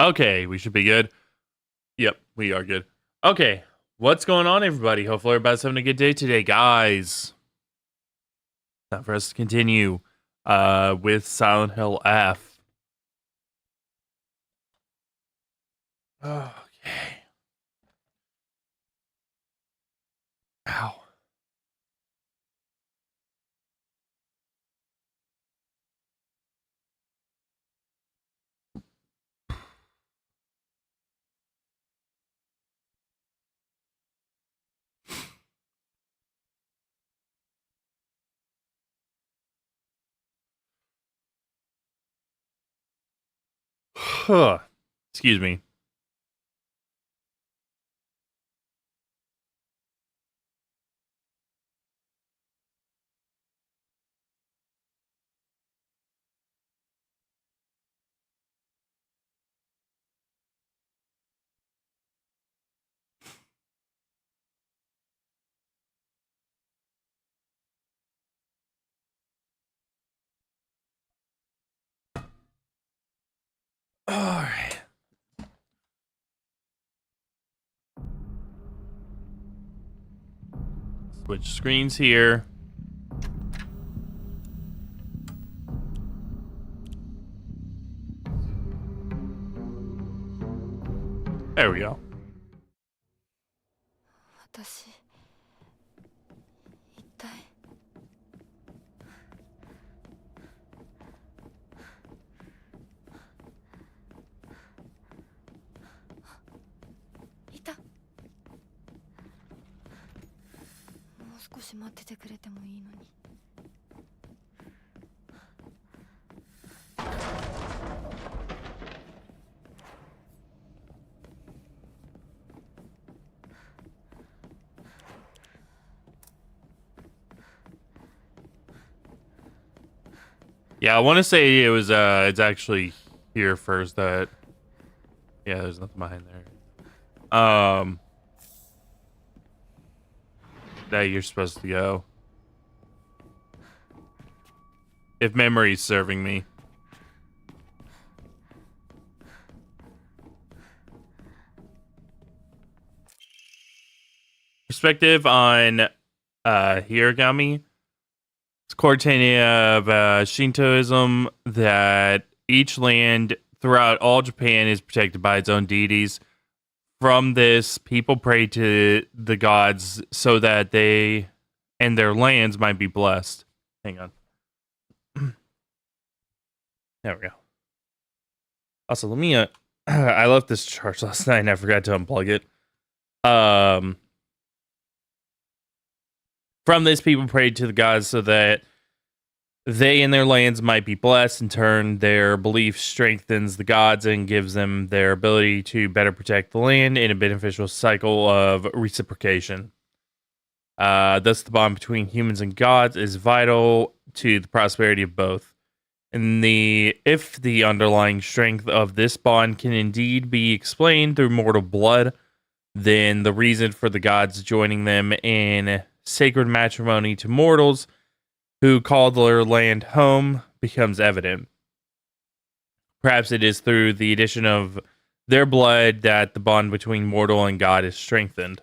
Okay, we should be good. Yep, we are good. Okay, what's going on, everybody? Hopefully, everybody's having a good day today, guys. Time for us to continue with Silent Hill F. Okay. Ow. Excuse me. All right. Switch screens here. There we go. 私一体いた。もう少し待っててくれてもいいのに。Yeah, I want to say it was it's actually here first that yeah, there's nothing behind there. That you're supposed to go. If memory's serving me. Perspective on Hiragami. It's core tenet of Shintoism that each land throughout all Japan is protected by its own deities. From this, people pray to the gods so that they and their lands might be blessed. Hang on. There we go. Also, let me I left this charge last night and I forgot to unplug it. From this, people prayed to the gods so that they and their lands might be blessed. In turn, their belief strengthens the gods and gives them their ability to better protect the land in a beneficial cycle of reciprocation. Thus, the bond between humans and gods is vital to the prosperity of both. And if the underlying strength of this bond can indeed be explained through mortal blood, then the reason for the gods joining them in sacred matrimony to mortals who call their land home becomes evident. Perhaps it is through the addition of their blood that the bond between mortal and god is strengthened.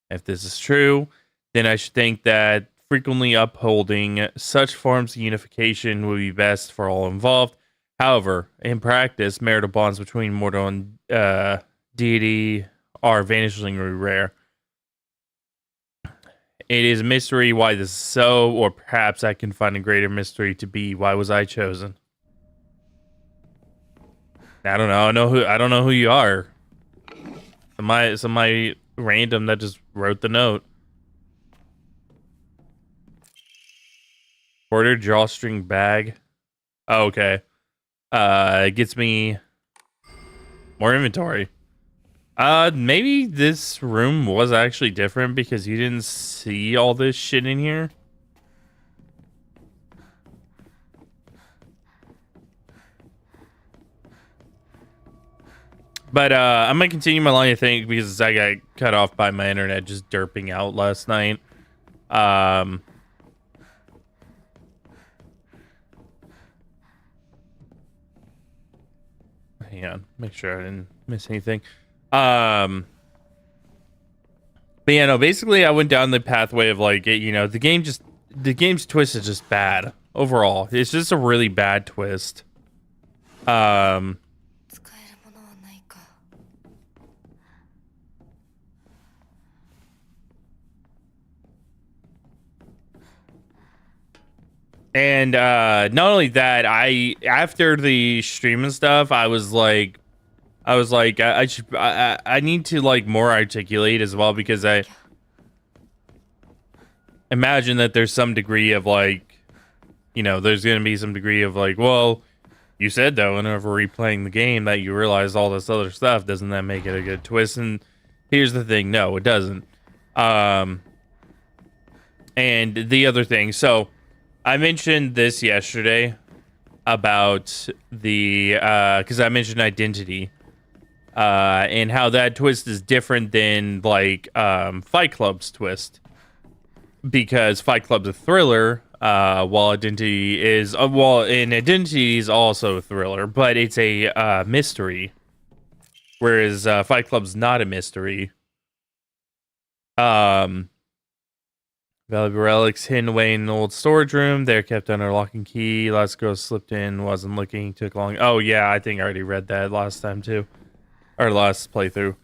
If this is true, then I should think that frequently upholding such forms of unification would be best for all involved. However, in practice, marital bonds between mortal and deity are vanishingly rare. It is a mystery why this is so, or perhaps I can find a greater mystery to be why was I chosen. I don't know. I don't know who you are. Somebody random that just wrote the note. Order drawstring bag. Oh, okay. It gets me more inventory. Maybe this room was actually different because you didn't see all this shit in here. But I'm gonna continue my line of thinking because I got cut off by my internet just derping out last night. hang on, make sure I didn't miss anything. But yeah, no, basically I went down the pathway of like, the game's twist is just bad overall. It's just a really bad twist. 使えるものはないか。And not only that, after the stream and stuff, I was like, I need to like more articulate as well, because I imagine that there's some degree of like, there's gonna be some degree of like, well, you said that whenever replaying the game that you realize all this other stuff. Doesn't that make it a good twist? And here's the thing, no, it doesn't. And the other thing, so I mentioned this yesterday about the because I mentioned identity and how that twist is different than like Fight Club's twist, because Fight Club's a thriller, while identity is identity is also a thriller, but it's a mystery, whereas Fight Club's not a mystery. Valuable relics hidden away in an old storage room. They're kept under lock and key. Last girl slipped in, wasn't looking, took long. Oh yeah, I think I already read that last time too, or last playthrough.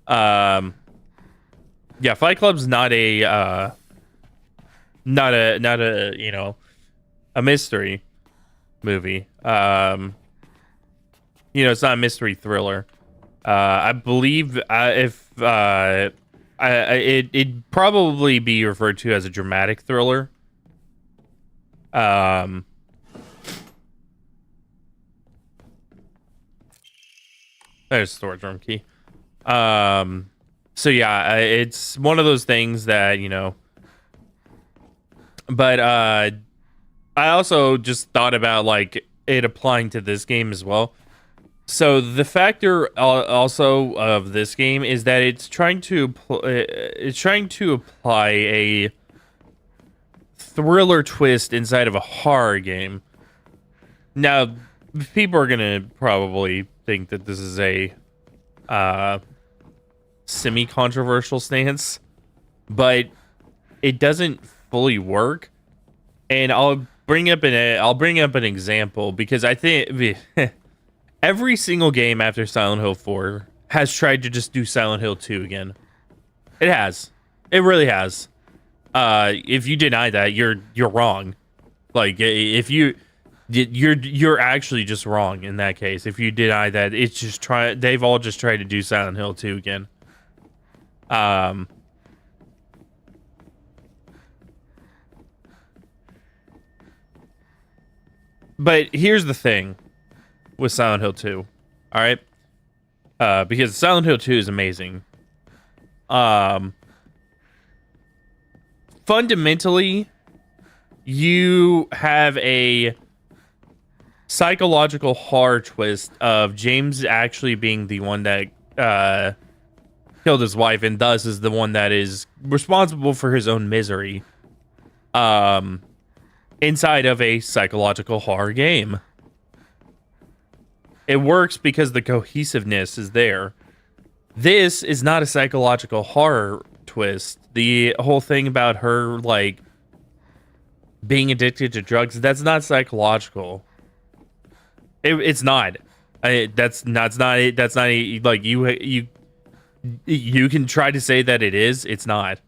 Yeah. Yeah, Fight Club's not a a mystery movie. It's not a mystery thriller. I believe it'd probably be referred to as a dramatic thriller. There's storage room key. So yeah, it's one of those things that, but I also just thought about like it applying to this game as well. So the factor also of this game is that it's trying to apply a thriller twist inside of a horror game. Now, people are gonna probably think that this is a semi-controversial stance, but it doesn't fully work. And I'll bring up an example, because I think every single game after Silent Hill 4 has tried to just do Silent Hill 2 again. It has. It really has. If you deny that, you're wrong. Like, if you're actually just wrong in that case. If you deny that, it's just they've all just tried to do Silent Hill 2 again. But here's the thing with Silent Hill 2. All right? Because Silent Hill 2 is amazing. Fundamentally, you have a psychological horror twist of James actually being the one that killed his wife, and thus is the one that is responsible for his own misery. Inside of a psychological horror game. It works because the cohesiveness is there. This is not a psychological horror twist. The whole thing about her, like, being addicted to drugs, that's not psychological. It's not. That's not like, you can try to say that it is. It's not.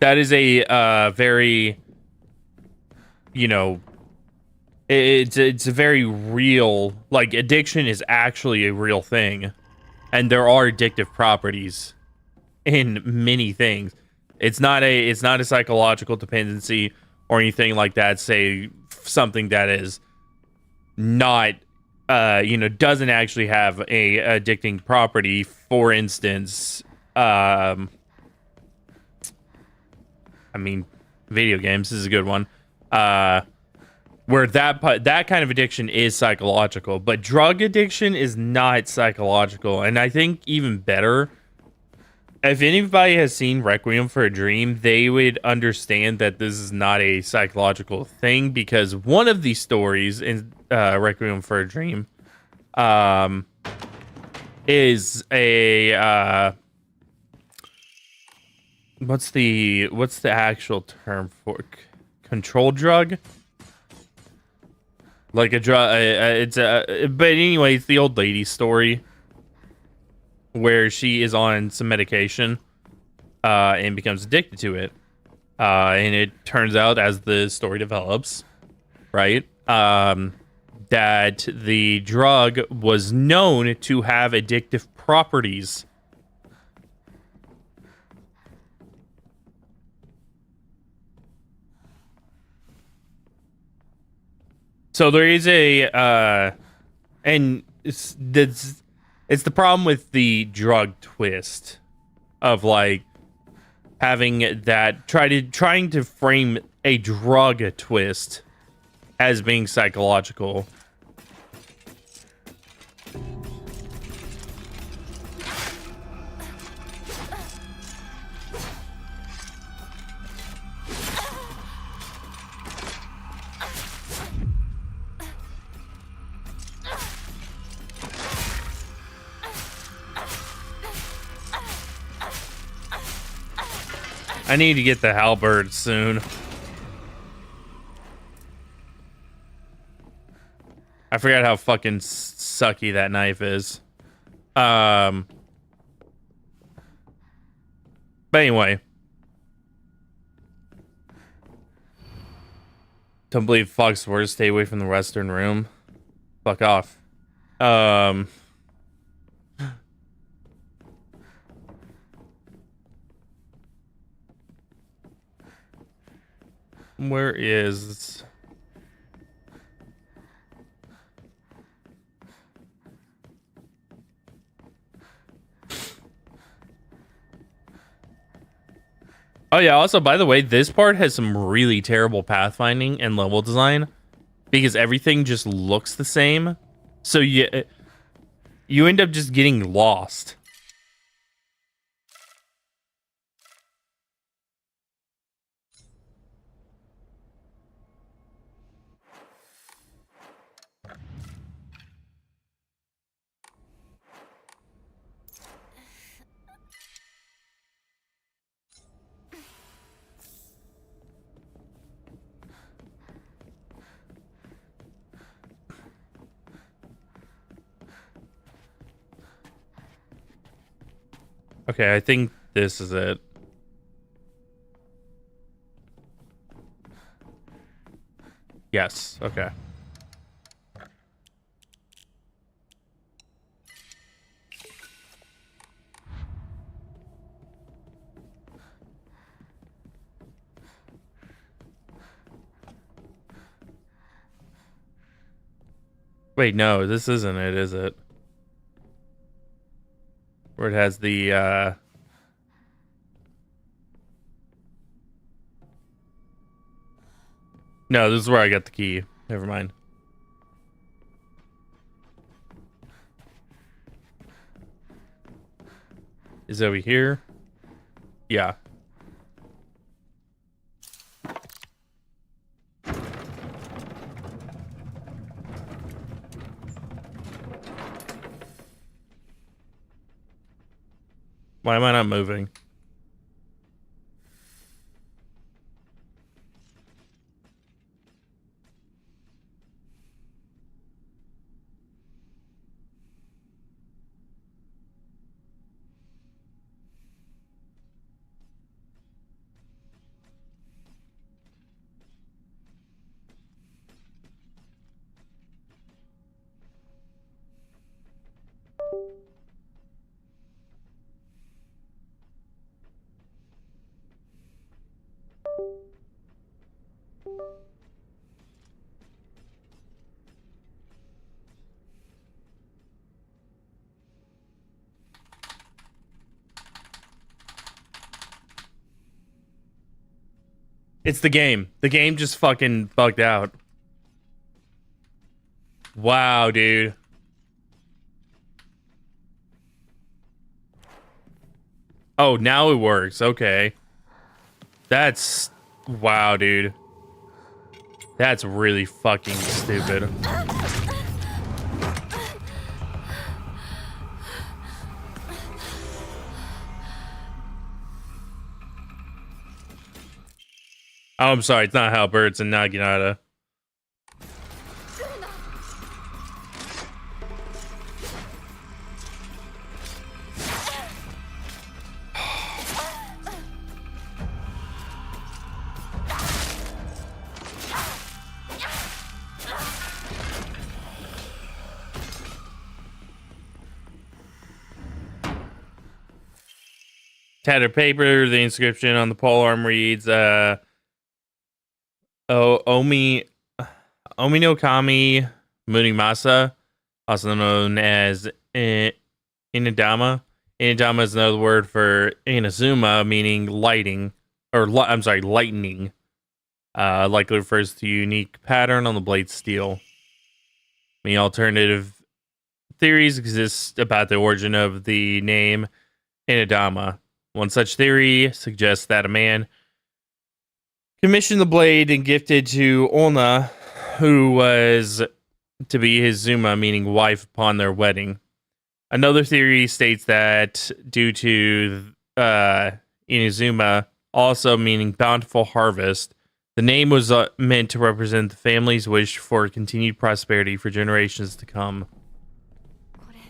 That is a very, it's a very real, like, addiction is actually a real thing, and there are addictive properties in many things. It's not a psychological dependency or anything like that. Say something that is not, doesn't actually have a addicting property. For instance, video games is a good one. where that kind of addiction is psychological, but drug addiction is not psychological. And I think even better, if anybody has seen Requiem for a Dream, they would understand that this is not a psychological thing, because one of the stories in Requiem for a Dream is a what's the actual term for control drug? Like a drug, but anyway, it's the old lady story where she is on some medication and becomes addicted to it. And it turns out, as the story develops, right, that the drug was known to have addictive properties. So there is and it's the problem with the drug twist of like having that trying to frame a drug twist as being psychological. I need to get the halberd soon. I forgot how fucking sucky that knife is. But anyway. Don't believe Fox words. Stay away from the Western room. Fuck off. Where is... Oh yeah, also, by the way, this part has some really terrible pathfinding and level design because everything just looks the same. So you end up just getting lost. Okay, I think this is it. Yes, okay. Wait, no, this isn't it, is it? Where it has the, No, this is where I got the key. Never mind. Is it over here? Yeah. Why am I not moving? It's the game. The game just fucking bugged out. Wow, dude. Oh, now it works. Okay. That's... Wow, dude. That's really fucking stupid. Oh, I'm sorry. It's not Halbert. It's in Naginata. Tattered paper. The inscription on the polearm reads, Omi no Kami Munimasa, also known as Inadama. Inadama is another word for Inazuma, meaning lighting, or lightning. Likely refers to a unique pattern on the blade's steel. Many alternative theories exist about the origin of the name Inadama. One such theory suggests that a man commissioned the blade and gifted to Olna, who was to be his Zuma, meaning wife, upon their wedding. Another theory states that due to Inazuma, also meaning bountiful harvest, the name was meant to represent the family's wish for continued prosperity for generations to come. これ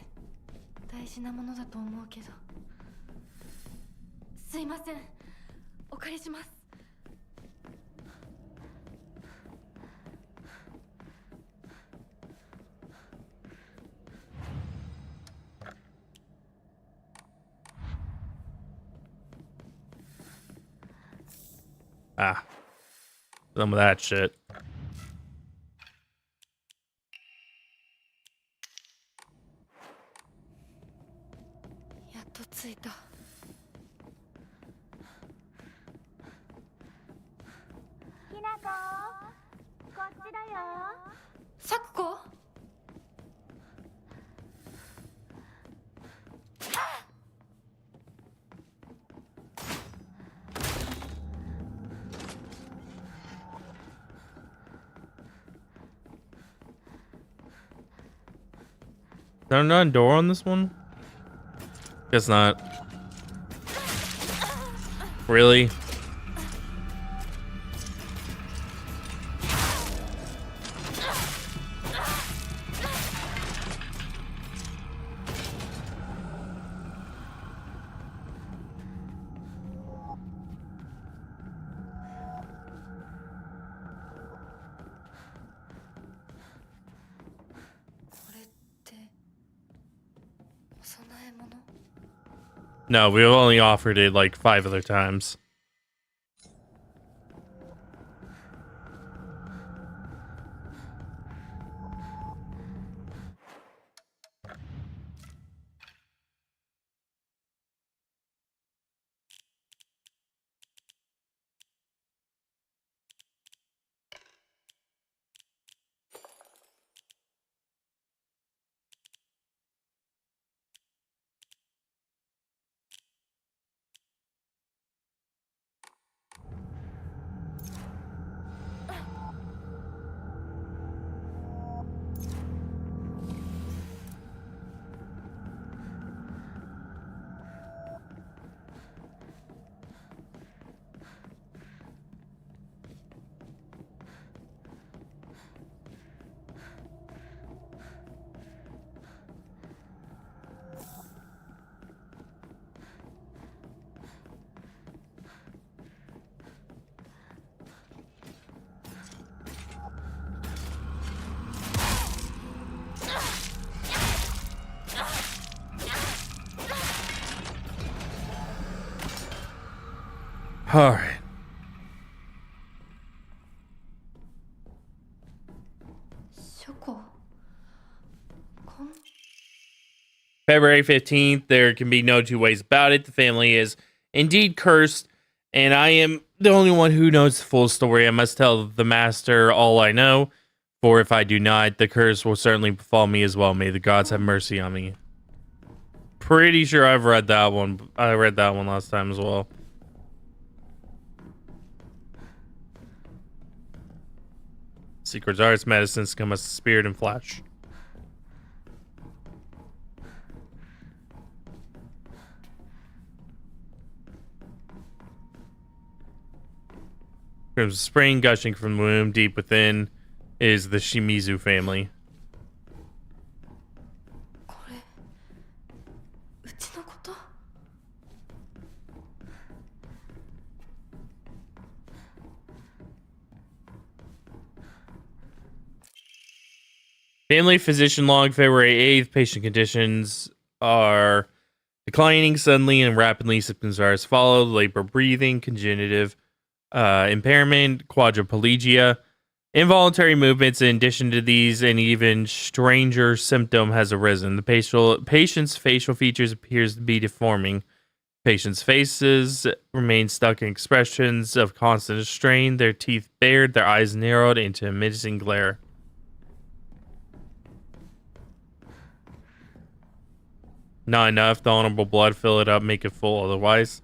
大事なものだと思うけど。すいません。お借りします。 Ah, some of that shit. やっと着いた。きなこ、こっちだよ。さくこ。 Is there not a door on this one? Guess not. Really? No, we've only offered it like 5 other times. All right. February 15th, there can be no two ways about it. The family is indeed cursed, and I am the only one who knows the full story. I must tell the master all I know. For if I do not, the curse will certainly befall me as well. May the gods have mercy on me. Pretty sure I've read that one. I read that one last time as well. Secrets, arts, medicines come as spirit and flesh. From spring gushing from the womb deep within is the Shimizu family. Family physician log, February 8th. Patient conditions are declining suddenly and rapidly. Symptoms are as follows: labor breathing, congenitive impairment, quadriplegia, involuntary movements. In addition to these, an even stranger symptom has arisen. The patient's facial features appears to be deforming. Patients' faces remain stuck in expressions of constant strain, their teeth bared, their eyes narrowed into a menacing glare. Not enough. The honorable blood, fill it up, make it full. Otherwise,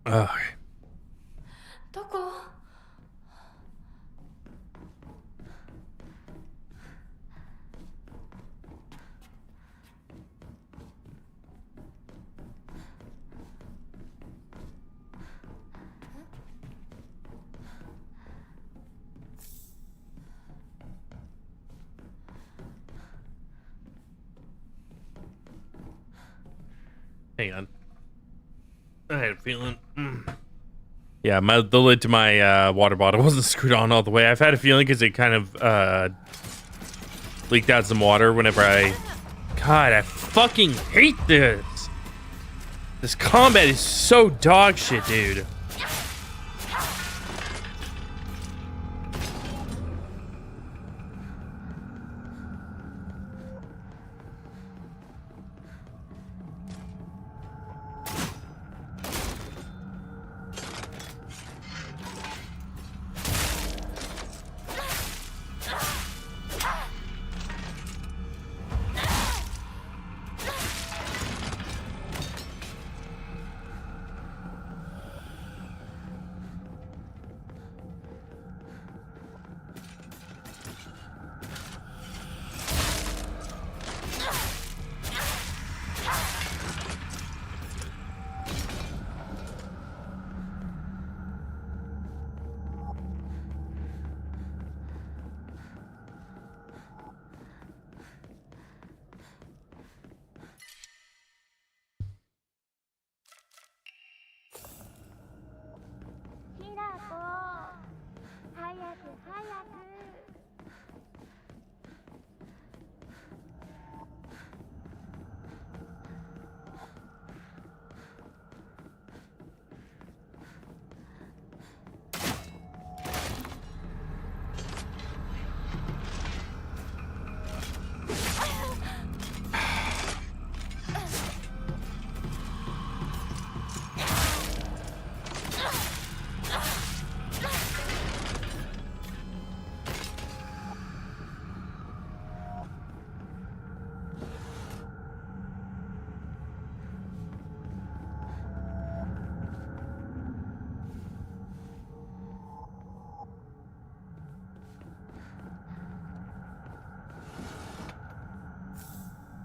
ugh. Hang on. I had a feeling. Yeah, the lid to my water bottle wasn't screwed on all the way. I've had a feeling because it kind of leaked out some water whenever I... God, I fucking hate this. This combat is so dog shit, dude.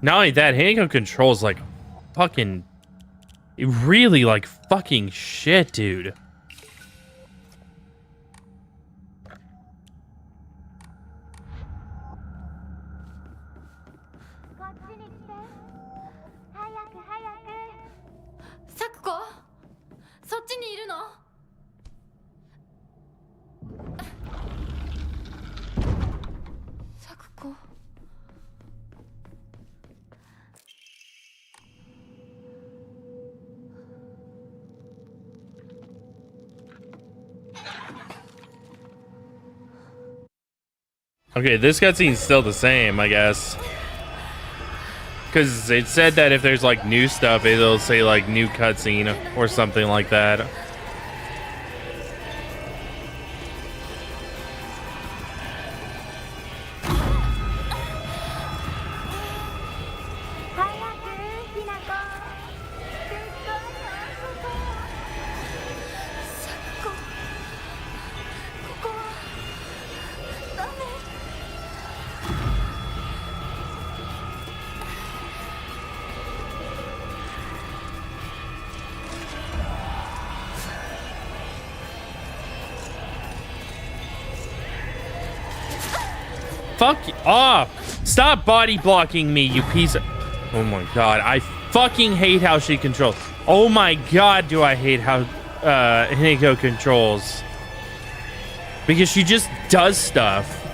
Not only that, handgun controls like fucking... really like fucking shit, dude. Okay, this cutscene's still the same, I guess. Because it said that if there's like new stuff, it'll say like new cutscene or something like that. Fuck off! Stop body blocking me, you piece of... Oh my god, I fucking hate how she controls. Oh my god, do I hate how Hinako controls. Because she just does stuff.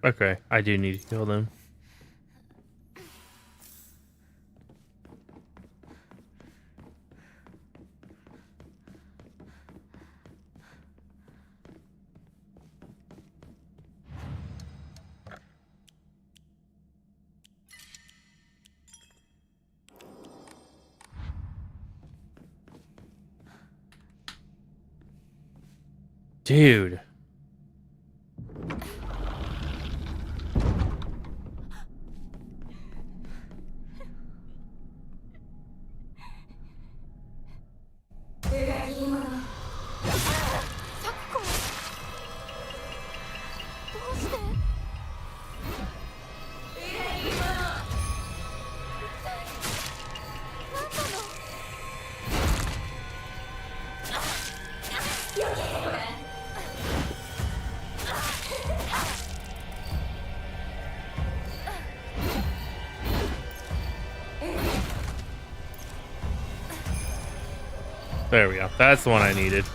Okay, I do need to kill them. Dude. There we go. That's the one I needed.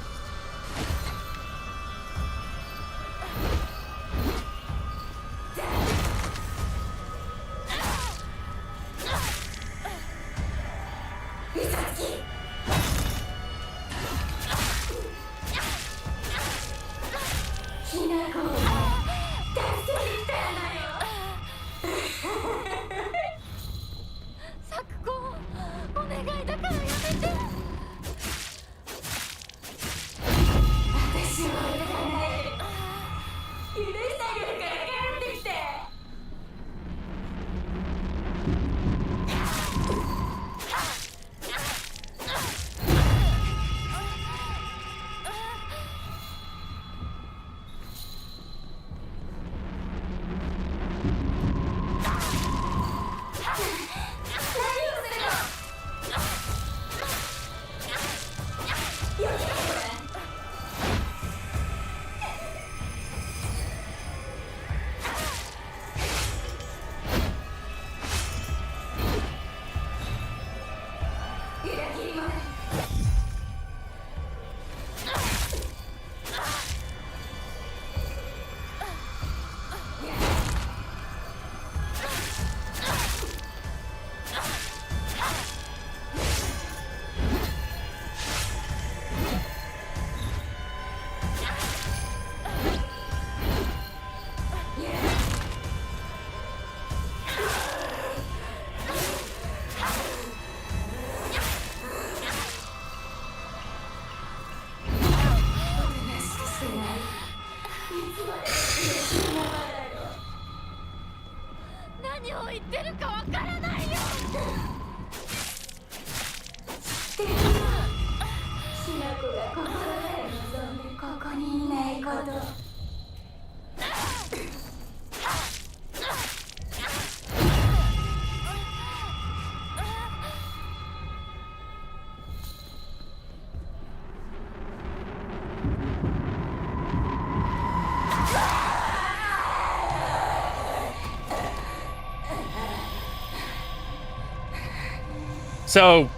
So,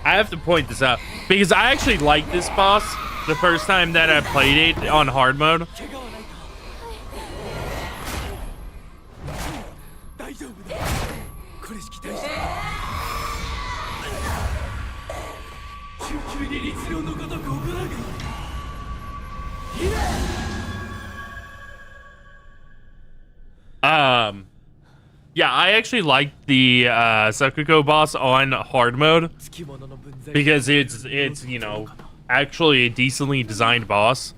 I have to point this out because I actually liked this boss the first time that I played it on hard mode. Yeah, I actually liked the Sakuko boss on hard mode because it's you know actually a decently designed boss.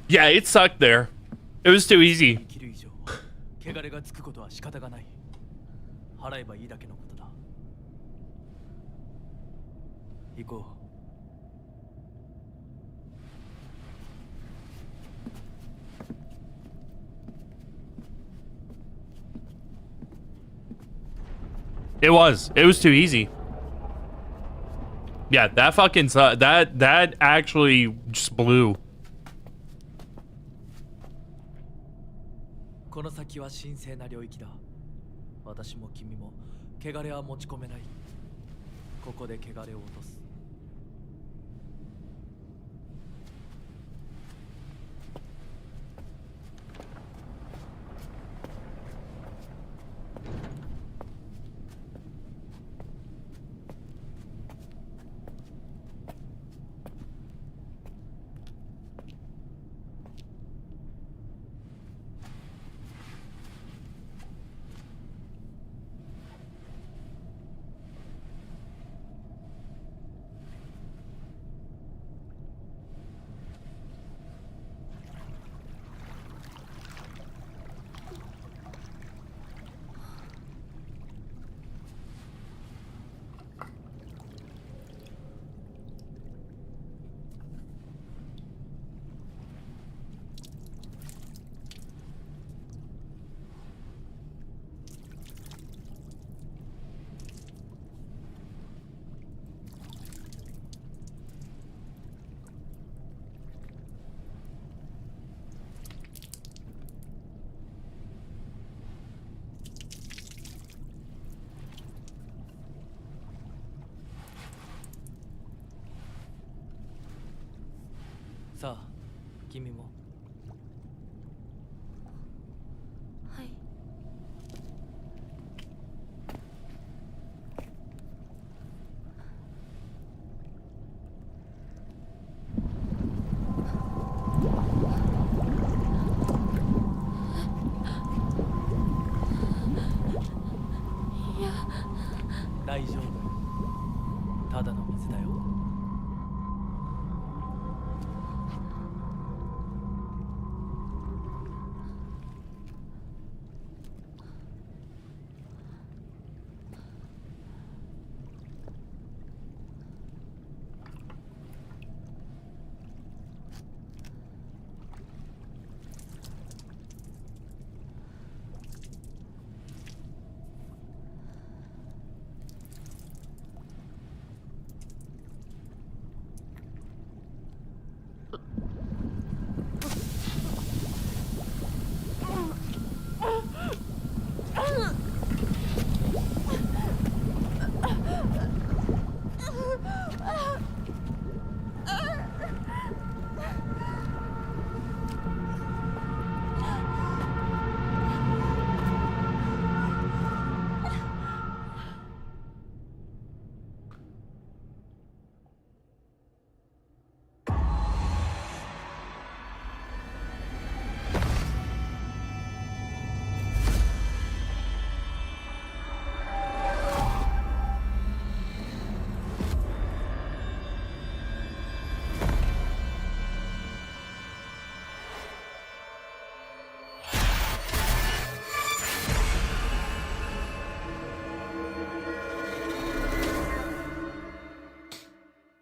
Yeah, it sucked there. It was too easy. 汚れがつくことは仕方がない。払えばいいだけのことだ。行こう。It was too easy. Yeah, that fucking that actually just blew. この先は神聖な領域だ。私も君も汚れは持ち込めない。ここで汚れを落とす。さあ、君も。はい。いや、大丈夫。ただの水だよ。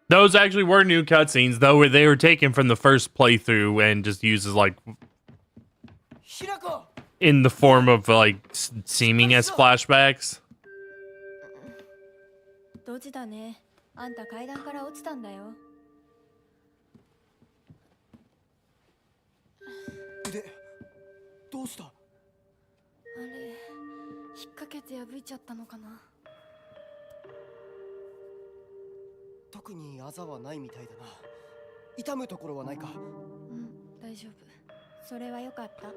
Those actually were new cutscenes, though they were taken from the first playthrough and just used as like in the form of like seeming as flashbacks. ど上手だね。あんた階段から落ちたんだよ。で、どうした？あれ、引っ掛けて破いちゃったのかな。特にあざはないみたいだな。痛むところはないか？うん、大丈夫。それはよかった。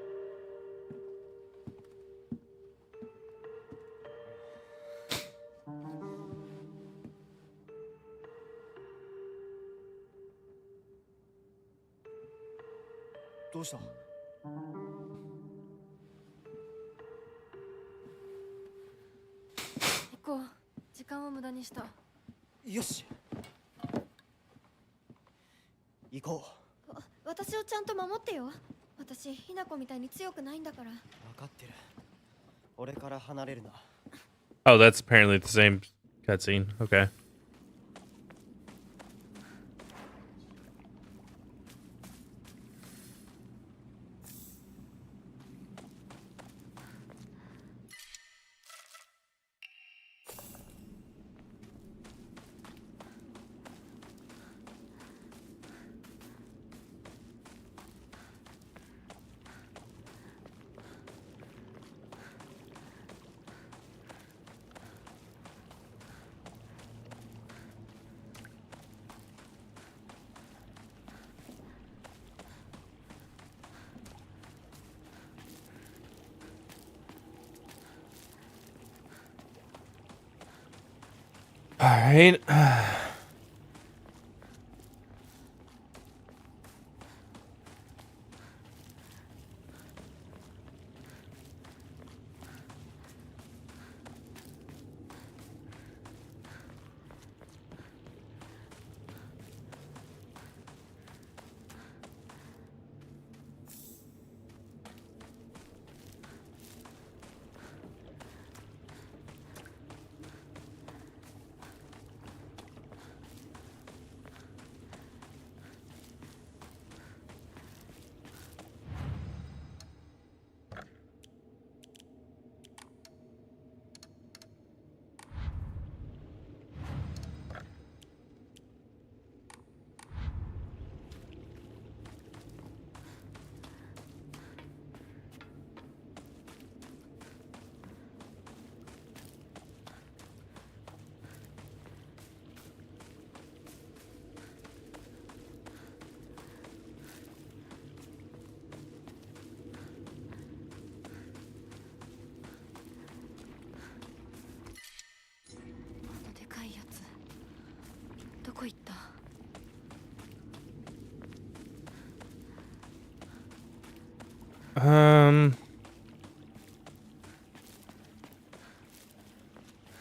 どうした？行こう。時間を無駄にした。よし、行こう。私をちゃんと守ってよ。私、ひなこみたいに強くないんだから。分かってる。俺から離れるな。 Oh, that's apparently the same cutscene. Okay. All right.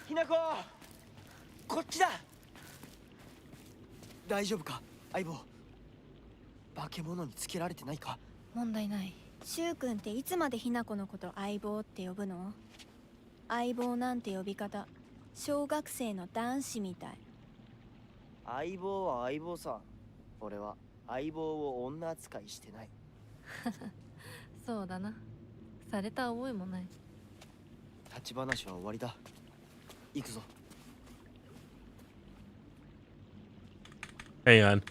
ひなこ、こっちだ。大丈夫か相棒？化け物につけられてないか？問題ない。しゅうくんっていつまでひなこのこと相棒って呼ぶの？相棒なんて呼び方、小学生の男子みたい。相棒は相棒さ。俺は相棒を女扱いしてない。そうだな。された覚えもない。立ち話は終わりだ。行くぞ。Hang on.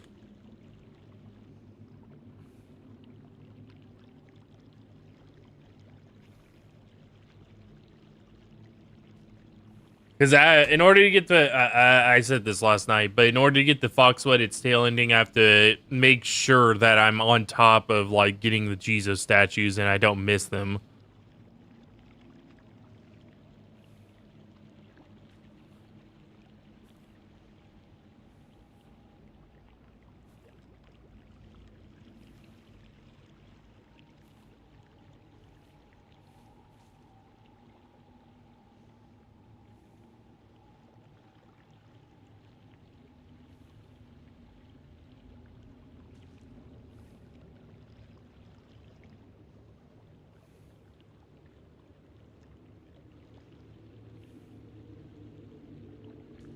Because in order to get the, I said this last night, but in order to get the fox wet its tail ending, I have to make sure that I'm on top of like getting the Jesus statues and I don't miss them.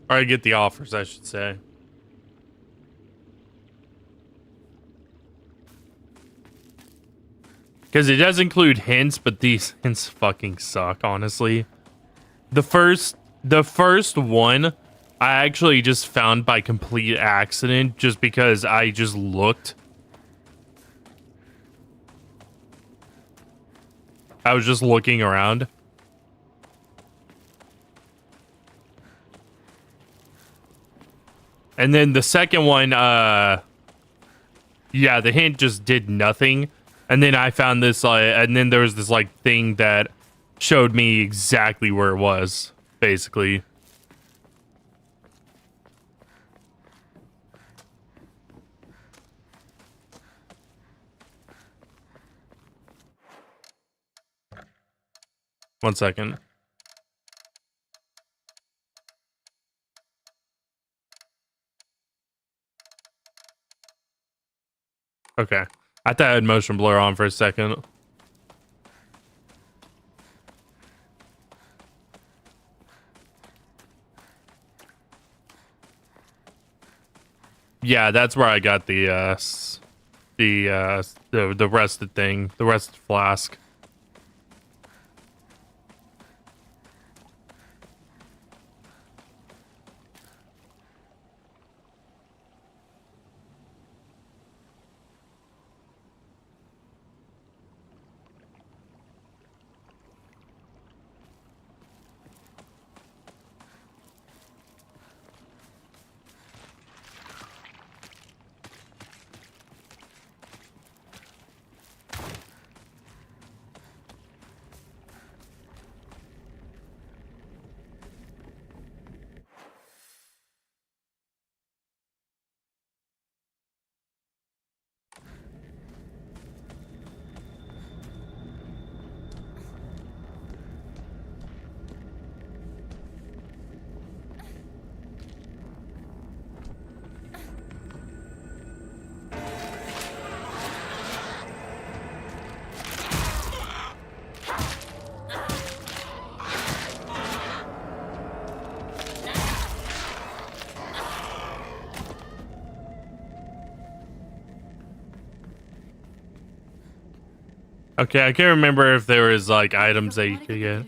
Or I get the offers, I should say. Because it does include hints, but these hints fucking suck, honestly. The first one I actually just found by complete accident just because I just looked. I was just looking around. And then the second one, yeah, the hint just did nothing. And then I found this, and then there was this, like, thing that showed me exactly where it was, basically. One second. Okay. I thought I had motion blur on for a second. Yeah, that's where I got the rested thing, the rested flask. Okay, I can't remember if there was like items that you could get.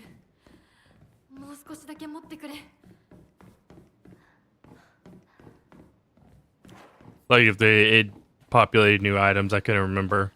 もう少しだけ持ってくれ。 Like if it populated new items, I couldn't remember.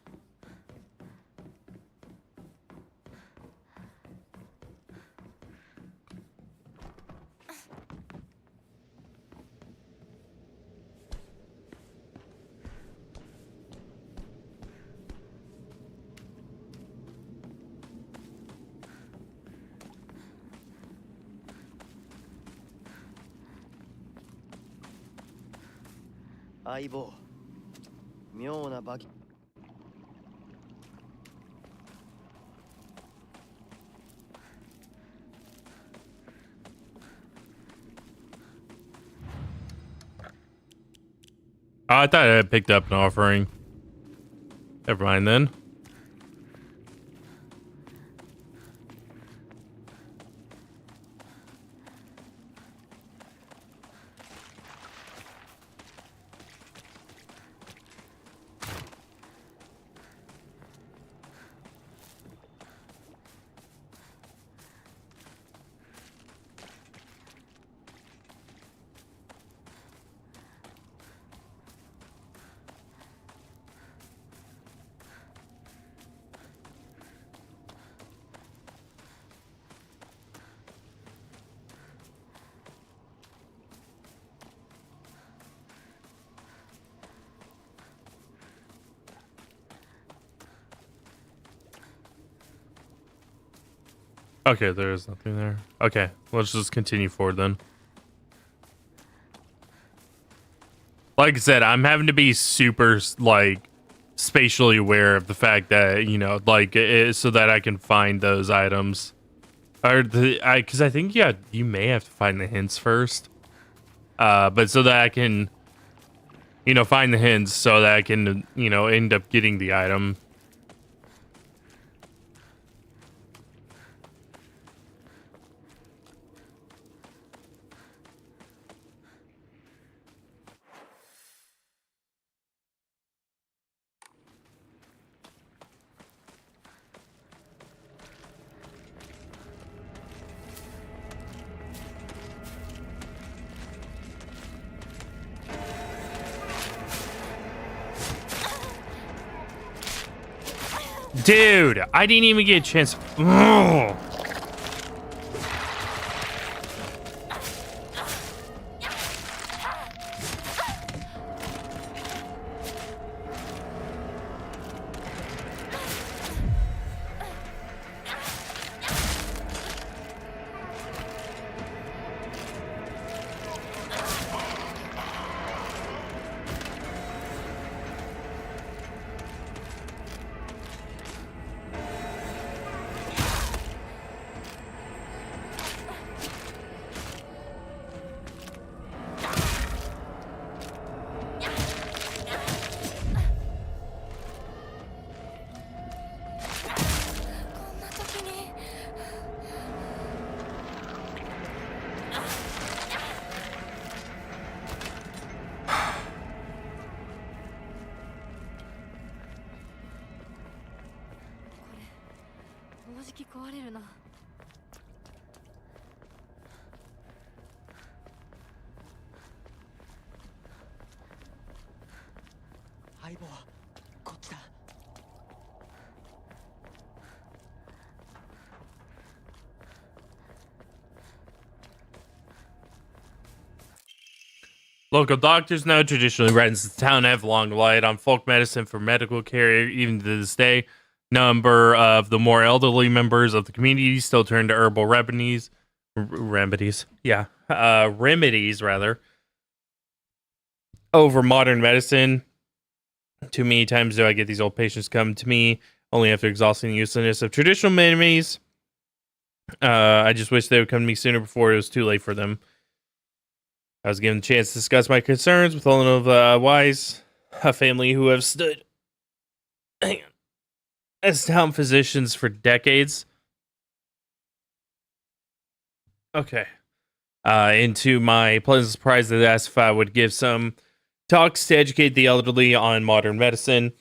Aibo. 妙なバキ。Oh, I thought I had picked up an offering. Never mind then. Okay, there's nothing there. Okay, let's just continue forward then. Like I said, I'm having to be super, like, spatially aware of the fact that, you know, like, so that I can find those items. Or because I think, yeah, you may have to find the hints first. But so that I can, you know, find the hints so that I can, you know, end up getting the item. Dude, I didn't even get a chance. Ugh. Local doctors now traditionally residents of the town have long relied on folk medicine for medical care. Even to this day, number of the more elderly members of the community still turn to herbal remedies. Remedies rather, over modern medicine. Too many times do I get these old patients come to me only after exhausting the uselessness of traditional remedies. I just wish they would come to me sooner before it was too late for them. I was given a chance to discuss my concerns with all of Wise, a family who have stood as town physicians for decades. Okay. Into my pleasant surprise, they asked if I would give some talks to educate the elderly on modern medicine.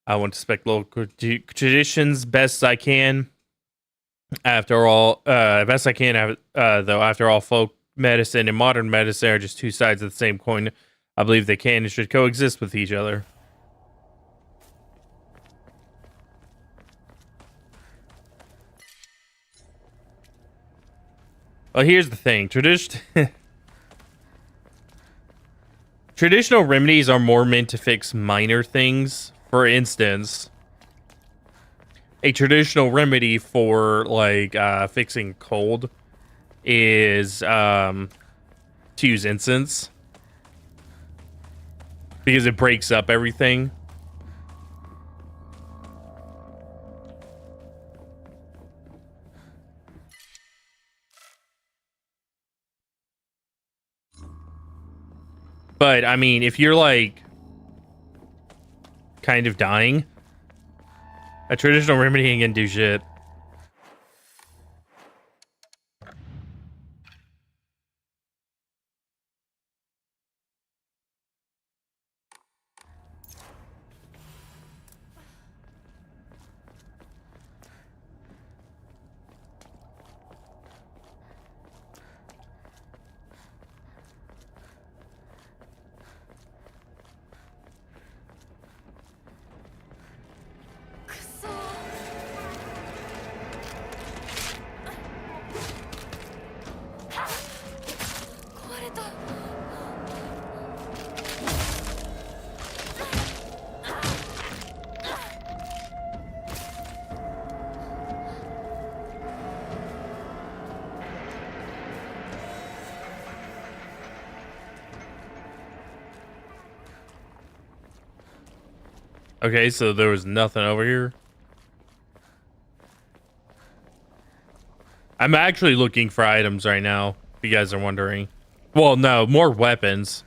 I want to respect local traditions best I can. After all, best I can, though, after all, folk medicine and modern medicine are just two sides of the same coin. I believe they can and should coexist with each other. Well, here's the thing. Traditional remedies are more meant to fix minor things. For instance, a traditional remedy for, like, fixing cold is to use incense, because it breaks up everything. But I mean, if you're like kind of dying, a traditional remedy ain't gonna do shit. Okay, so there was nothing over here. I'm actually looking for items right now, if you guys are wondering. Well, no, more weapons.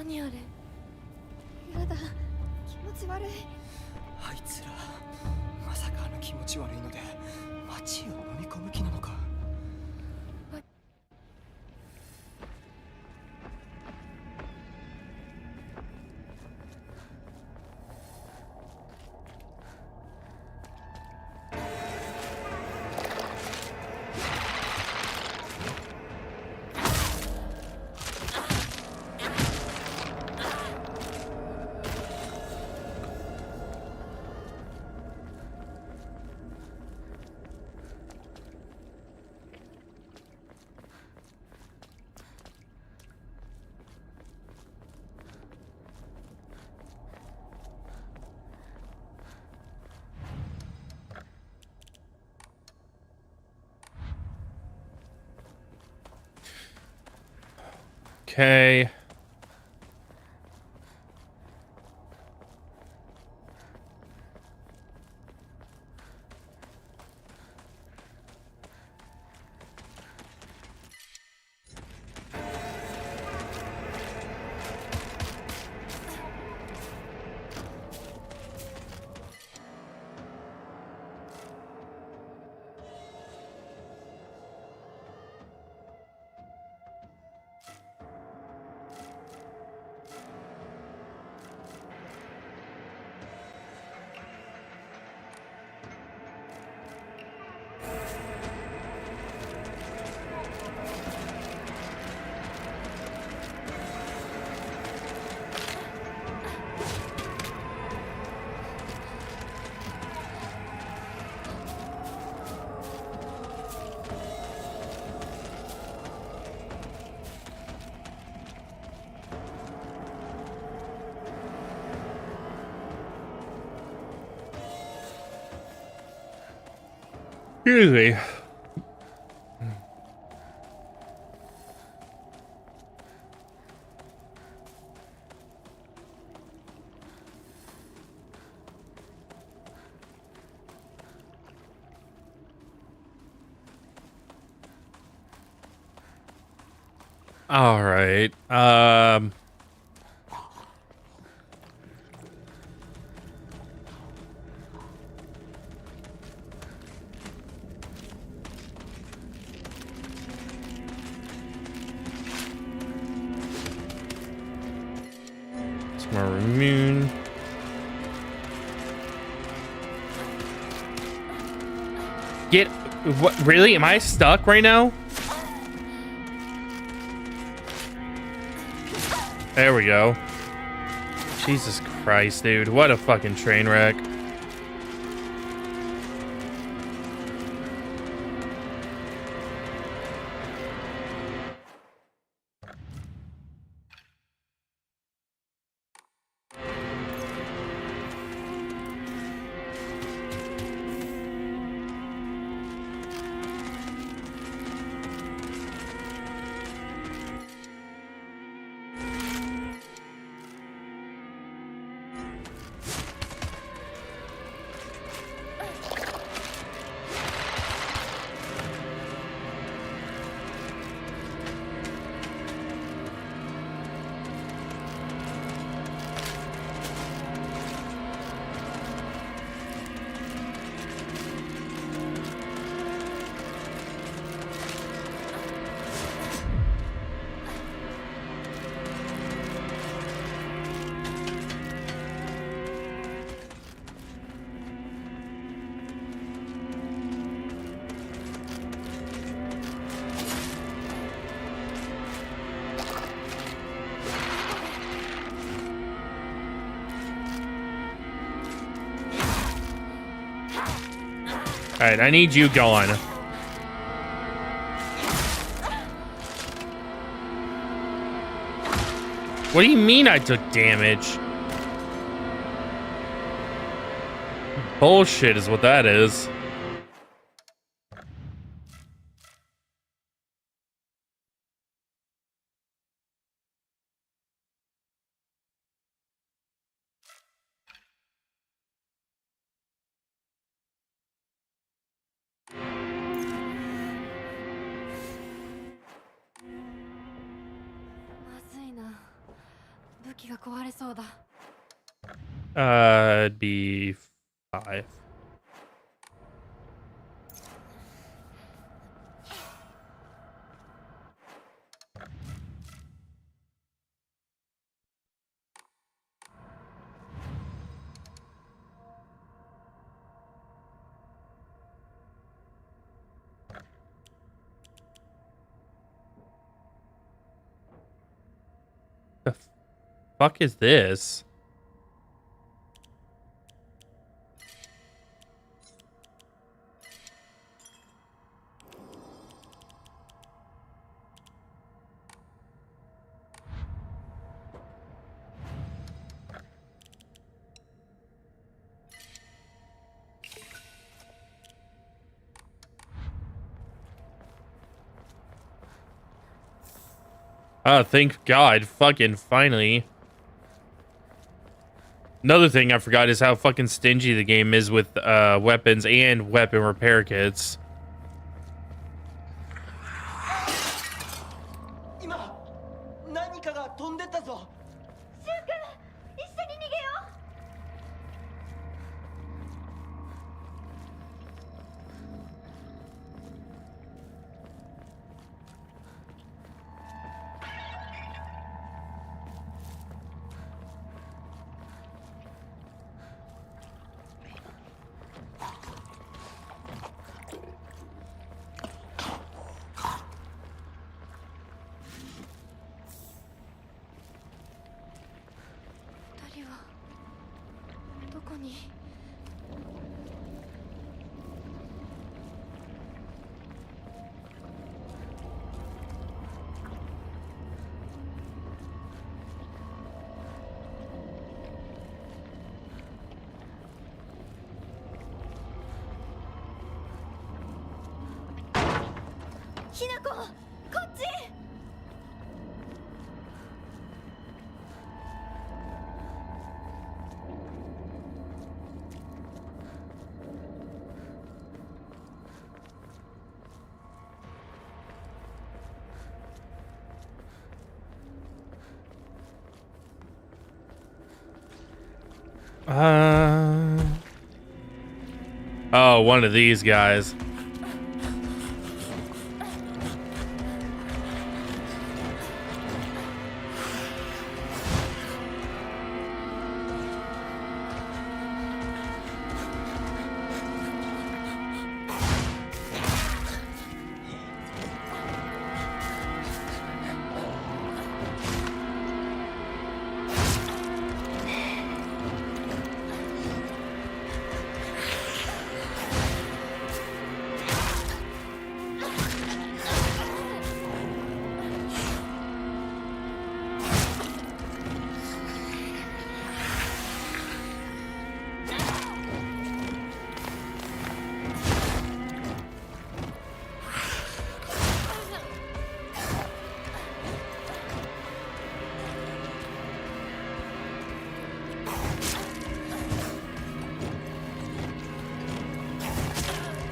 何あれやだ気持ち悪いあいつらまさかあの気持ち悪いので街を飲み込む気なのか。Okay. Really? All right. More immune. Get what? Really? Am I stuck right now? There we go. Jesus Christ, dude. What a fucking train wreck. All right, I need you going. What do you mean I took damage? Bullshit is what that is. 武器が壊れそうだ。It'd be 5. The fuck is this? Oh, thank God. Fucking finally. Another thing I forgot is how fucking stingy the game is with weapons and weapon repair kits. 今何かが飛んでったぞ。シュウ君、一緒に逃げよう。二人はどこに？ひなこ、こっち。Oh, one of these guys.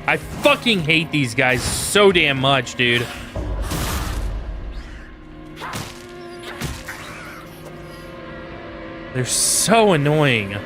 I fucking hate these guys so damn much, dude. They're so annoying.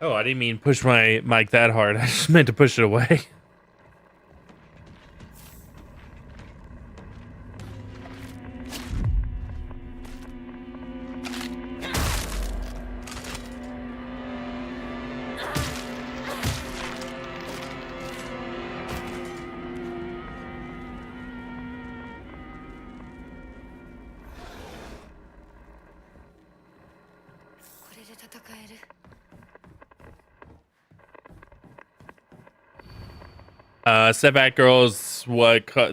Oh, I didn't mean push my mic that hard. I just meant to push it away. Setback girls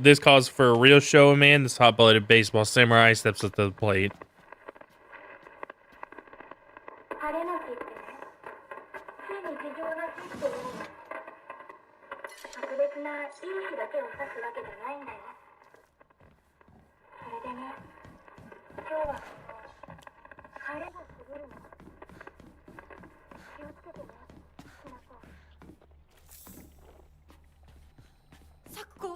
this calls for a real show man. This hot-blooded baseball samurai steps up to the plate. 晴れなきってね非日常な日っていうの特別ないい日だけを指すわけじゃないんだよそれでね今日は晴れが過ぎるの気をつけてねきなこ咲子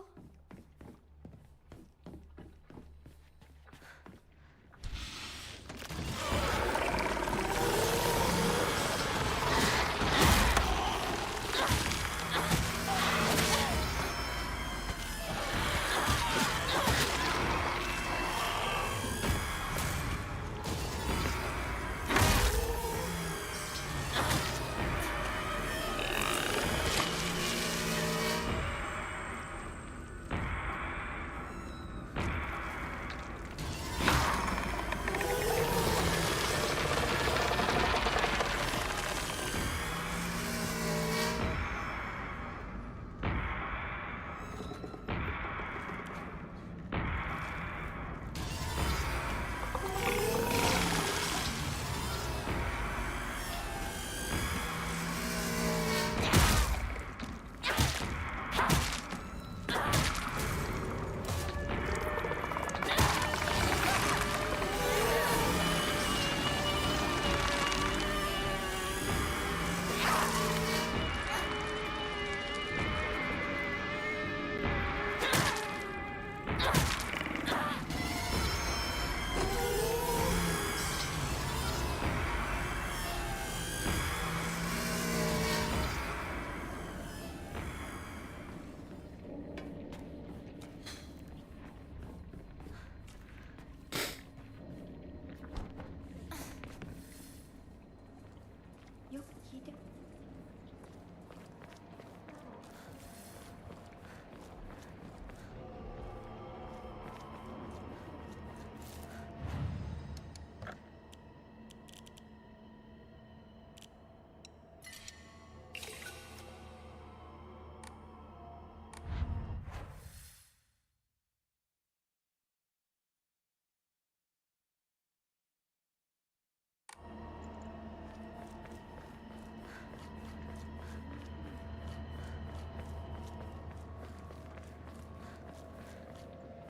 よく聞いて。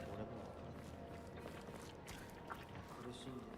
俺も苦しんで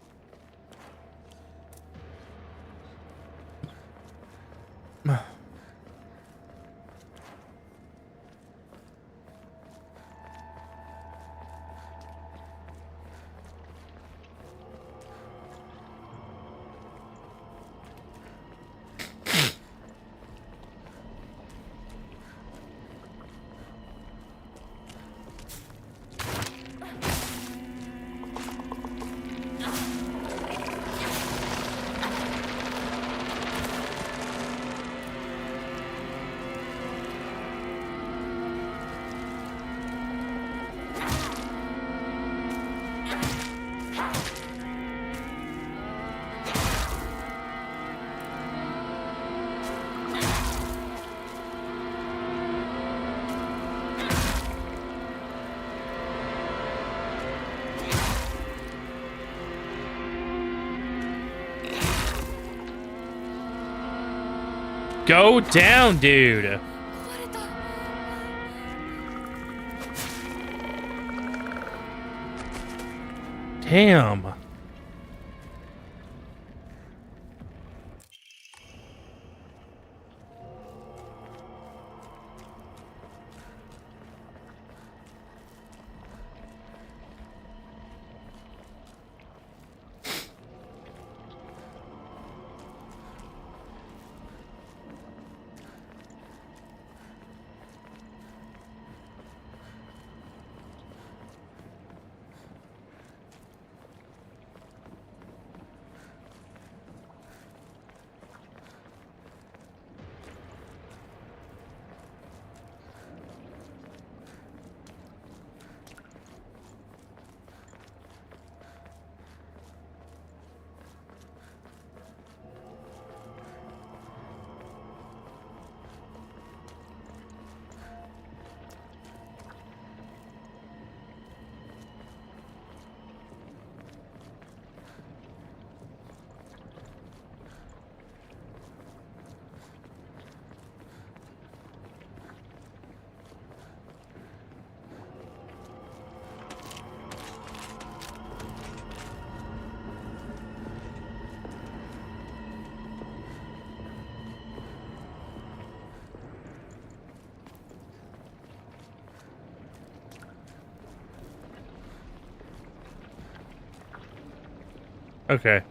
Go down, dude. Damn. Okay.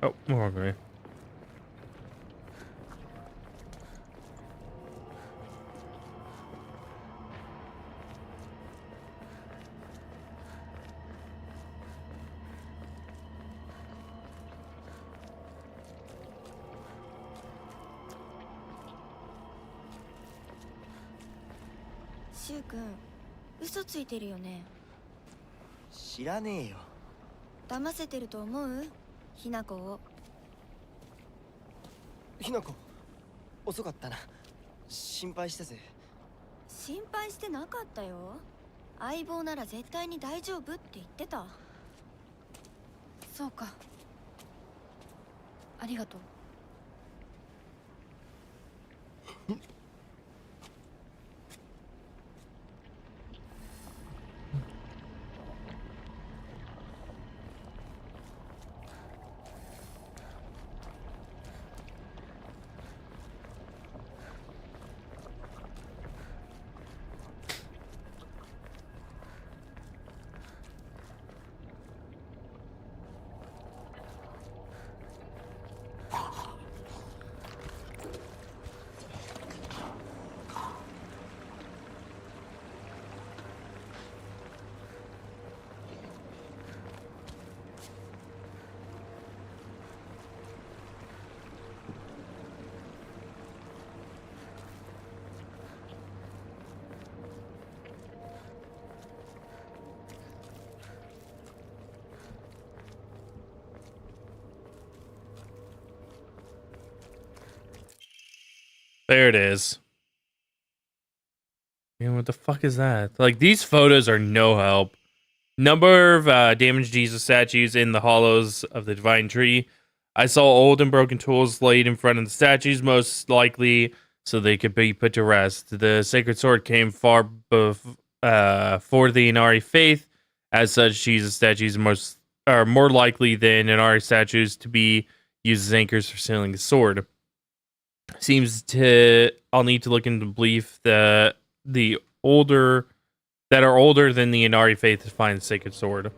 Oh, more of me.シュウ君嘘ついてるよね。知らねえよ。騙せてると思う？ひなこを。ひなこ遅かったな。心配したぜ。心配してなかったよ。相棒なら絶対に大丈夫って言ってた。そうか。ありがとう。There it is. Man, what the fuck is that? Like, these photos are no help. Number of damaged Jesus statues in the hollows of the divine tree. I saw old and broken tools laid in front of the statues, most likely so they could be put to rest. The sacred sword came far for the Inari faith. As such, Jesus statues are more likely than Inari statues to be used as anchors for sailing the sword. I'll need to look into belief that are older than the Inari faith to find the sacred sword.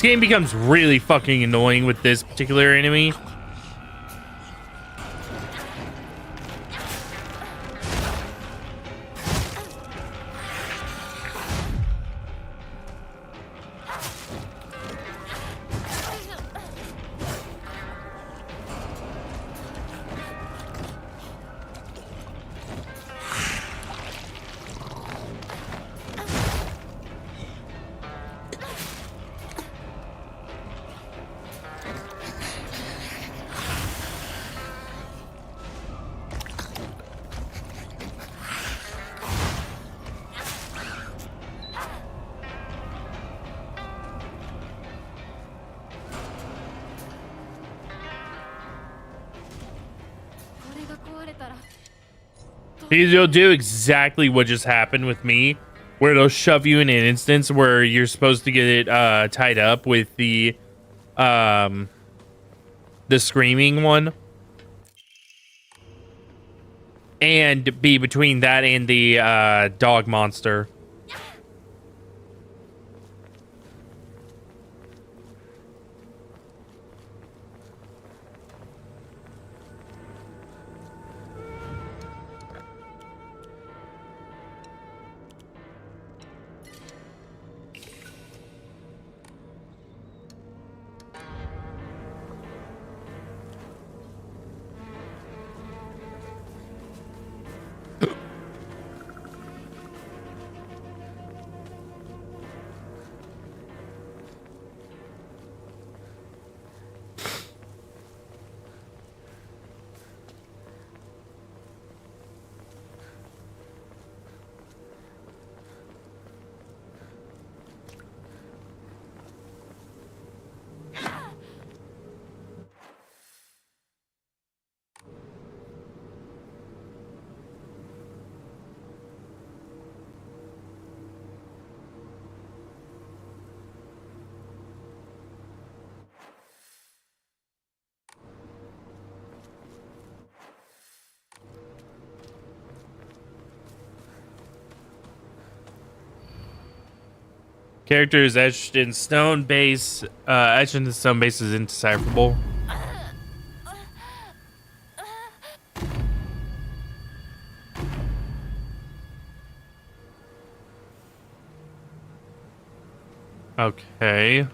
This game becomes really fucking annoying with this particular enemy. Because you'll do exactly what just happened with me, where it'll shove you in an instance where you're supposed to get it tied up with the screaming one, and be between that and the dog monster. Characters etched in stone base. Etched in the stone base is indecipherable. Okay.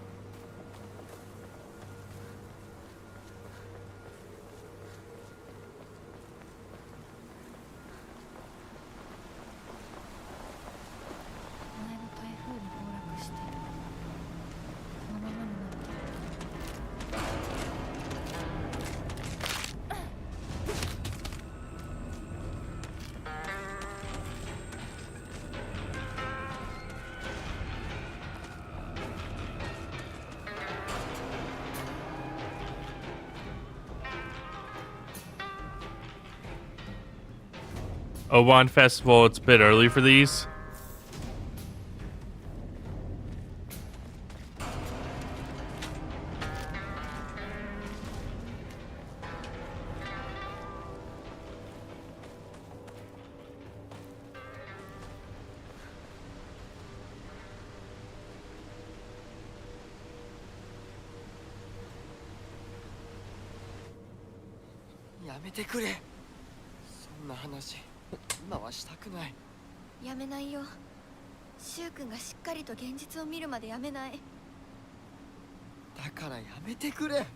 Oban Festival, it's a bit early for these.やめてくれ。そんな話今はしたくない。やめないよ。シュウ君がしっかりと現実を見るまでやめない。だからやめてくれ。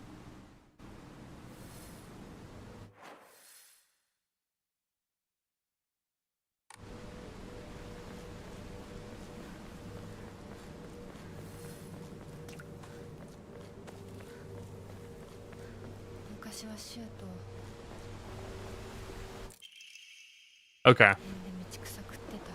昔はシュウと Okay. 道草食ってた。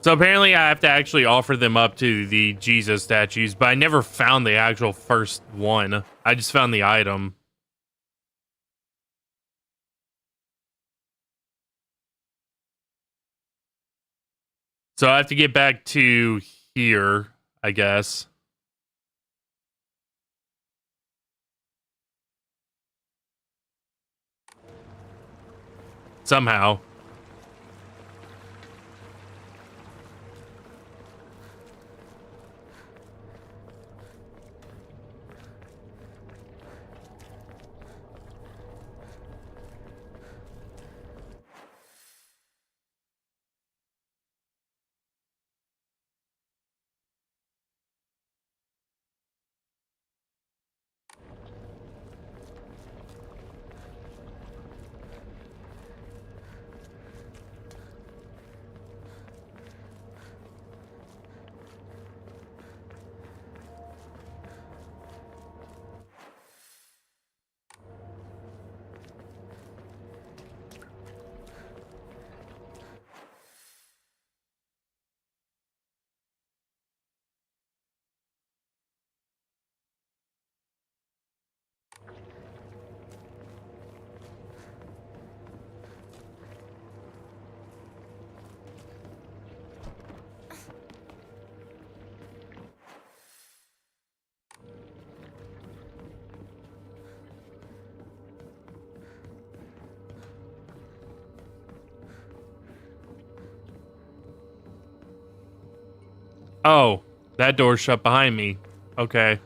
So apparently I have to actually offer them up to the Jesus statues, but I never found the actual first one. I just found the item. So I have to get back to here, I guess. Somehow. Oh, that door's shut behind me. Okay.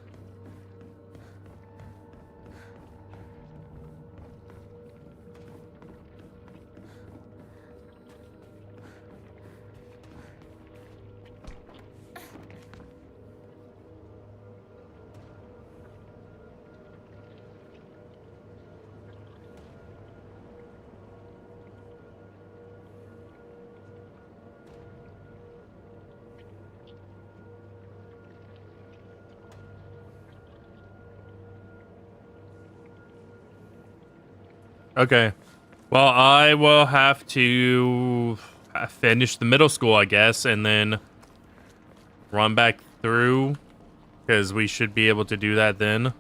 Okay. Well, I will have to finish the middle school, I guess, and then run back through, because we should be able to do that then.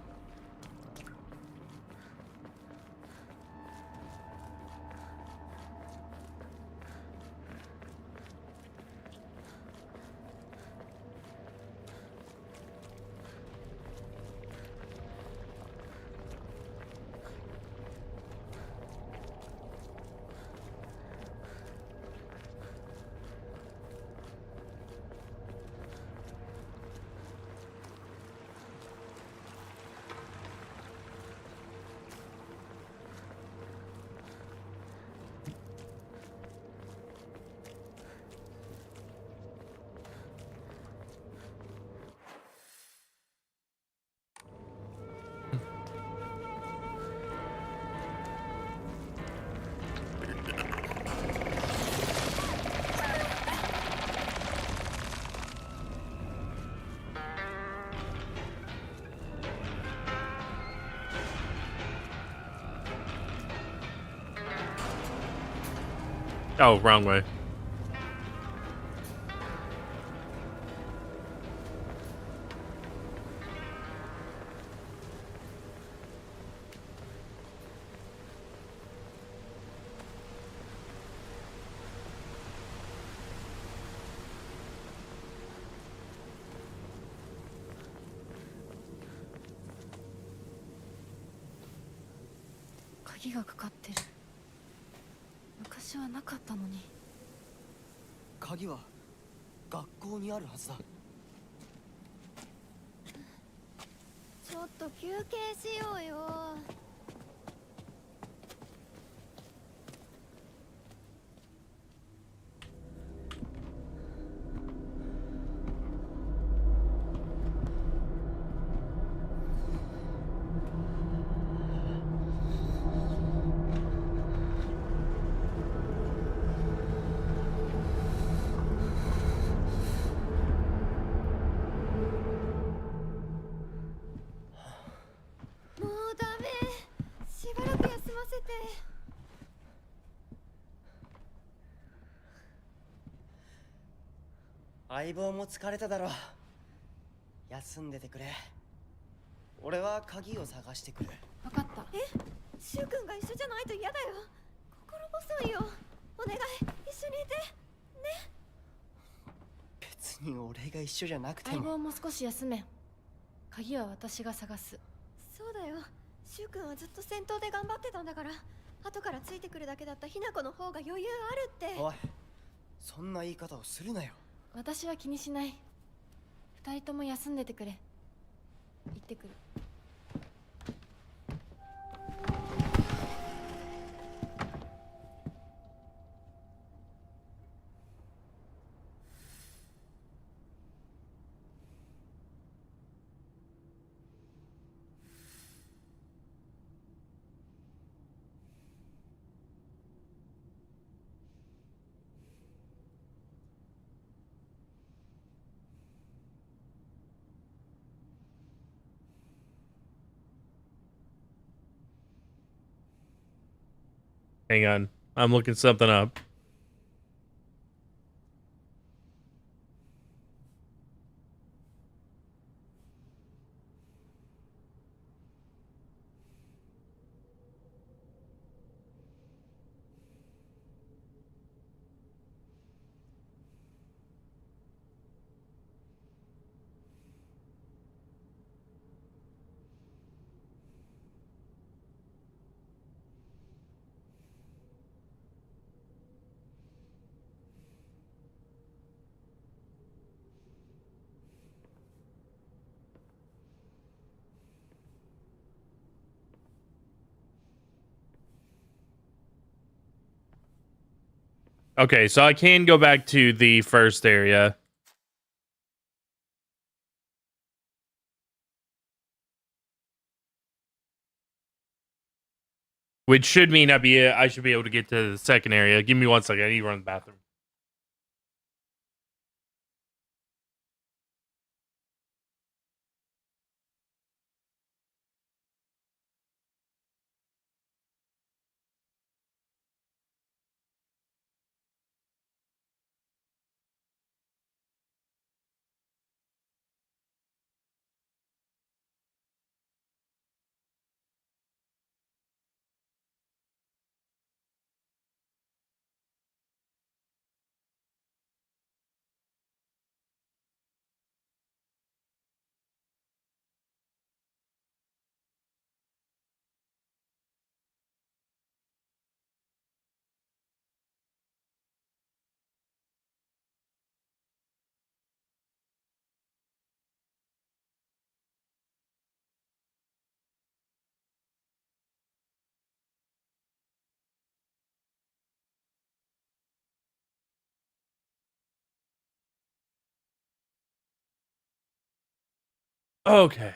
Oh, wrong way.鍵がかかってる。昔はなかったのに。鍵は学校にあるはずだ。ちょっと休憩しようよ。相棒も疲れただろう。休んでてくれ。俺は鍵を探してくる。分かった。シュウ君が一緒じゃないと嫌だよ。心細いよ。お願い、一緒にいてね。別に俺が一緒じゃなくて相も。棒も少し休め。鍵は私が探す。そうだよ。シュウ君はずっと戦闘で頑張ってたんだから、後からついてくるだけだったひな子の方が余裕あるって。おい、そんな言い方をするなよ。私は気にしない。二人とも休んでてくれ。行ってくる。Hang on. I'm looking something up. Okay, so I can go back to the first area. Which should mean I should be able to get to the second area. Give me 1 second. I need to run to the bathroom. Okay.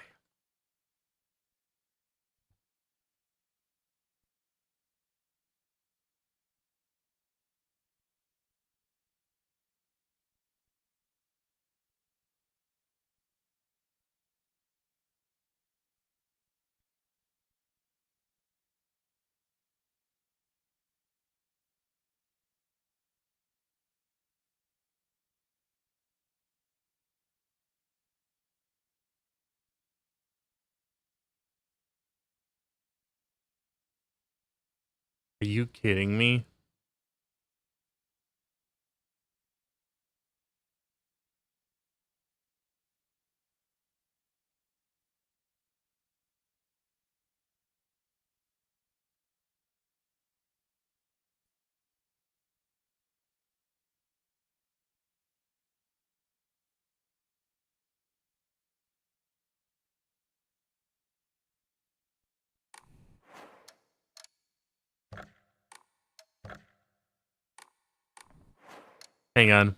Are you kidding me? Hang on.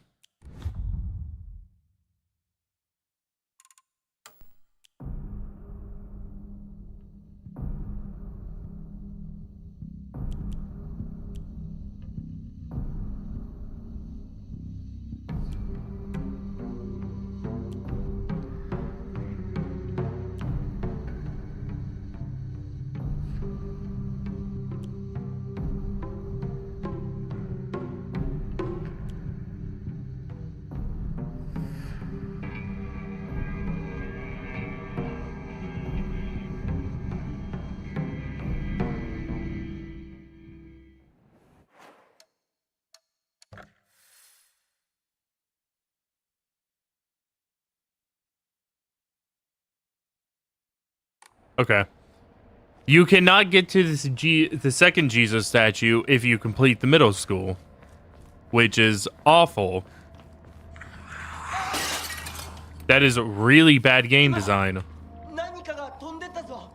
Okay. You cannot get to the second Jesus statue if you complete the middle school, which is awful. That is really bad game design. 何かが飛んでったぞ。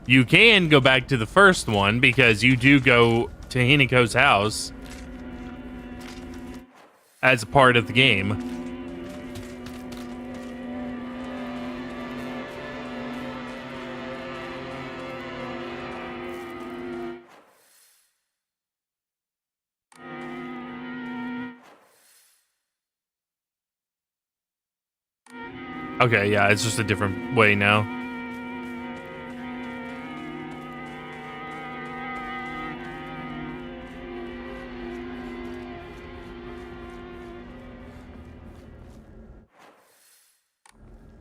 You can go back to the first one because you do go to Hinako's house as a part of the game. Okay, yeah, it's just a different way now.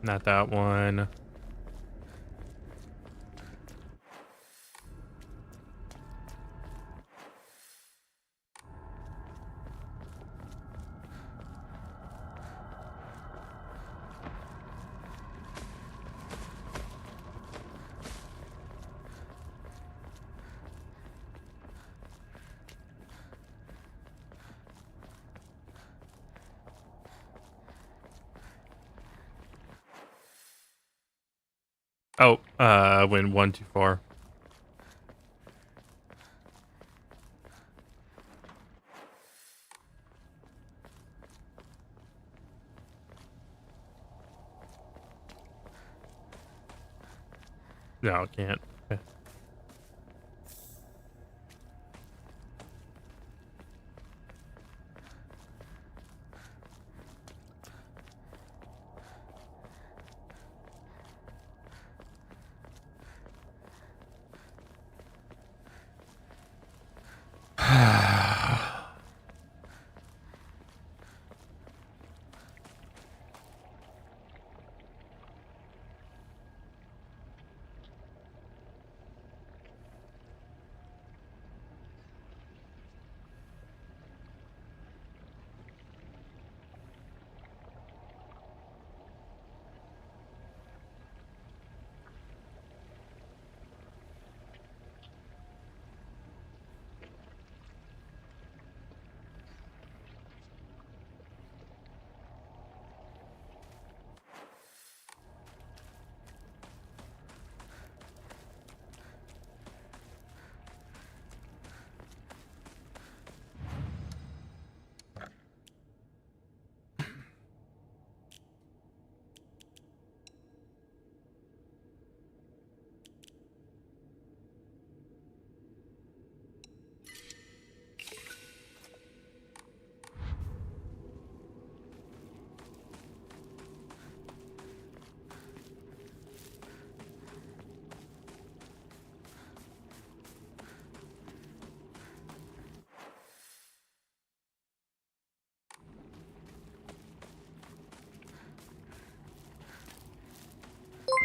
Not that one. Oh, went one too far. No, I can't. Okay.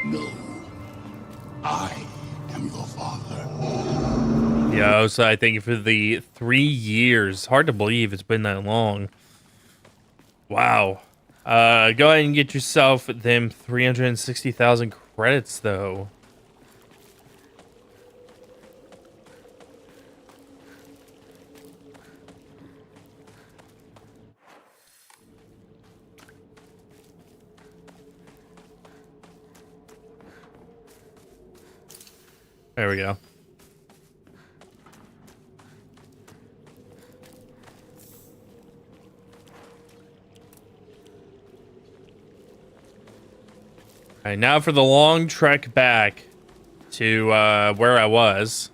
No, I am your father. Yo, so I thank you for the 3 years. Hard to believe it's been that long. Wow. Go ahead and get yourself them 360,000 credits, though. There we go. All right, now for the long trek back to where I was.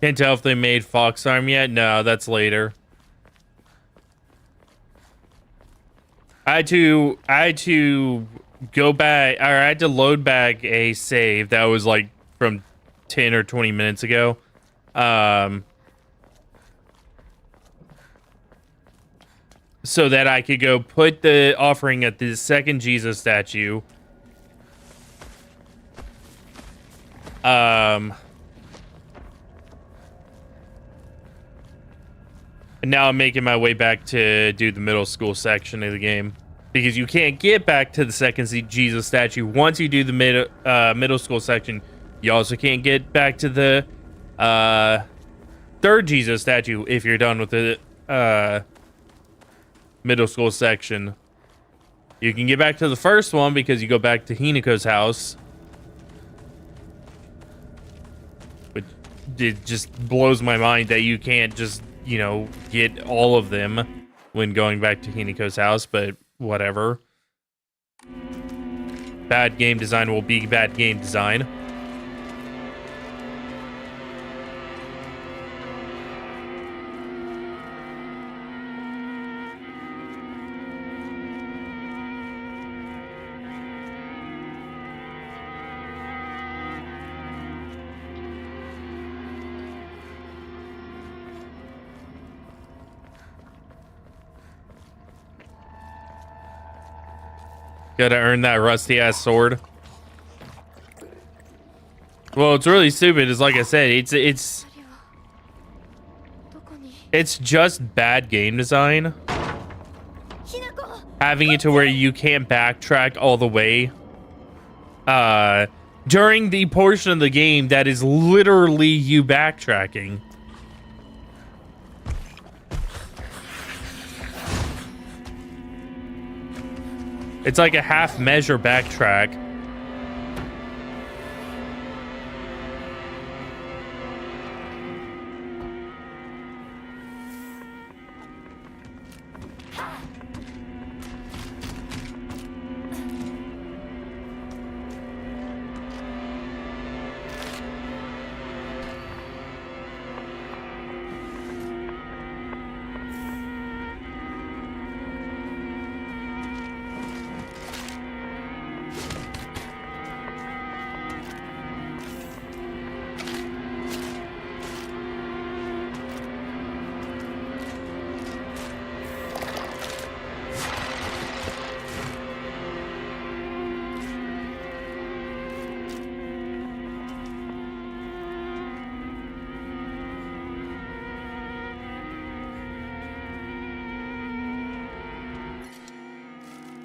Can't tell if they made Fox Arm yet. No, that's later. I had to go back, or I had to load back a save that was like from 10 or 20 minutes ago. So that I could go put the offering at the second Jesus statue. And now I'm making my way back to do the middle school section of the game. Because you can't get back to the second Jesus statue once you do the middle school section. You also can't get back to the third Jesus statue if you're done with the middle school section. You can get back to the first one because you go back to Hinako's house. But it just blows my mind that you can't just, you know, get all of them when going back to Hinako's house, but whatever. Bad game design will be bad game design. Gotta earn that rusty ass sword. Well, it's really stupid. It's like I said, it's just bad game design. Having it to where you can't backtrack all the way. During the portion of the game that is literally you backtracking. It's like a half measure backtrack.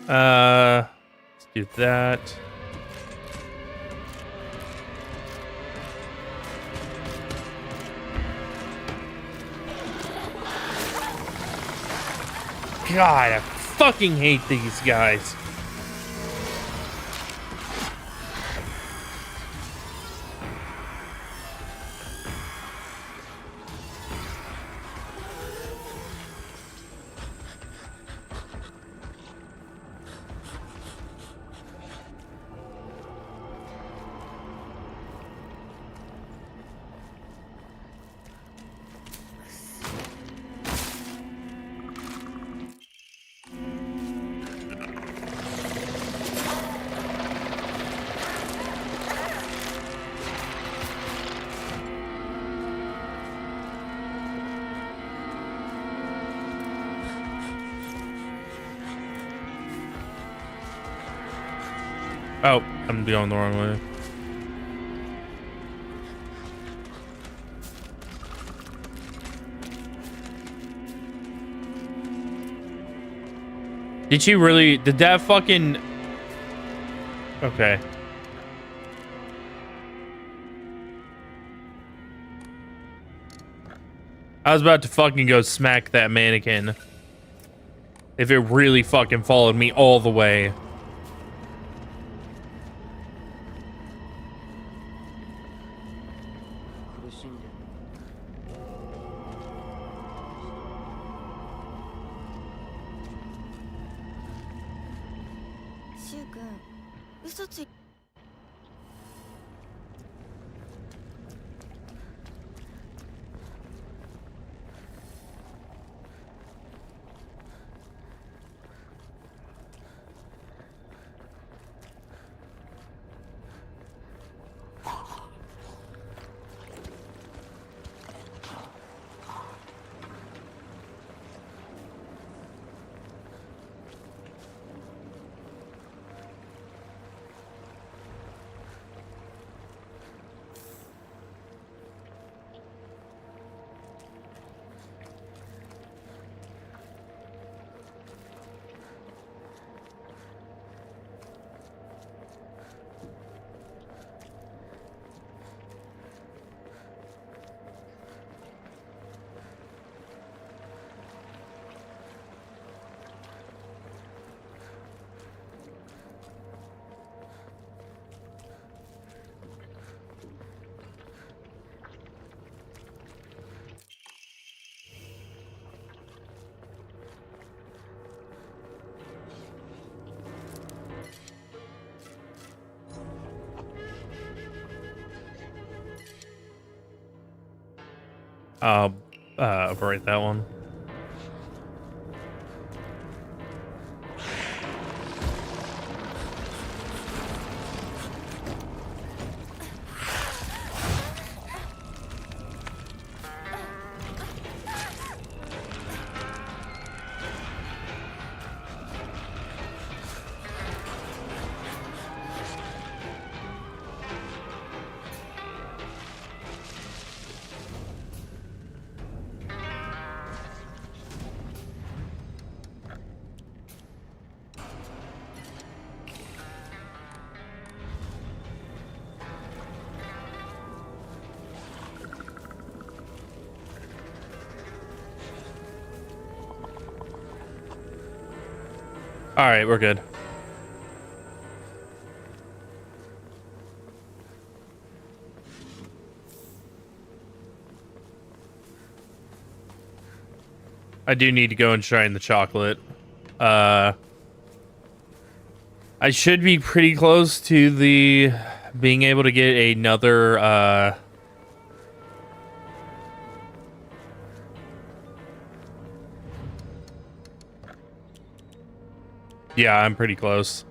Let's do that. God, I fucking hate these guys. Oh, I'm going the wrong way. Did she really? Did that fucking... Okay. I was about to fucking go smack that mannequin. If it really fucking followed me all the way. I'll operate that one. All right, we're good. I do need to go and try the chocolate. I should be pretty close to the being able to get another yeah, I'm pretty close.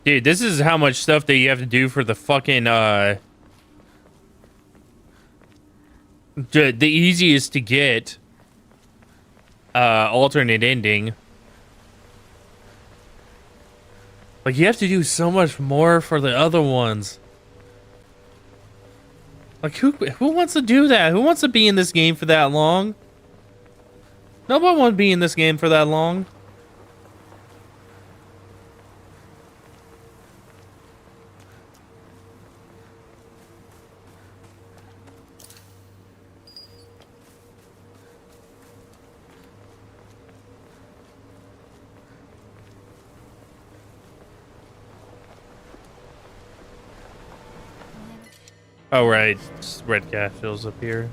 Dude, this is how much stuff that you have to do for the fucking the easiest to get alternate ending. Like, you have to do so much more for the other ones. Like, who wants to do that? Who wants to be in this game for that long? Nobody wants to be in this game for that long. Oh, right. Red cat fills up here.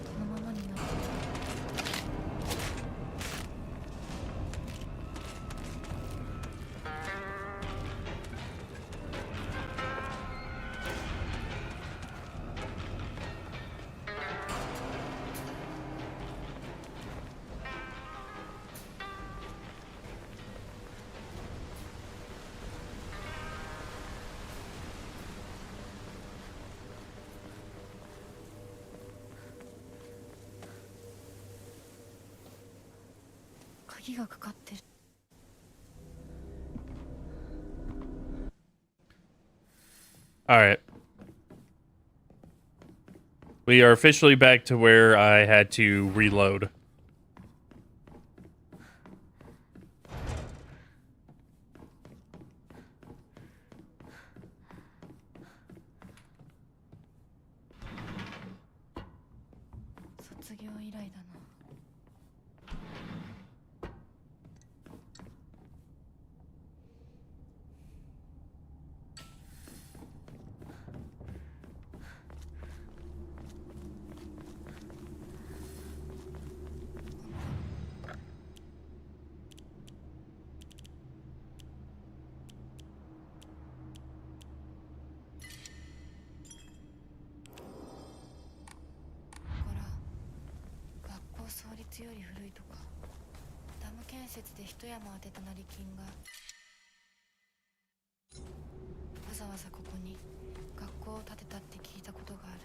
All right. We are officially back to where I had to reload. 設で一山当てた成金がわざわざここに学校を建てたって聞いたことがある。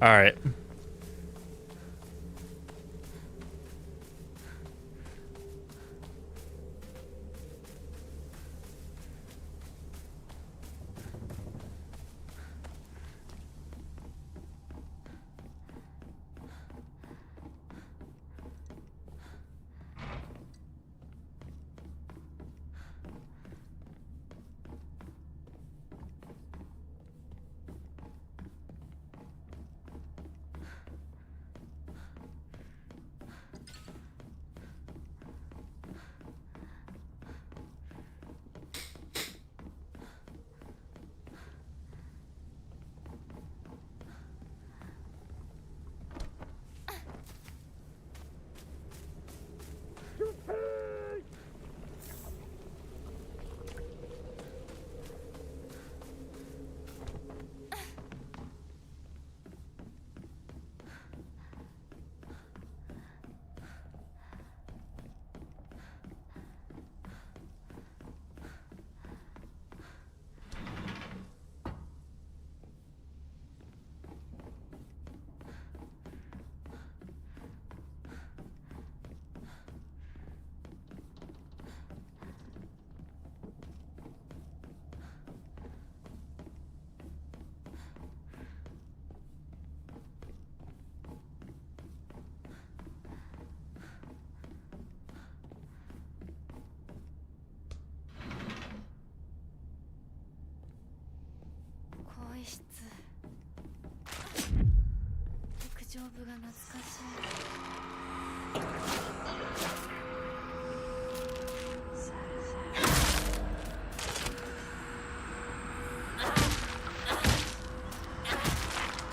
All right.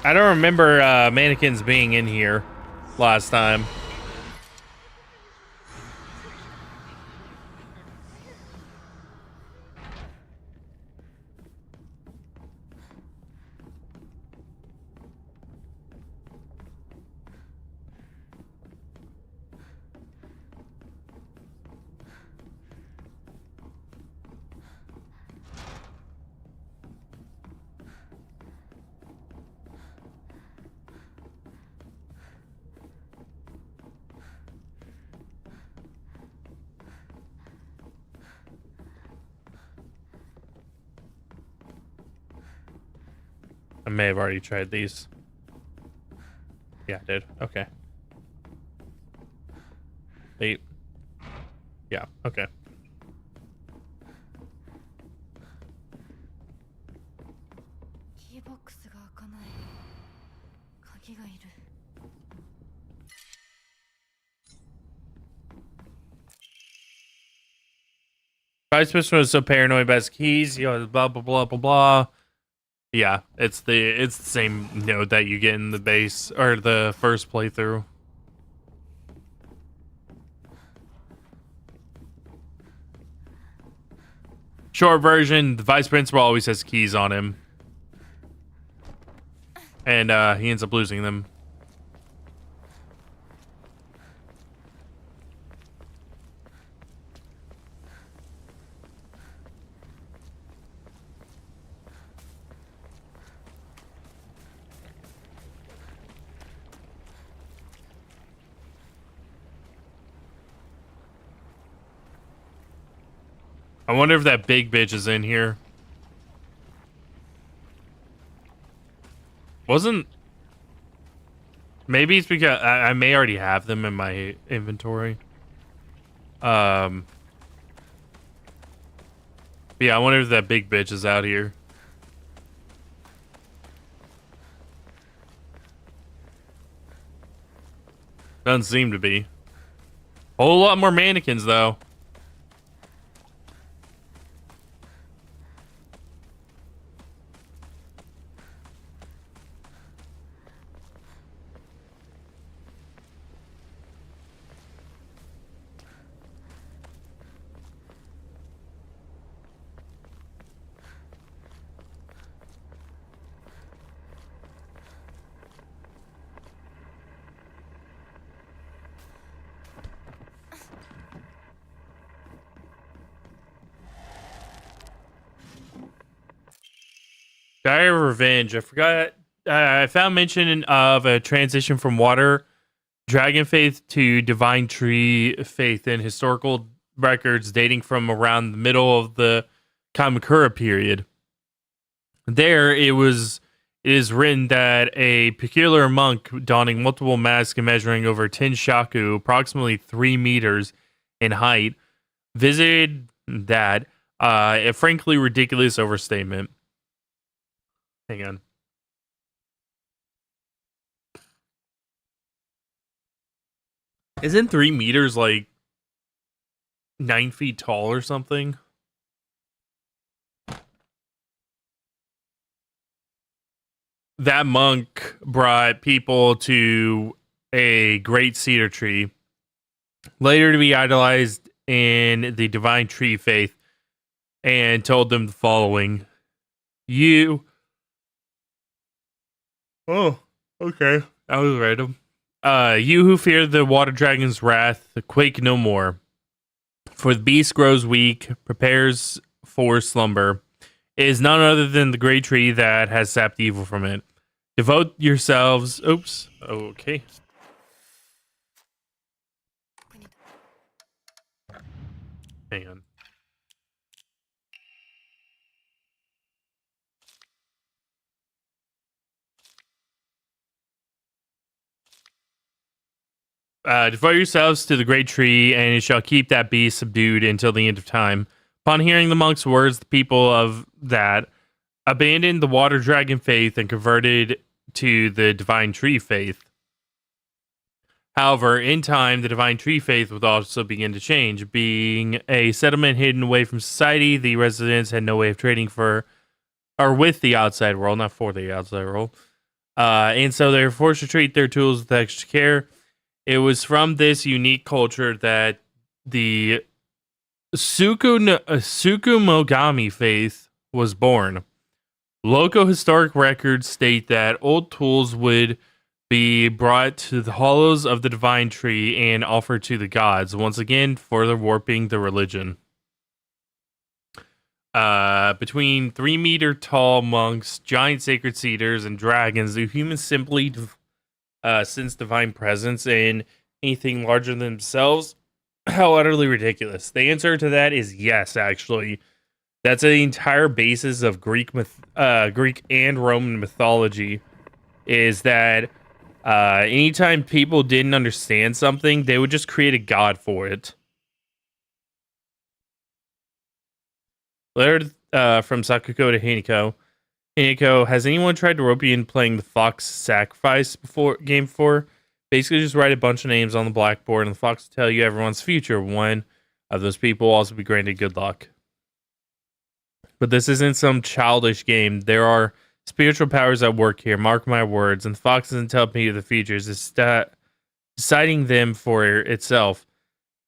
I don't remember mannequins being in here last time. I may have already tried these. Yeah, I did. Okay. 8. Yeah, okay. Vice President was so paranoid about his keys, you know, blah blah blah blah blah. Yeah, it's the same note that you get in the base or the first playthrough. Short version, the vice principal always has keys on him. And he ends up losing them. I wonder if that big bitch is in here. Wasn't... Maybe it's because I may already have them in my inventory. But yeah, I wonder if that big bitch is out here. Doesn't seem to be. A whole lot more mannequins, though. Dire of Revenge. I forgot. I found mention of a transition from water dragon faith to divine tree faith in historical records dating from around the middle of the Kamakura period. There, it is written that a peculiar monk donning multiple masks and measuring over 10 shaku, approximately 3 meters in height, visited that. A frankly ridiculous overstatement. Hang on. Isn't 3 meters like 9 feet tall or something? That monk brought people to a great cedar tree, later to be idolized in the divine tree faith, and told them the following. Oh, okay. That was random. You who fear the water dragon's wrath, quake no more. For the beast grows weak, prepares for slumber. It is none other than the great tree that has sapped evil from it. Devote yourselves. Oops. Okay. Hang on. Devote yourselves to the great tree, and it shall keep that beast subdued until the end of time. Upon hearing the monk's words, the people of that abandoned the water dragon faith and converted to the divine tree faith. However, in time, the divine tree faith would also begin to change. Being a settlement hidden away from society, the residents had no way of trading for or with the outside world, not for the outside world. And so they were forced to treat their tools with extra care. It was from this unique culture that the Tsukumogami faith was born. Local historic records state that old tools would be brought to the hollows of the divine tree and offered to the gods, once again further warping the religion. Between 3-meter tall monks, giant sacred cedars, and dragons, the humans simply sense divine presence in anything larger than themselves. How utterly ridiculous. The answer to that is yes, actually. That's the entire basis of Greek and Roman mythology, is that anytime people didn't understand something, they would just create a god for it. Letter from Sakuko to Hinako. Hinako, has anyone tried to rope you in playing the Fox Sacrifice game before? Basically, just write a bunch of names on the blackboard, and the fox will tell you everyone's future. One of those people will also be granted good luck. But this isn't some childish game. There are spiritual powers at work here. Mark my words. And the fox isn't telling me the futures. It's deciding them for itself.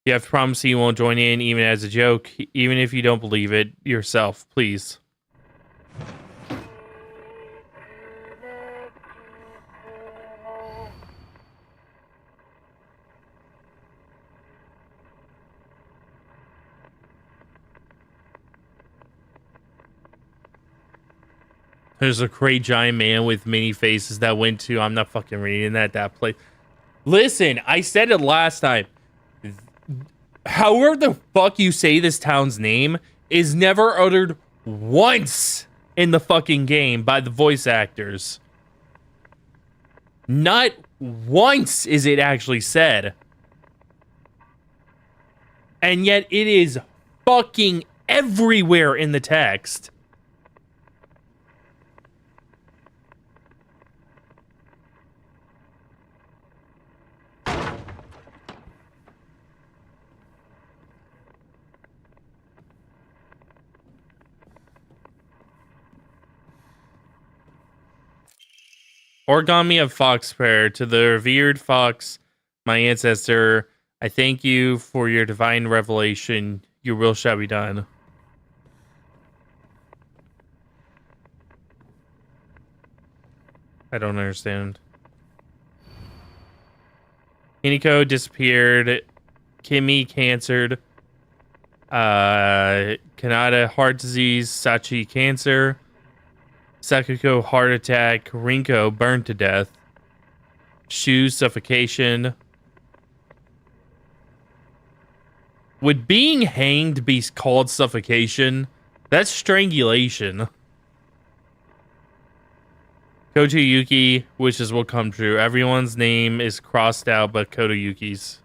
You have to promise you won't join in, even as a joke, even if you don't believe it yourself. Please. There's a great giant man with many faces that went to... I'm not fucking reading that place. Listen, I said it last time. However the fuck you say this town's name is never uttered once in the fucking game by the voice actors. Not once is it actually said. And yet it is fucking everywhere in the text. Origami of Fox prayer. To the revered Fox, my ancestor, I thank you for your divine revelation. Your will shall be done. I don't understand. Hiniko disappeared. Kimmy cancered. Kanata heart disease. Sachi cancer. Sakuko heart attack. Rinko burned to death. Shu suffocation. Would being hanged be called suffocation? That's strangulation. Kotoyuki wishes will come true. Everyone's name is crossed out but Kotoyuki's.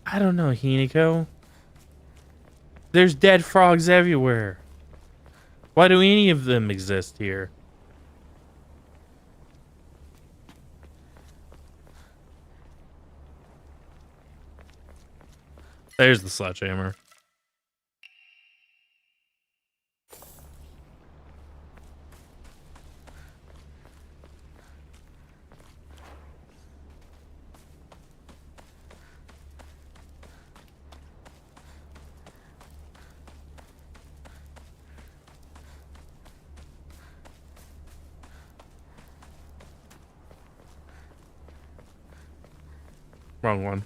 I don't know, Hiniko. There's dead frogs everywhere. Why do any of them exist here? There's the sledgehammer. Wrong one.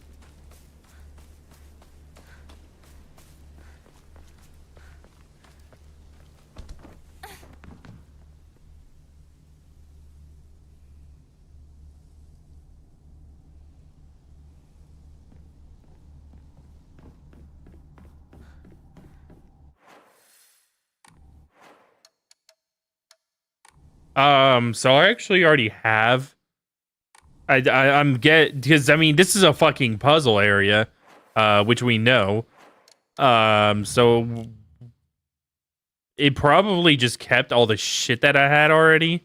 So I actually already have. I'm because I mean this is a fucking puzzle area, which we know. So it probably just kept all the shit that I had already.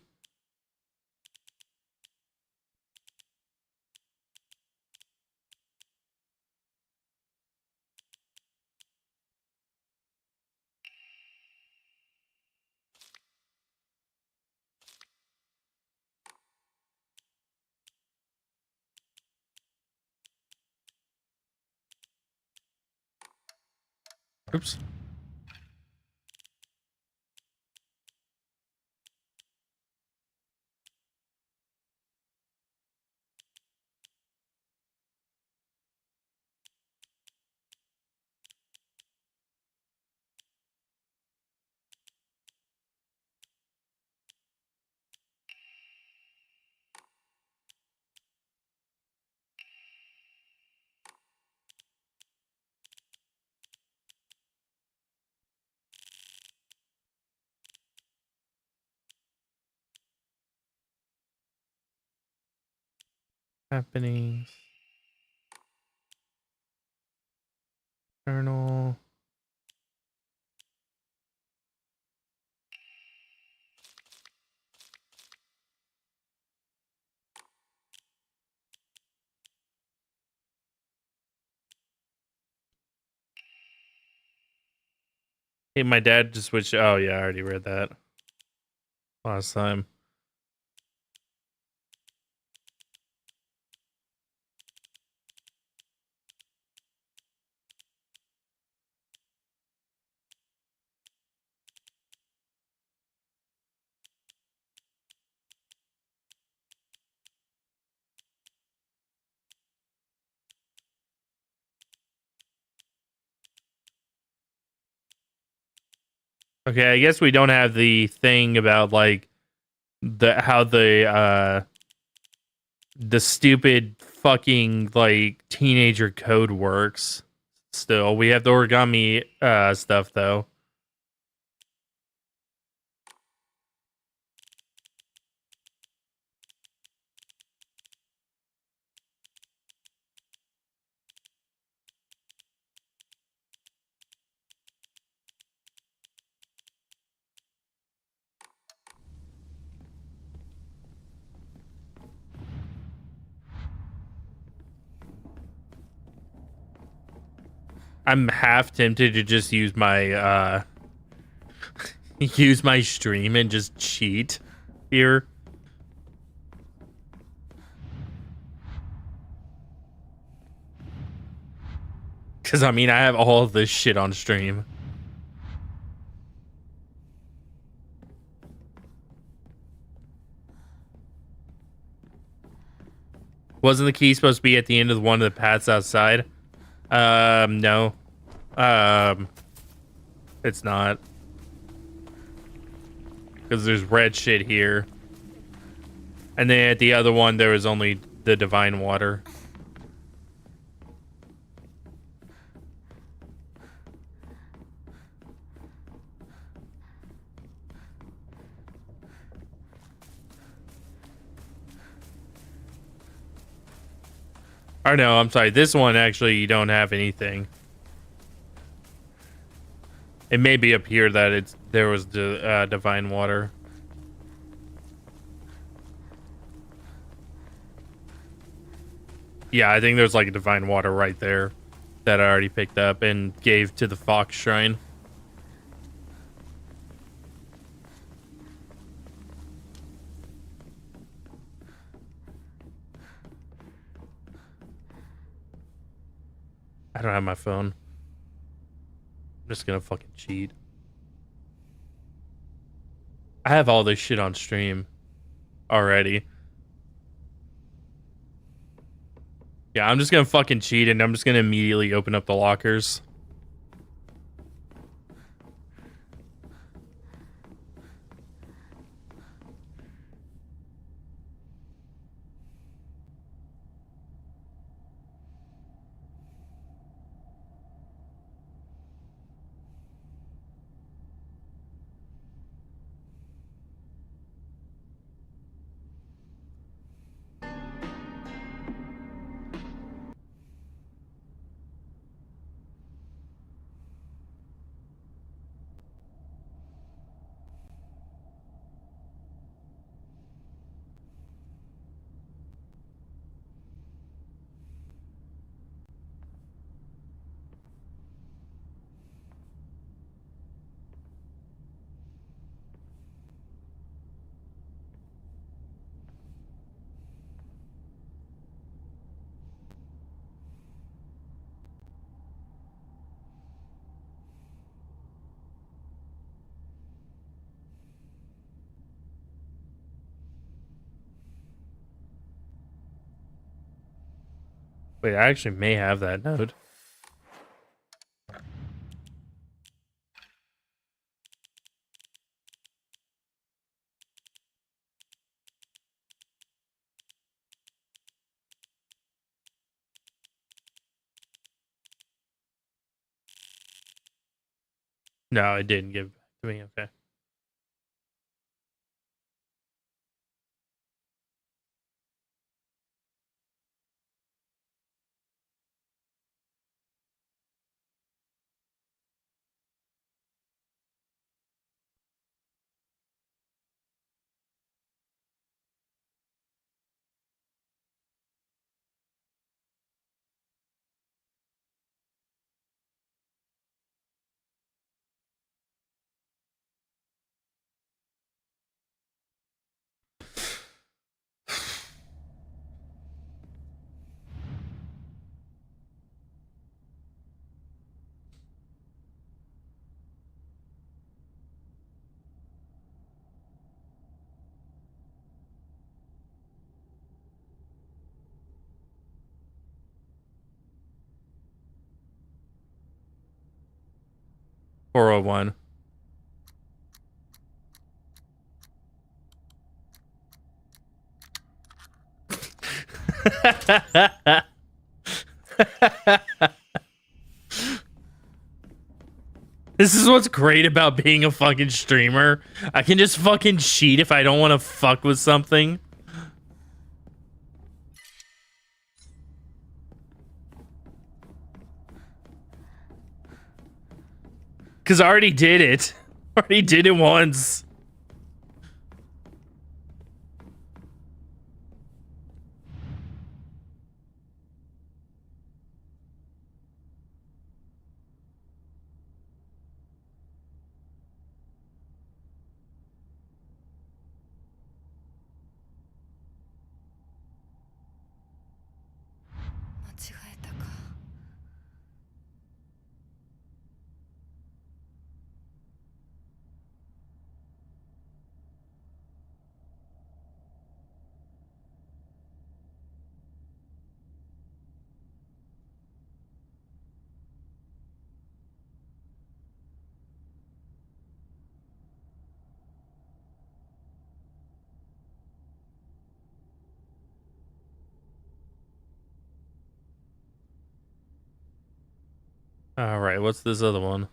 Oops. Happenings. Journal. Hey, my dad just switched. Oh yeah, I already read that last time. Okay, I guess we don't have the thing about like how the stupid fucking like teenager code works. Still, we have the origami stuff though. I'm half tempted to just use my use my stream and just cheat here. Cause I mean I have all of this shit on stream. Wasn't the key supposed to be at the end of one of the paths outside? No. It's not. Because there's red shit here. And then at the other one, there was only the divine water. Or no, I'm sorry. This one, actually, you don't have anything. It may be up here that there was the divine water. Yeah, I think there's like a divine water right there that I already picked up and gave to the Fox Shrine. I don't have my phone. I'm just gonna fucking cheat. I have all this shit on stream already. Yeah, I'm just gonna fucking cheat and I'm just gonna immediately open up the lockers. Wait, I actually may have that node. No, it didn't give it back to me. Okay. $401. This is what's great about being a fucking streamer. I can just fucking cheat if I don't want to fuck with something. Because I already did it. Already did it once. All right, what's this other one?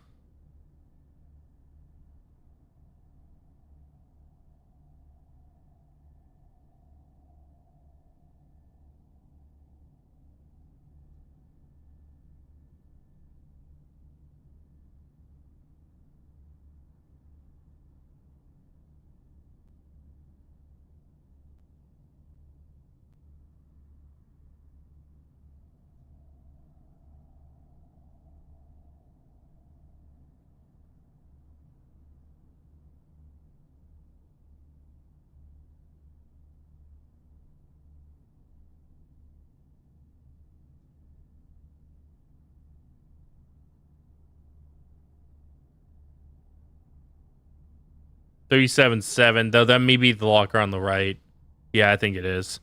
$37.7, though that may be the locker on the right. Yeah, I think it is.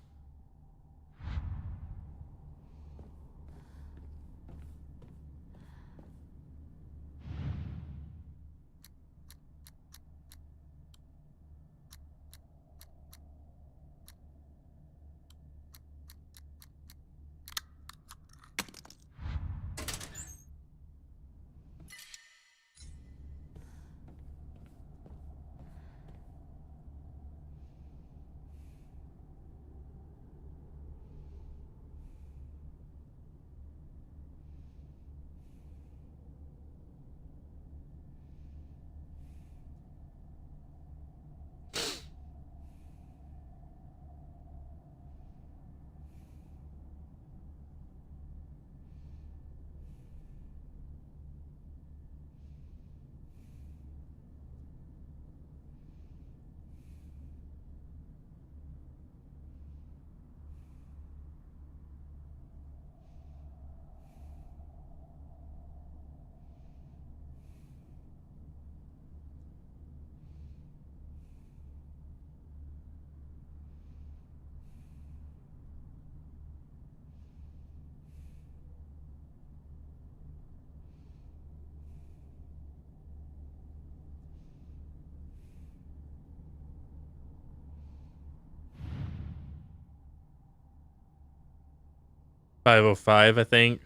$505, I think.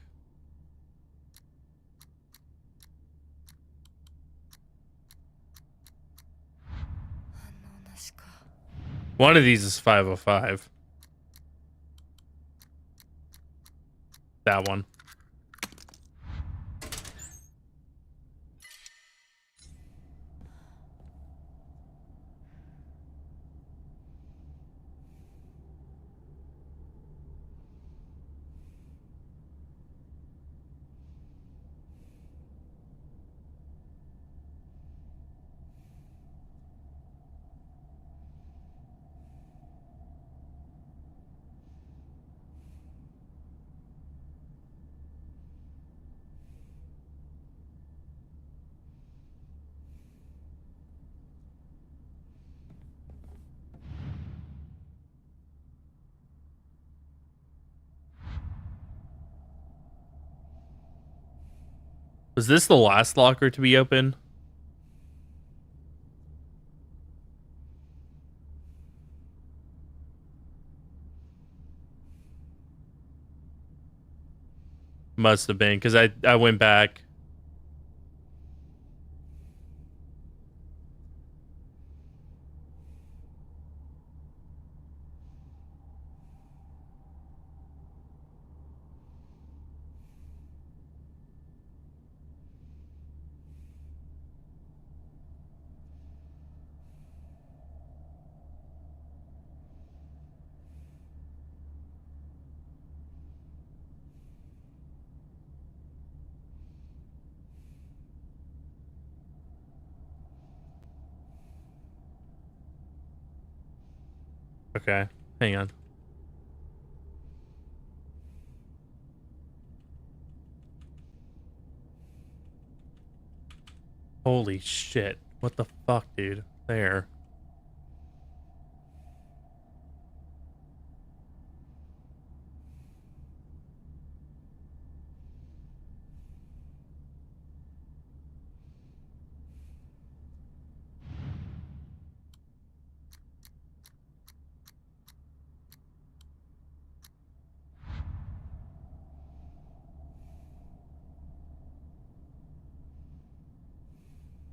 One of these is $505. That one. Was this the last locker to be open? Must have been, because I went back. Okay, hang on. Holy shit. What the fuck, dude? There.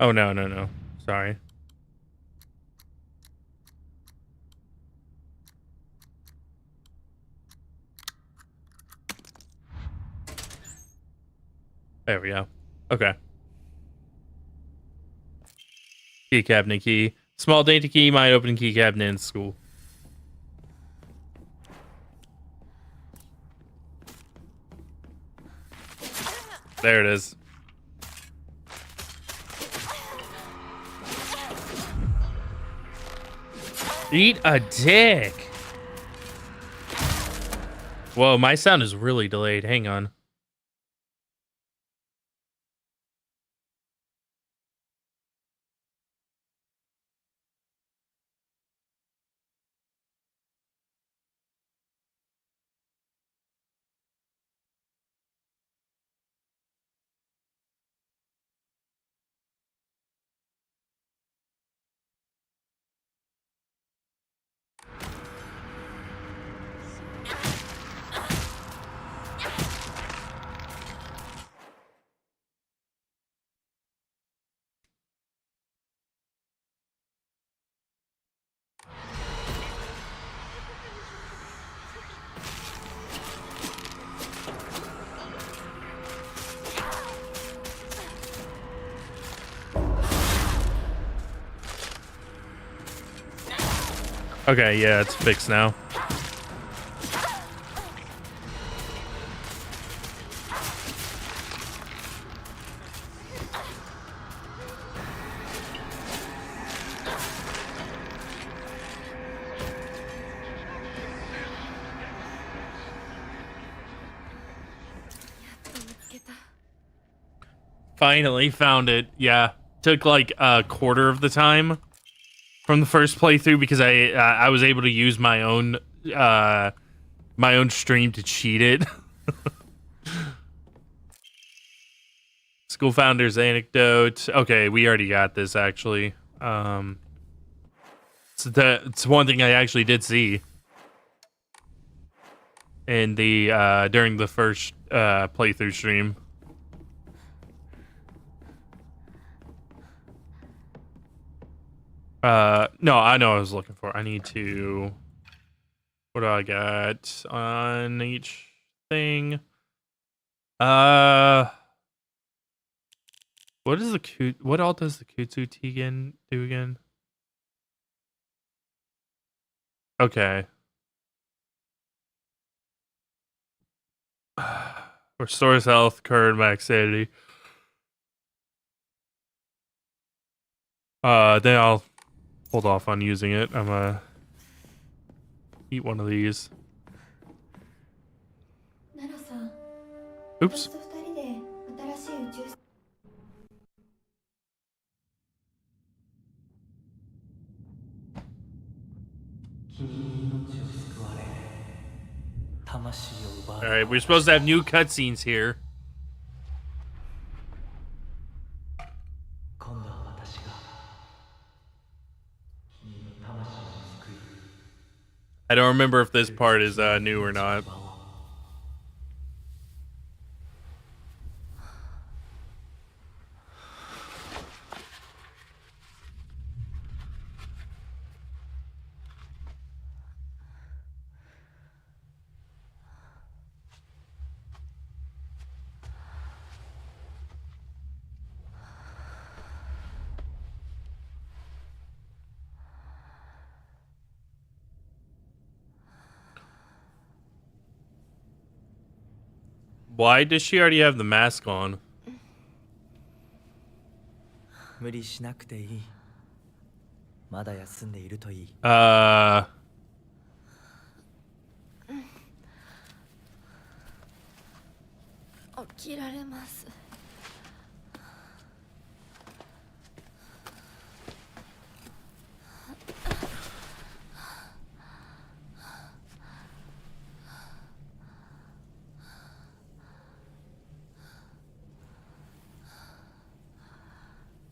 Oh, no, no, no. Sorry. There we go. Okay. Key cabinet key. Small dainty key might open key cabinet in school. There it is. Eat a dick. Whoa, my sound is really delayed. Hang on. Okay, yeah, it's fixed now. Finally found it. Yeah, took like a quarter of the time from the first playthrough because I was able to use my own stream to cheat it. School founder's anecdote. Okay, we already got this actually. It's one thing I actually did see in the during the first playthrough stream. No, I know what I was looking for. I need to. What do I got on each thing? What is the what all does the Kutsu Tigen do again? Okay. Restores health, current max sanity. Then I'll hold off on using it. I'm gonna eat one of these. ナロさん、 Oops. 私と二人で新しい宇宙 All right, we're supposed to have new cutscenes here. I don't remember if this part is new or not. Why does she already have the mask on? 無理しなくていい。まだ休んでいるといい。起きられます。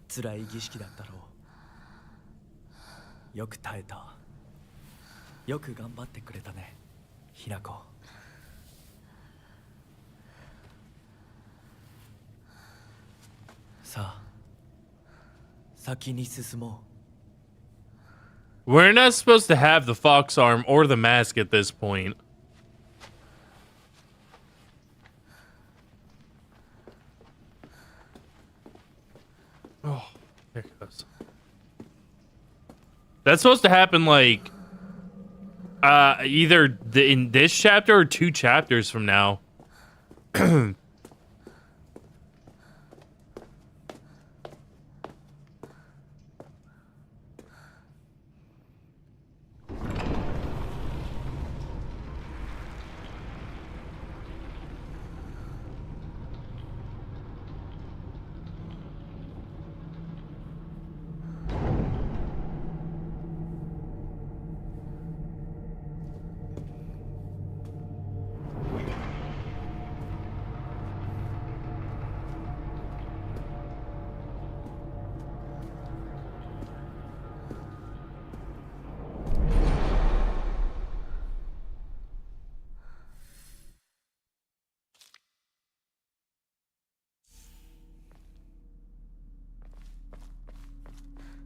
辛い儀式だったろう。よく耐えた。よく頑張ってくれたね、ひなこ。さあ、先に進もう。 We're not supposed to have the fox arm or the mask at this point. Oh, there it goes. That's supposed to happen like either in this chapter or 2 chapters from now.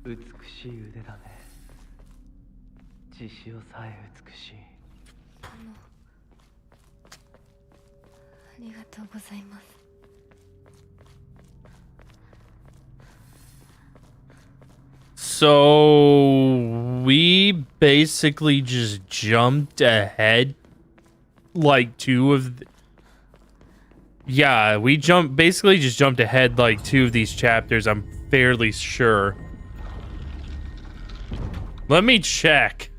美しい腕だね。血潮さえ美しい。ありがとうございます。So we basically just jumped ahead like 2 of yeah, we basically just jumped ahead like 2 of these chapters, I'm fairly sure. Let me check.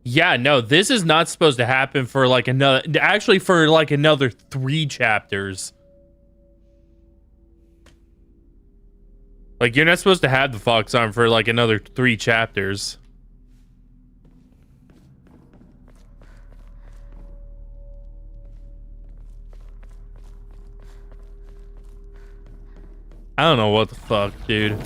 Yeah, no, this is not supposed to happen for like another, actually for like another 3 chapters. Like, you're not supposed to have the fox arm for like another 3 chapters. I don't know what the fuck, dude.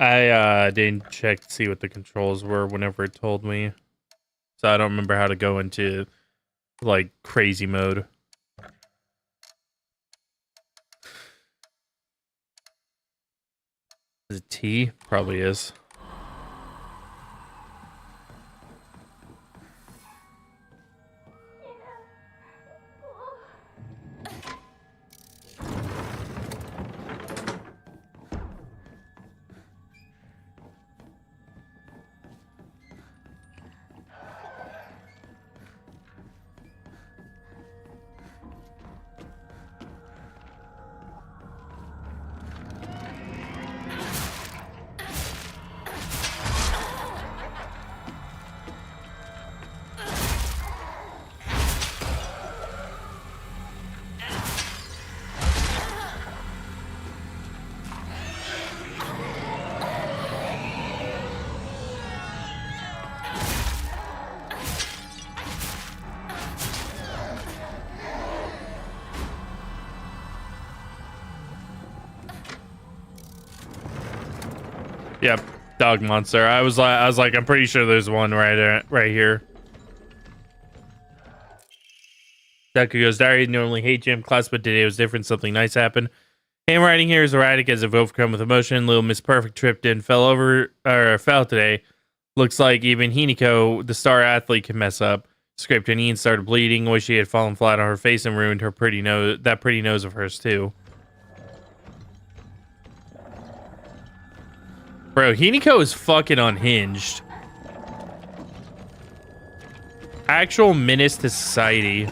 I didn't check to see what the controls were whenever it told me. So I don't remember how to go into, like, crazy mode. Is it T? Probably is. Yep, dog monster. I was like, I'm pretty sure there's one right here. Sakugo's diary. Normally hate gym class, but today was different. Something nice happened. Handwriting here is erratic as if overcome with emotion. Little Miss Perfect tripped and fell today. Looks like even Hiniko, the star athlete, can mess up. Scraped her knee and started bleeding. Wish she had fallen flat on her face and ruined her pretty nose. That pretty nose of hers too. Bro, Hiniko is fucking unhinged. Actual menace to society.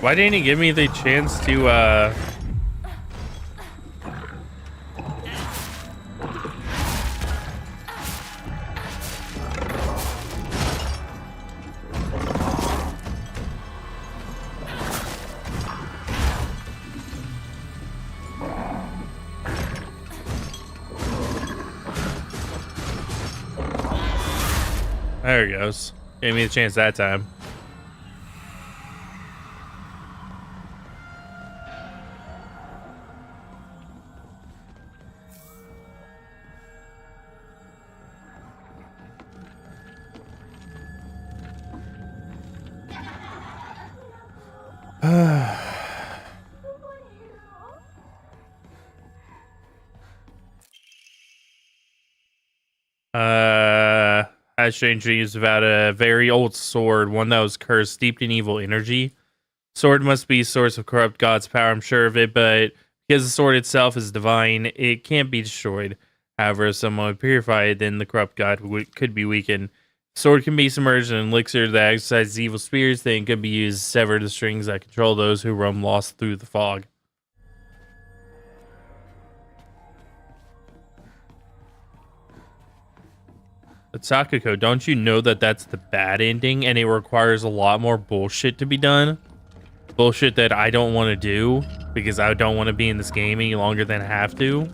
Why didn't he give me the chance to, There he goes. Gave me the chance that time. Had strange dreams about a very old sword, one that was cursed, steeped in evil energy. Sword must be a source of corrupt God's power, I'm sure of it, but because the sword itself is divine, it can't be destroyed. However, if someone would purify it, then the corrupt God could be weakened. Sword can be submerged in an elixir that exercises evil spirits, then it could be used to sever the strings that control those who roam lost through the fog. But Sakuko, don't you know that that's the bad ending and it requires a lot more bullshit to be done? Bullshit that I don't want to do because I don't want to be in this game any longer than I have to.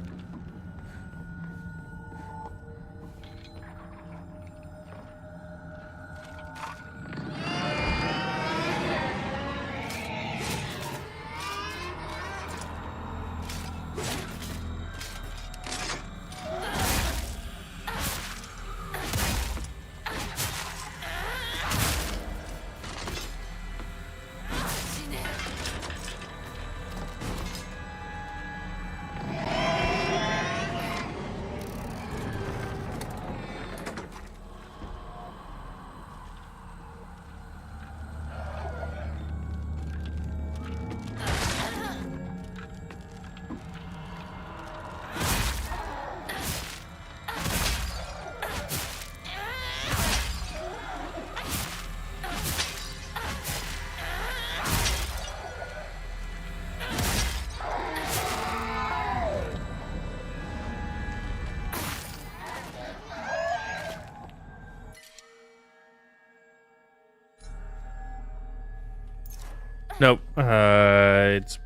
Nope. It's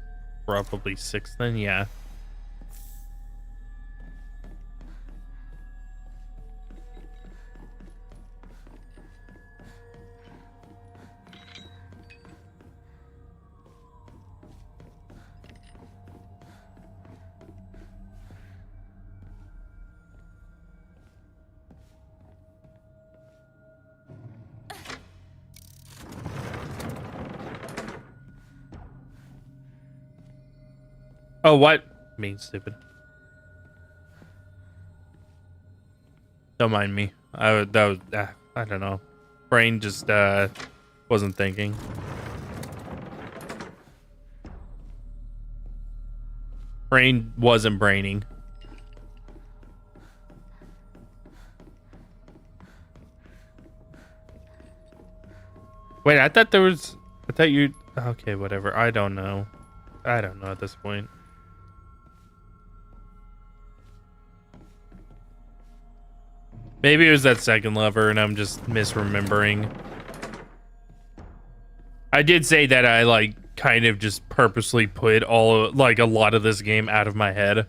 probably 6 then, yeah. Oh, what? Being stupid. Don't mind me. I don't know. Brain just wasn't thinking. Brain wasn't braining. Wait, I thought you. Okay, whatever. I don't know. I don't know at this point. Maybe it was that second lever and I'm just misremembering. I did say that I like kind of just purposely put all like a lot of this game out of my head.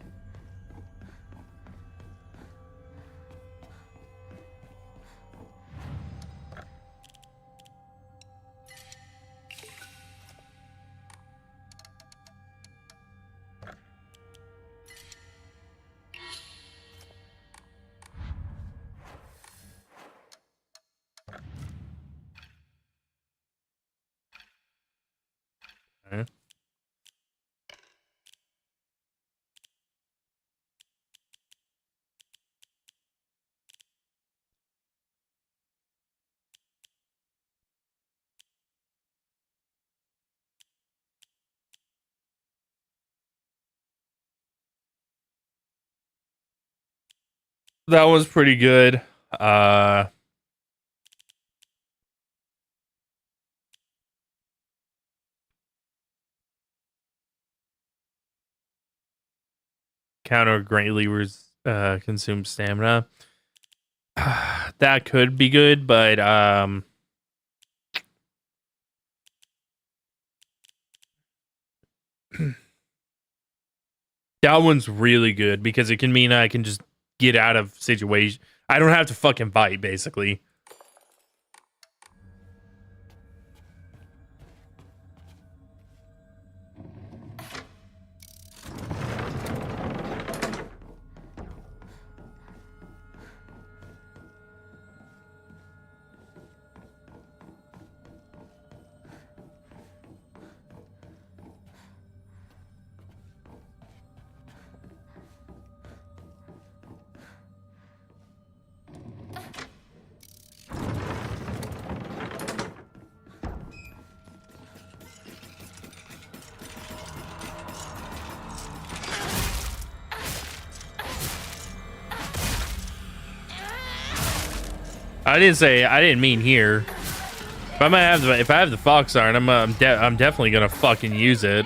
Okay. That was pretty good. Counter greatly consumes stamina. That could be good, but that one's really good because it can mean I can just get out of situation. I don't have to fucking fight, basically. I didn't mean here. If I have the Foxin, I'm definitely gonna fucking use it.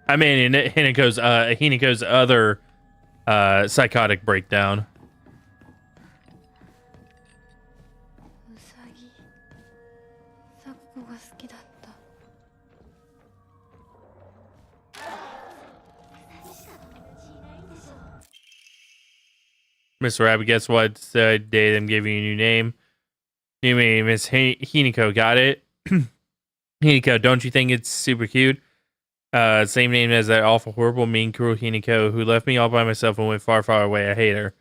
I mean, in Hinako's other psychotic breakdown. ウサギ咲子が好きだった。 Mr. Rabbit, guess what? Day I'm giving you a new name. You mean Miss Hinako, got it? Hinako, don't you think it's super cute? Same name as that awful, horrible, mean, cruel Hinako who left me all by myself and went far, far away. I hate her.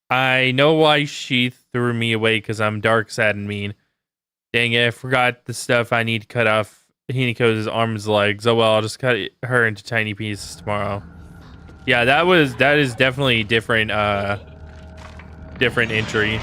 I know why she threw me away, because I'm dark, sad, and mean. Dang it, I forgot the stuff I need to cut off Hinako's arms and legs. Oh well, I'll just cut her into tiny pieces tomorrow. Yeah, that is definitely different different entry.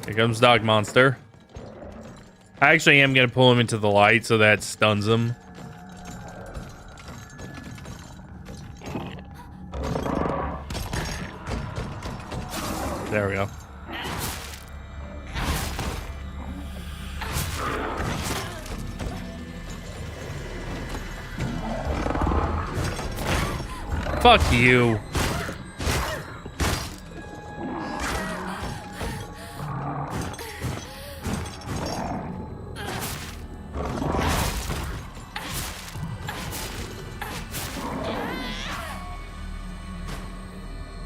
Here comes Dog Monster. I actually am going to pull him into the light so that stuns him. There we go. Fuck you.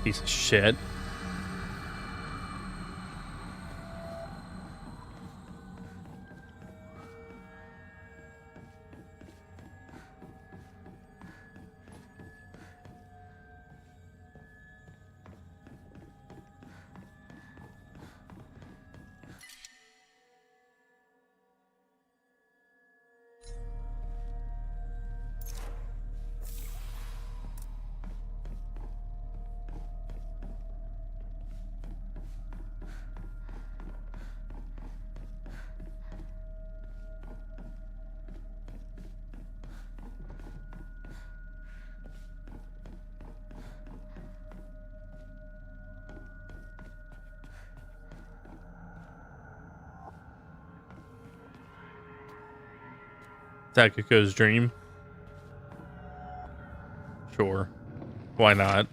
Piece of shit. Takiko's dream. Sure. Why not?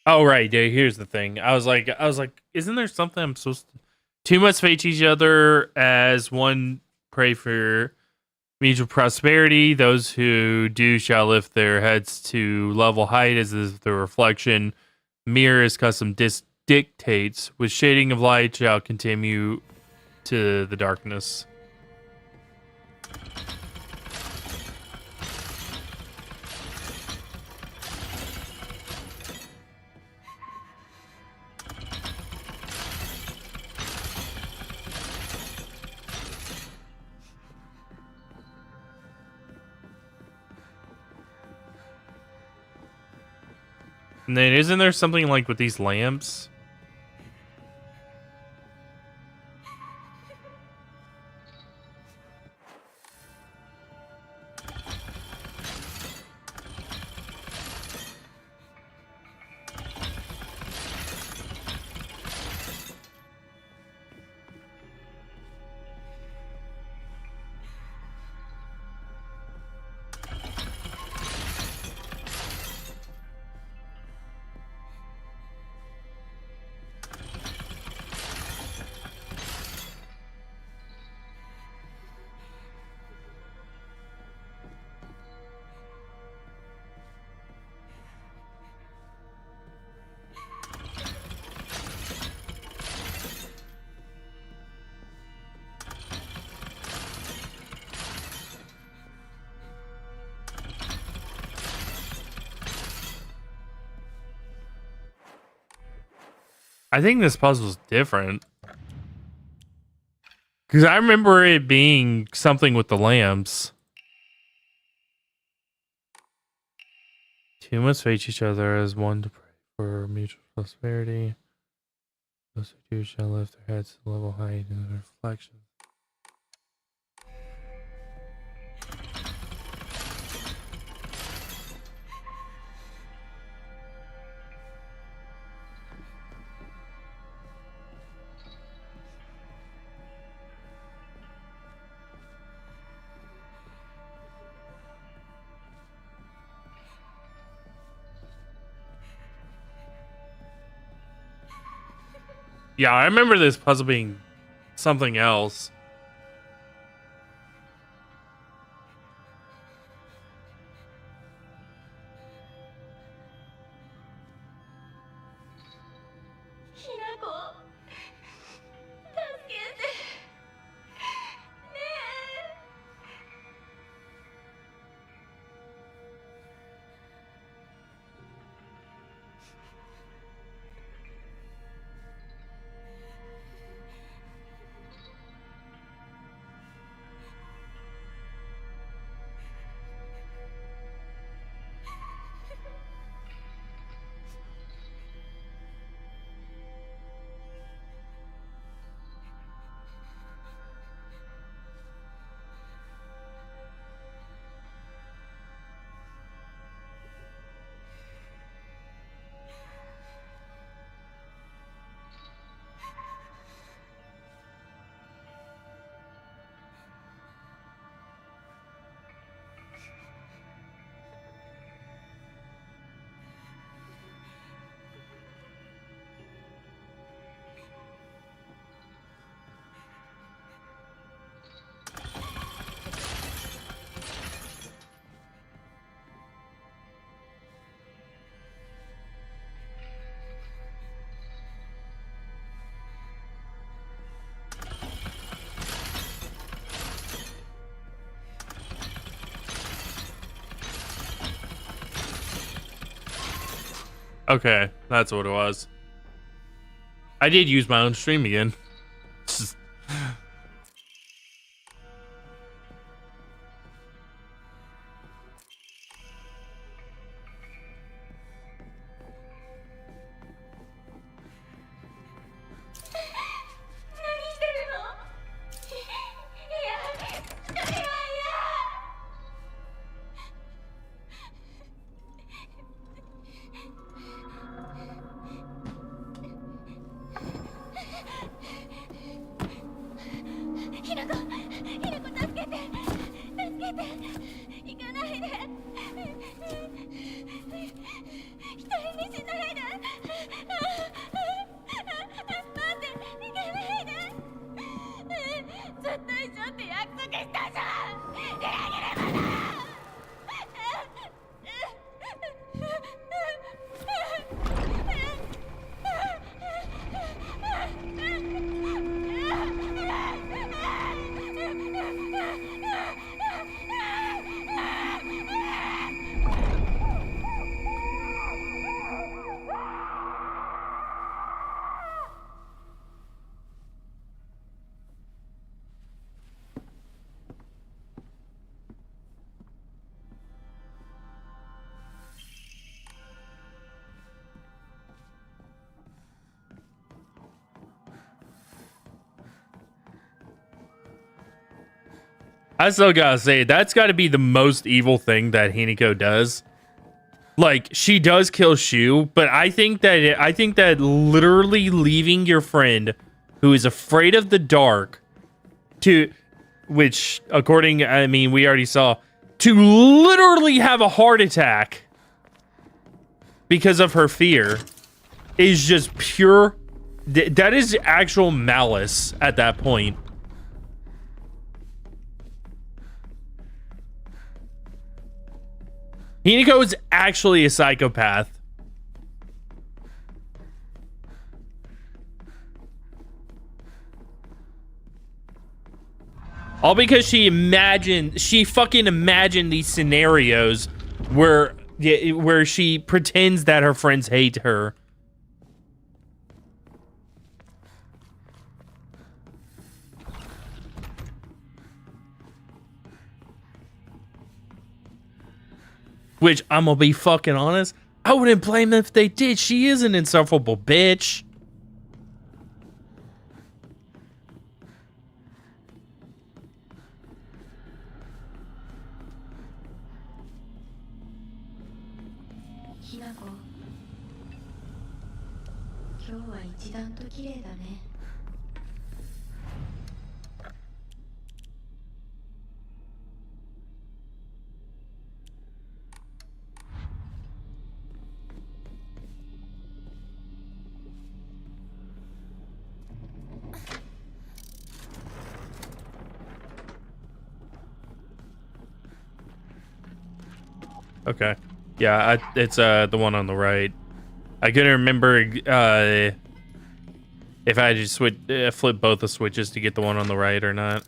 Oh right, yeah. Here's the thing. I was like, isn't there something I'm supposed to? Two must face each other as one. Pray for mutual prosperity. Those who do shall lift their heads to level height, as is the reflection. Mirror as custom dictates. With shading of light shall continue to the darkness. And then isn't there something like with these lamps? I think this puzzle's different. Because I remember it being something with the lamps. Two must face each other as one to pray for mutual prosperity. Those who do shall lift their heads to level height in the reflection. Yeah, I remember this puzzle being something else. Okay, that's what it was. I did use my own stream again. Just- I still gotta say, that's gotta be the most evil thing that Hinako does. Like, she does kill Shu, but I think that literally leaving your friend who is afraid of the dark to, which according, I mean, we already saw, to literally have a heart attack because of her fear is just pure, that is actual malice at that point. Hinako is actually a psychopath. All because she fucking imagined these scenarios where she pretends that her friends hate her. Which, I'm gonna be fucking honest, I wouldn't blame them if they did. She is an insufferable bitch. Hinako, 今日は一段と綺麗だね。Okay. Yeah, it's the one on the right. I couldn't remember if I just flip both the switches to get the one on the right or not.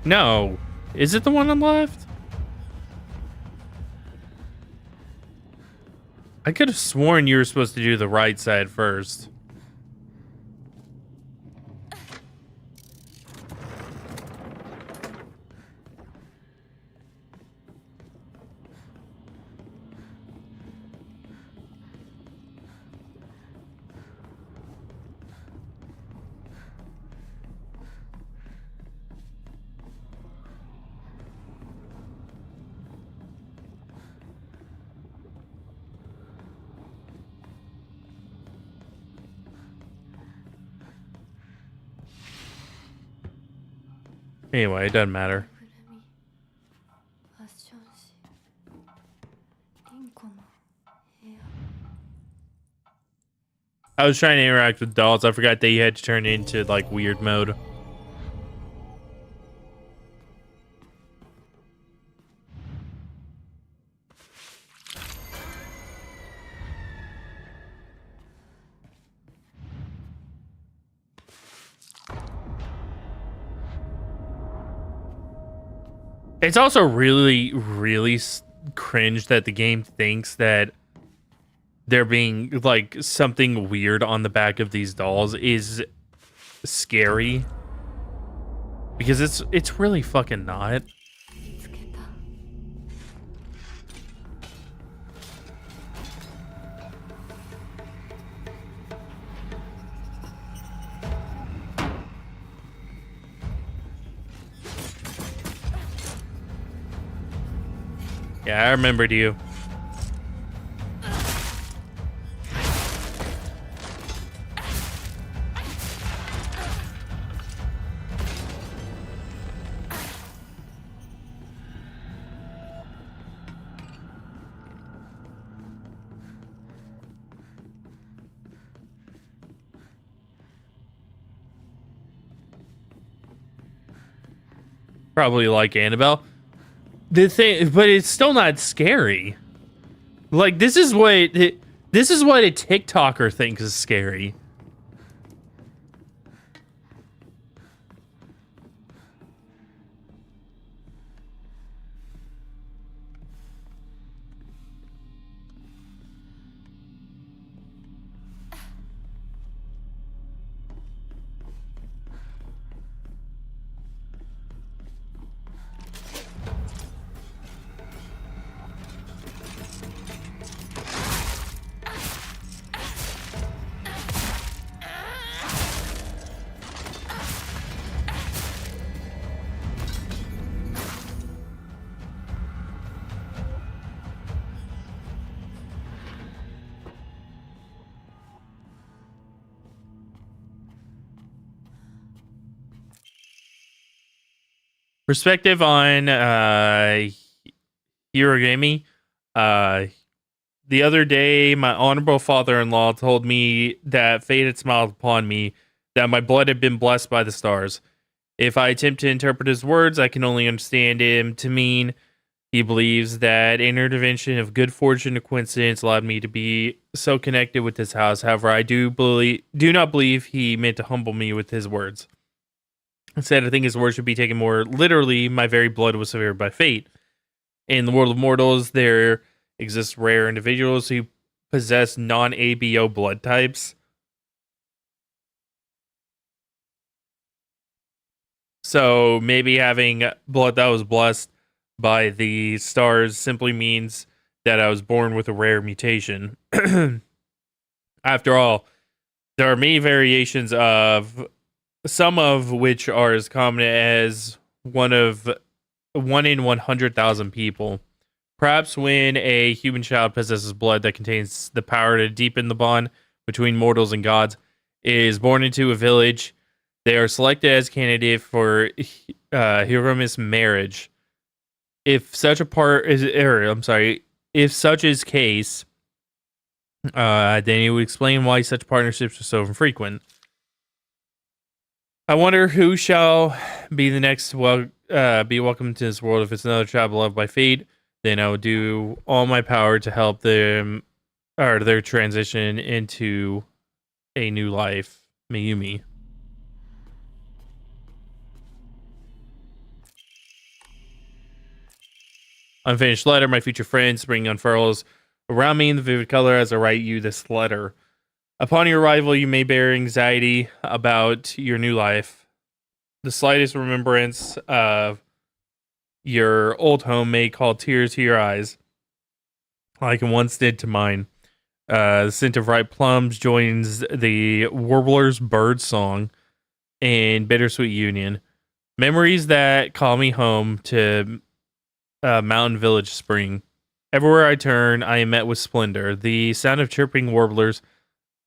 No. Is it the one on the left? I could have sworn you were supposed to do the right side first. Anyway, it doesn't matter. I was trying to interact with dolls. I forgot that you had to turn into like weird mode. It's also really, really cringe that the game thinks that there being like something weird on the back of these dolls is scary, because it's really fucking not. 見つけた。 Yeah, I remembered you. Probably like Annabelle. The thing, but it's still not scary. Like, this is what a TikToker thinks is scary. Perspective on Hirogami. The other day, my honorable father-in-law told me that fate had smiled upon me, that my blood had been blessed by the stars. If I attempt to interpret his words, I can only understand him to mean he believes that intervention of good fortune or coincidence allowed me to be so connected with this house. However, I do not believe he meant to humble me with his words. Instead, I think his words should be taken more literally. My very blood was severed by fate. In the world of mortals, there exist rare individuals who possess non-ABO blood types. So maybe having blood that was blessed by the stars simply means that I was born with a rare mutation. After all, there are many variations of, some of which are as common as one in 100,000 people. Perhaps when a human child possesses blood that contains the power to deepen the bond between mortals and gods, is born into a village, they are selected as candidate for Hiromi's marriage. If such is case, then it would explain why such partnerships are so infrequent. I wonder who shall be the next be welcome to this world. If it's another child beloved by fate, then I would do all my power to help them, or their transition into a new life. Mayumi. Unfinished letter. My future friend, spring unfurls around me in the vivid color as I write you this letter. Upon your arrival, you may bear anxiety about your new life. The slightest remembrance of your old home may call tears to your eyes, like it once did to mine. The scent of ripe plums joins the warbler's bird song in bittersweet union. Memories that call me home to Mountain Village Spring. Everywhere I turn, I am met with splendor. The sound of chirping warblers,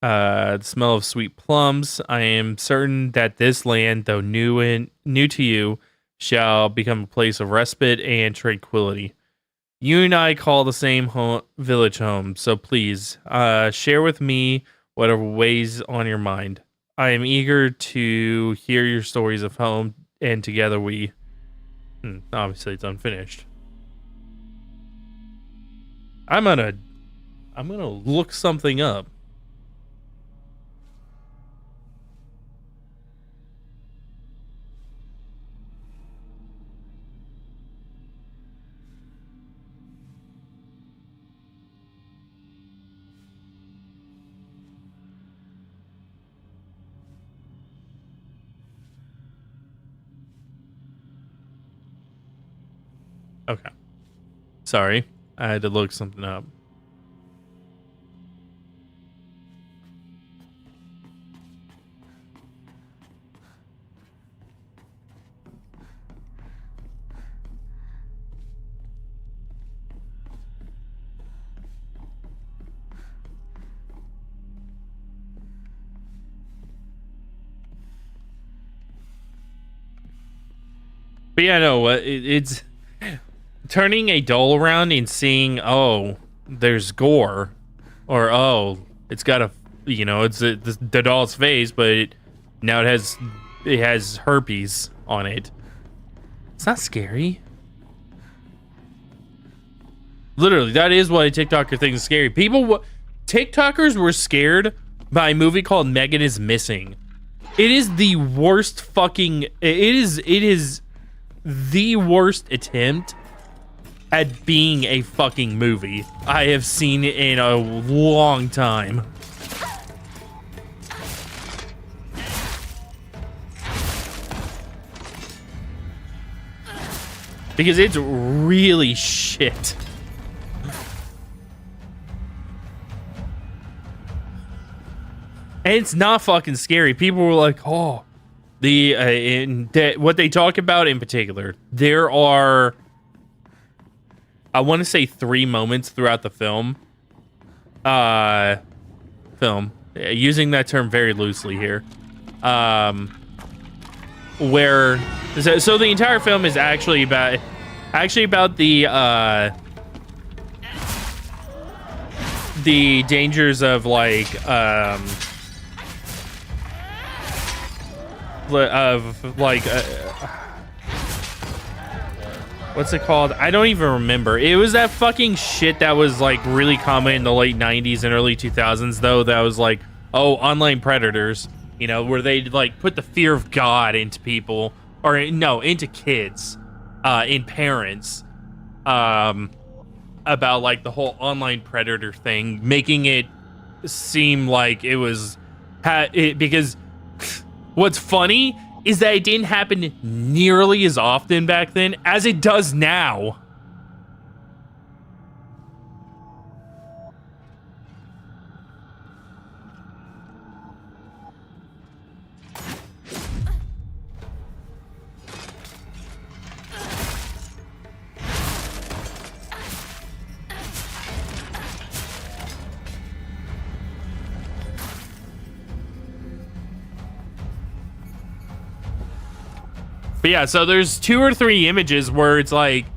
the smell of sweet plums. I am certain that this land, though new to you, shall become a place of respite and tranquility. You and I call the same village home, so please share with me whatever weighs on your mind. I am eager to hear your stories of home, and together we... obviously, it's unfinished. I'm gonna look something up. Okay. Sorry. I had to look something up. But yeah, no, it's turning a doll around and seeing, oh, there's gore, or oh, it's got a, it's the doll's face, but now it has herpes on it. It's not scary. Literally, that is what a TikToker thinks is scary. TikTokers were scared by a movie called Megan is Missing. It is the worst fucking. It is the worst attempt at being a fucking movie I have seen in a long time. Because it's really shit. And it's not fucking scary. People were like, oh, what they talk about in particular, there are, I want to say 3 moments throughout the film. Using that term very loosely here. Where, so the entire film is actually about the dangers of like, what's it called? I don't even remember. It was that fucking shit that was like really common in the late 90s and early 2000s though, that was like, oh, online predators, where they like put the fear of God into people, or no, into kids, in parents, about like the whole online predator thing, making it seem like it was because what's funny is that it didn't happen nearly as often back then as it does now. But yeah, so there's 2 or 3 images where it's like,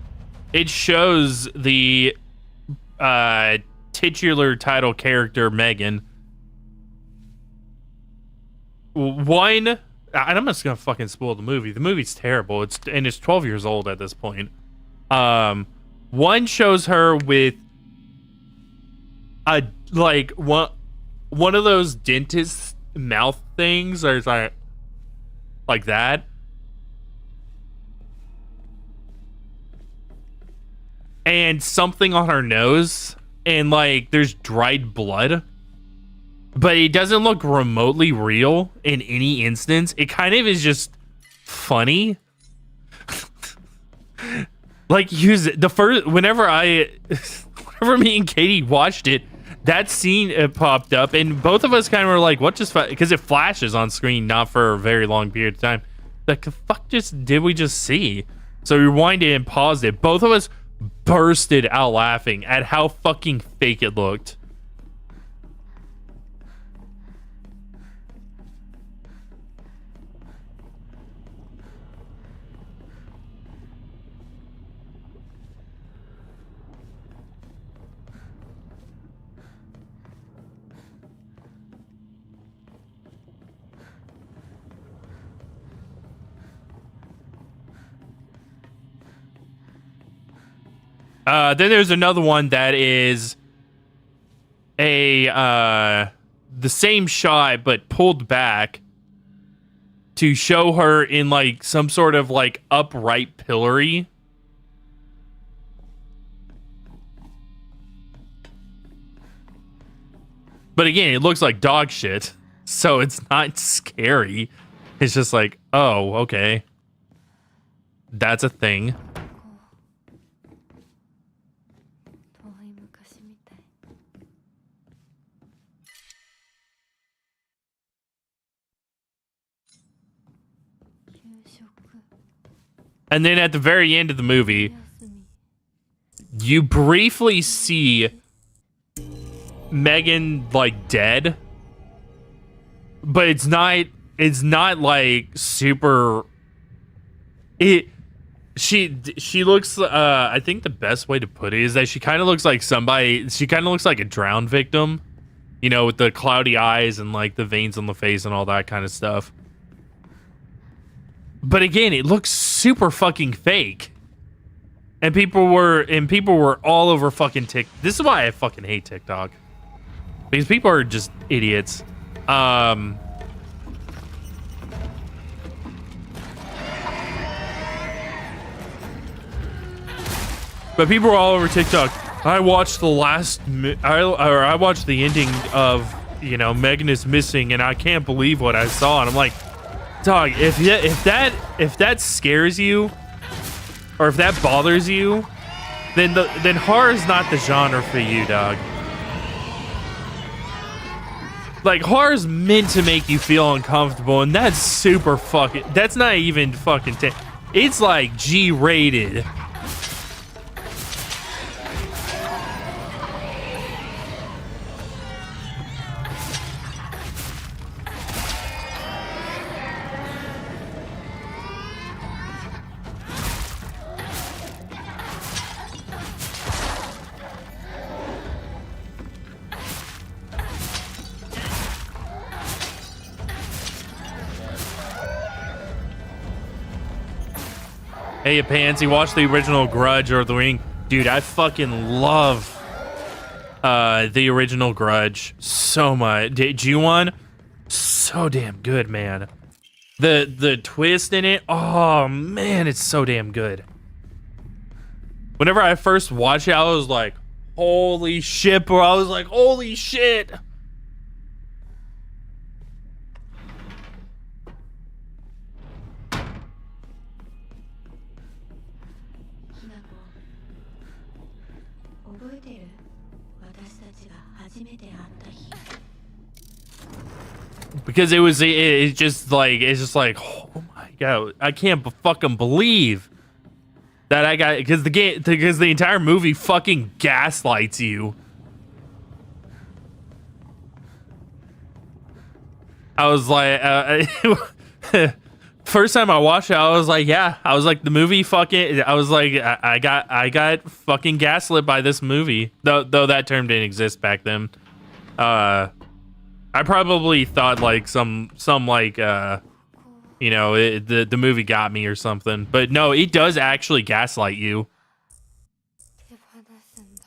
it shows the titular title character, Megan. One, and I'm just gonna fucking spoil the movie. The movie's terrible. It's 12 years old at this point. One shows her with a like one of those dentist mouth things, or it's like that. And something on her nose, and like there's dried blood, but it doesn't look remotely real in any instance. It kind of is just funny. Like, whenever me and Katie watched it, that scene popped up, and both of us kind of were like, what just, because it flashes on screen, not for a very long period of time. Like, the fuck did we just see? So we rewinded and paused it. Both of us bursted out laughing at how fucking fake it looked. Then there's another one that is the same shot but pulled back to show her in like some sort of like upright pillory. But again, it looks like dog shit, so it's not scary. It's just like, oh, okay. That's a thing. 遠い昔みたい。給食 And then at the very end of the movie, 休み you briefly see Megan like dead, but it's not like super she looks I think the best way to put it is that she kind of looks like a drowned victim, you know, with the cloudy eyes and like the veins on the face and all that kind of stuff. But again, it looks super fucking fake. And people were all over fucking TikTok. This is why I fucking hate TikTok. Because people are just idiots. But people were all over TikTok. I watched I watched the ending of, you know, Megan is missing, and I can't believe what I saw. And I'm like, dog, if that scares you, or if that bothers you, then horror is not the genre for you, dog. Like, horror's meant to make you feel uncomfortable, and that's super fucking. That's not even fucking. It's like G-rated. Hey, Pansy, watch the original Grudge or The Ring. Dude, I fucking love the original Grudge so much. G1, so damn good, man. The twist in it, oh man, it's so damn good. Whenever I first watched it, I was like, holy shit, bro. I was like, holy shit. Because it's just like, oh my god, I can't fucking believe that I got, because the entire movie fucking gaslights you. I was like, first time I watched it, I was like, yeah, I was like, the movie fucking, I was like, I got fucking gaslit by this movie, though that term didn't exist back then. I probably thought like some like you know, the movie got me or something, but no, it does actually gaslight you. 手放すんだ。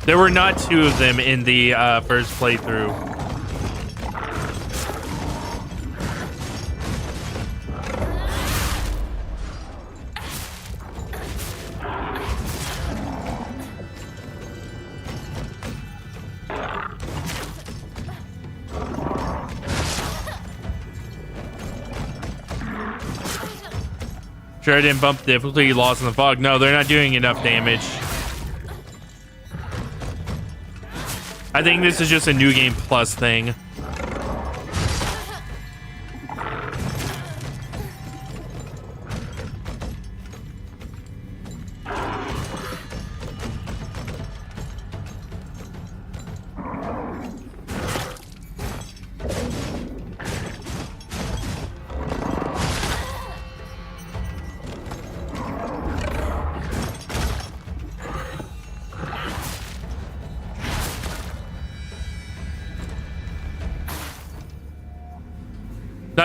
There were not two of them in the first playthrough. Sure, I didn't bump the difficulty, lost in the fog. No, they're not doing enough damage. I think this is just a new game plus thing.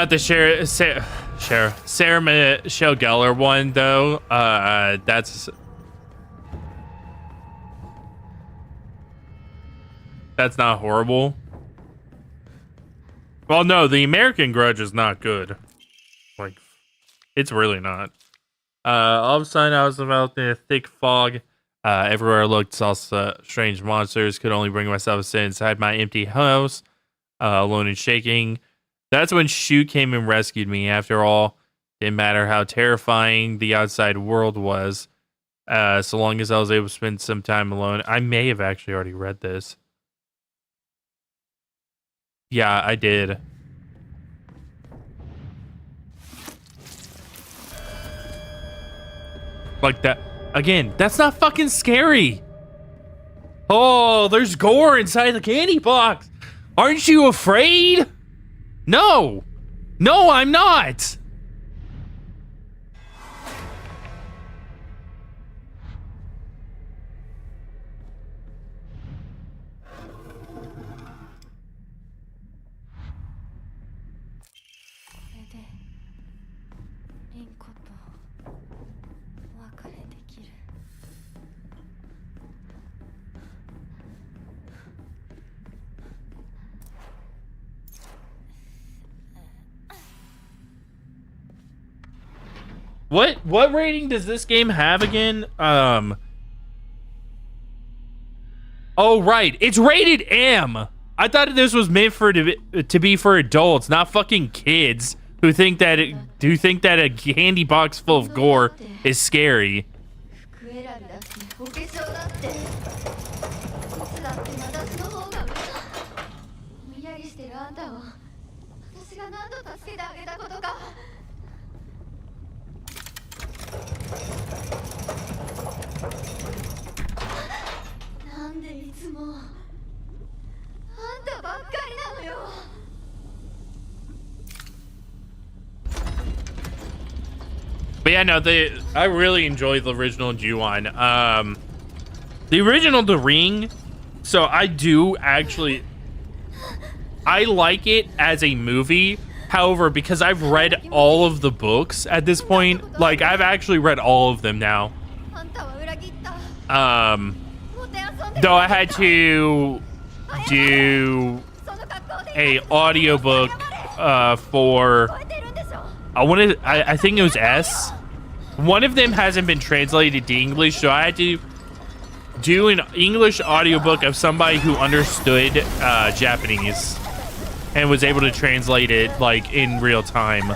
Not the Sarah Michelle Gellar one though. That's not horrible. Well, no, the American Grudge is not good. Like, it's really not. All of a sudden, I was enveloped in a thick fog. Everywhere I looked, saw strange monsters. Could only bring myself to sit inside my empty house, alone and shaking. That's when Shu came and rescued me. After all, didn't matter how terrifying the outside world was, so long as I was able to spend some time alone. I may have actually already read this. Yeah, I did. Like that. Again, that's not fucking scary. Oh, there's gore inside the candy box. Aren't you afraid? No. No, I'm not. What rating does this game have again? Oh right, it's rated M. I thought this was meant to be for adults, not fucking kids who think that a candy box full of gore is scary. But yeah, no, I really enjoyed the original Ju-on. The original The Ring, so I like it as a movie. However, because I've read all of the books at this point, like I've actually read all of them now. Though I had to do a audiobook for I think it was S. One of them hasn't been translated to English, so I had to do an English audiobook of somebody who understood Japanese and was able to translate it like in real time.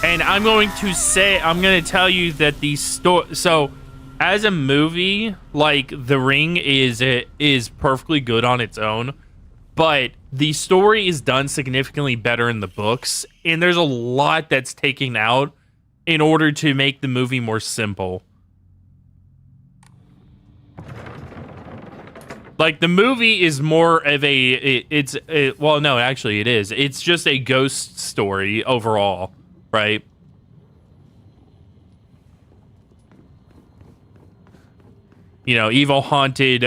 And I'm going to tell you that the story, so as a movie, like The Ring is perfectly good on its own, but the story is done significantly better in the books, and there's a lot that's taken out in order to make the movie more simple. Like the movie is more of well, no, actually it is. It's just a ghost story overall, right? You know, evil haunted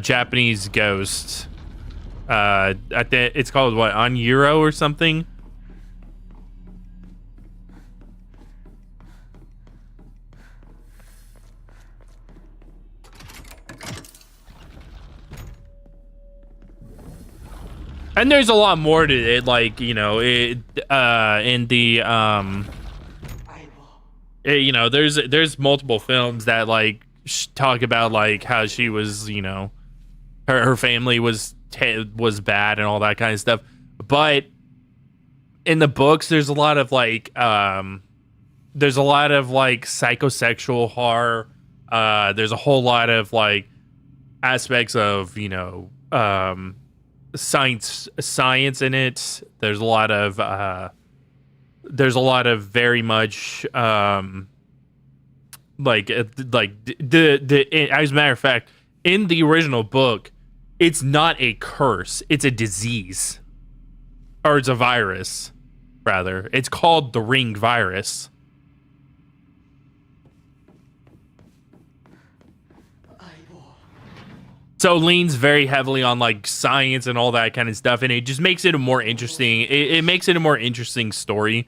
Japanese ghosts. It's called what, On Euro or something? And there's a lot more to it, like, you know, in the you know, there's multiple films that like talk about like how she was, you know, her family was bad and all that kind of stuff. But in the books, there's a lot of like psychosexual horror. There's a whole lot of like aspects of, you know, science in it. There's a lot of very much like the as a matter of fact, in the original book, it's not a curse, it's a disease, or it's a virus rather. It's called the Ring virus. So leans very heavily on like science and all that kind of stuff, and it just makes it a more interesting. It makes it a more interesting story.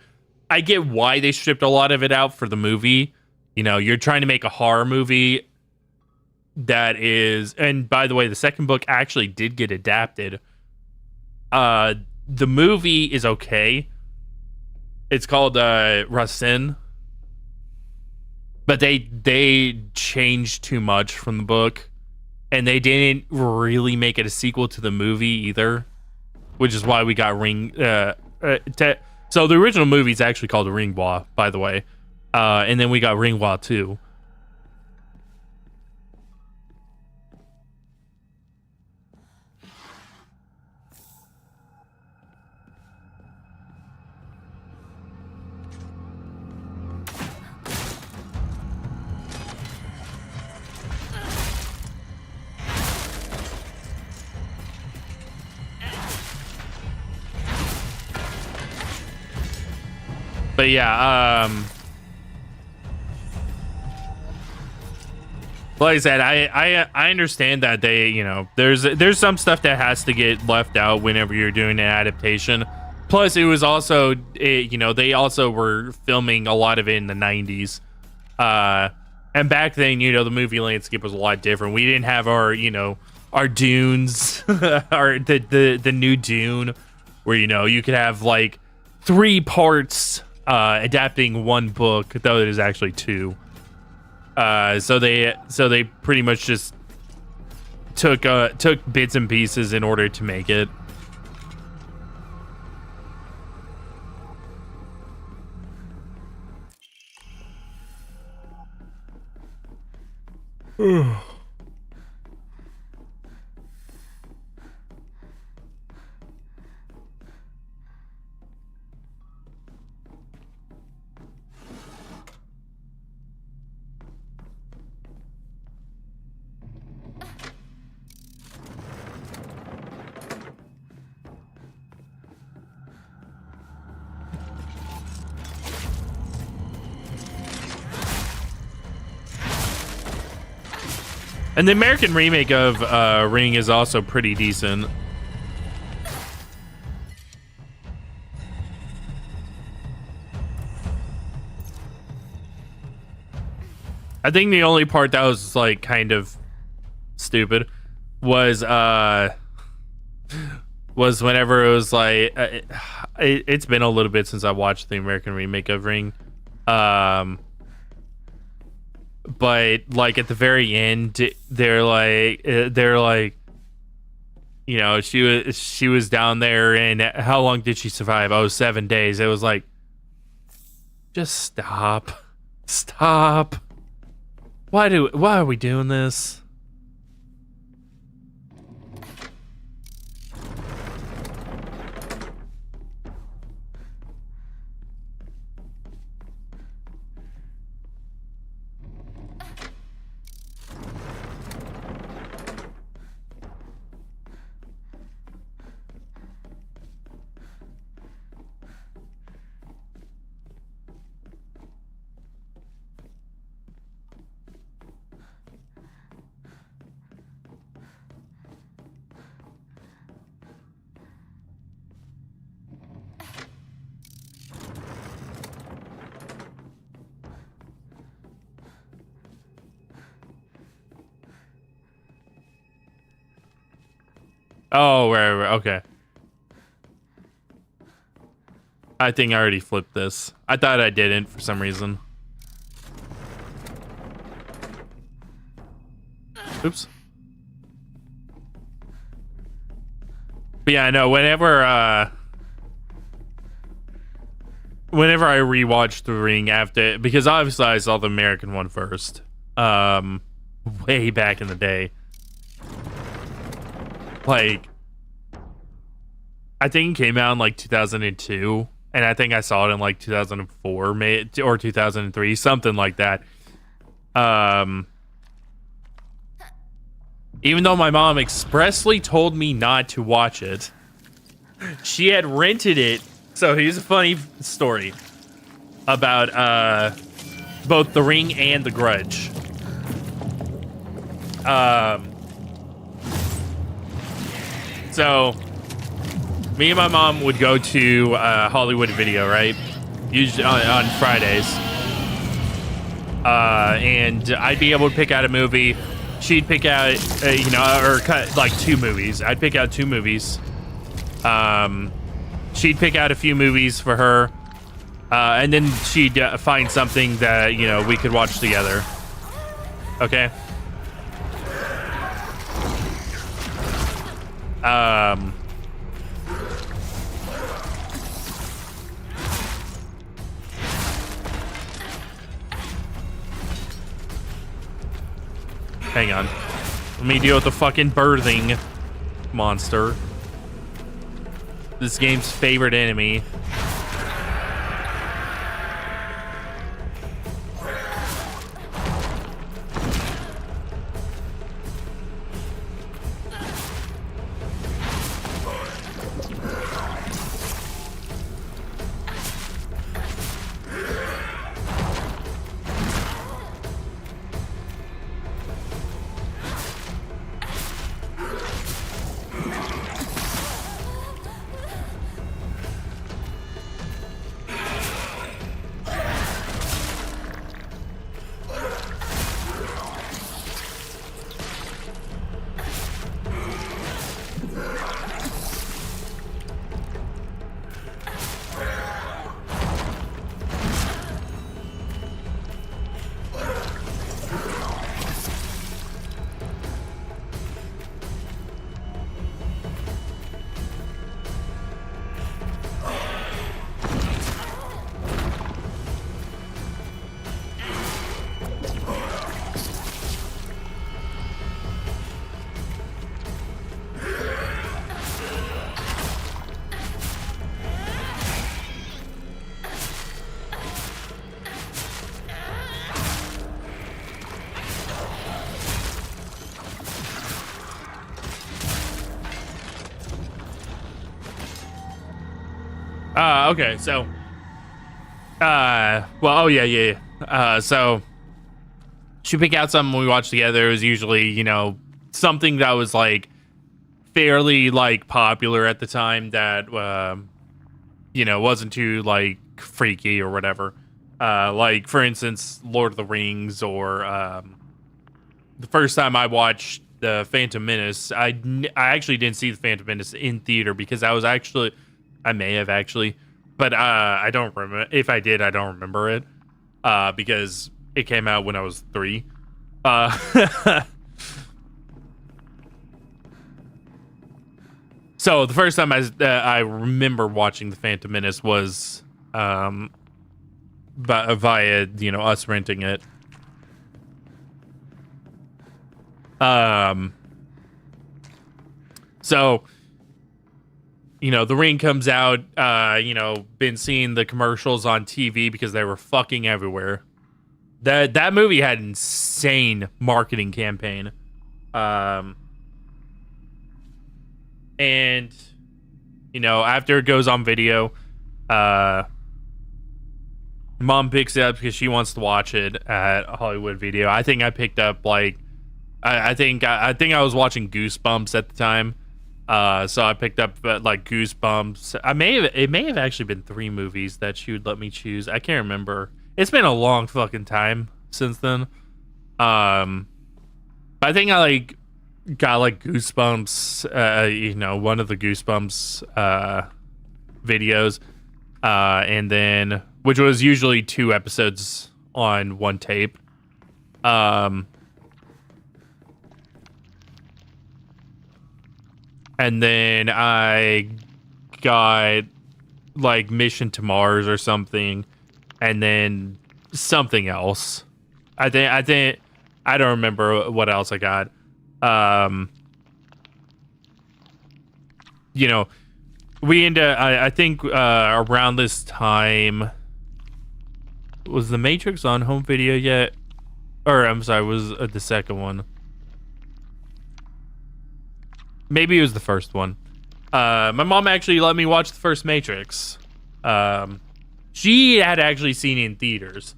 I get why they stripped a lot of it out for the movie. You know, you're trying to make a horror movie that is, and by the way, the second book actually did get adapted. The movie is okay. It's called Rasin, but they changed too much from the book, and they didn't really make it a sequel to the movie either, which is why we got so the original movie is actually called Ringwa, by the way, and then we got Ringwa 2. But yeah, like I said, I understand that they, you know, there's some stuff that has to get left out whenever you're doing an adaptation. Plus, it was also, you know, they also were filming a lot of it in the 90s. And back then, you know, the movie landscape was a lot different. We didn't have our, you know, our Dunes, the new Dune, where, you know, you could have like 3 parts adapting one book, though it is actually 2. So they pretty much just took bits and pieces in order to make it. And the American remake of Ring is also pretty decent. I think the only part that was like kind of stupid was whenever it was like it's been a little bit since I watched the American remake of Ring. But like at the very end, they're like, you know, she was down there, and how long did she survive? Oh, 7 days. It was like, just stop. Why are we doing this? Oh, right, okay. I think I already flipped this. I thought I didn't for some reason. Oops. But yeah, no, whenever I rewatched The Ring after, because obviously I saw the American one first, way back in the day. Like, I think it came out in like 2002, and I think I saw it in like 2004 or 2003, something like that. Even though my mom expressly told me not to watch it, she had rented it. So here's a funny story about both The Ring and The Grudge. So me and my mom would go to Hollywood Video, right? Usually on Fridays. And I'd be able to pick out a movie. She'd pick out, or cut like 2 movies. I'd pick out 2 movies. She'd pick out a few movies for her. And then she'd find something that, we could watch together. Okay? Hang on. Let me deal with the fucking birthing monster. This game's favorite enemy. Okay, so, so she pick out something we watched together. It was usually, something that was like fairly like popular at the time that, wasn't too like freaky or whatever. Like for instance, Lord of the Rings, or the first time I watched the Phantom Menace, I actually didn't see the Phantom Menace in theater because I may have actually. But I don't remember. If I did, I don't remember it because it came out when I was 3. So the first time I remember watching the Phantom Menace was via us renting it. So. The Ring comes out, been seeing the commercials on TV because they were fucking everywhere. That movie had insane marketing campaign. And, after it goes on video, Mom picks it up because she wants to watch it at Hollywood Video. I think I picked up, I think I was watching Goosebumps at the time. So I picked up Goosebumps. It may have actually been 3 movies that she would let me choose. I can't remember. It's been a long fucking time since then. But I think I got Goosebumps. One of the Goosebumps videos, and then which was usually 2 episodes on one tape. And then I got Mission to Mars or something, and then something else. I think I don't remember what else I got. We I think around this time, was The Matrix on home video yet? Or I'm sorry, was the second one? Maybe it was the first one. My mom actually let me watch the first Matrix. She had actually seen it in theaters.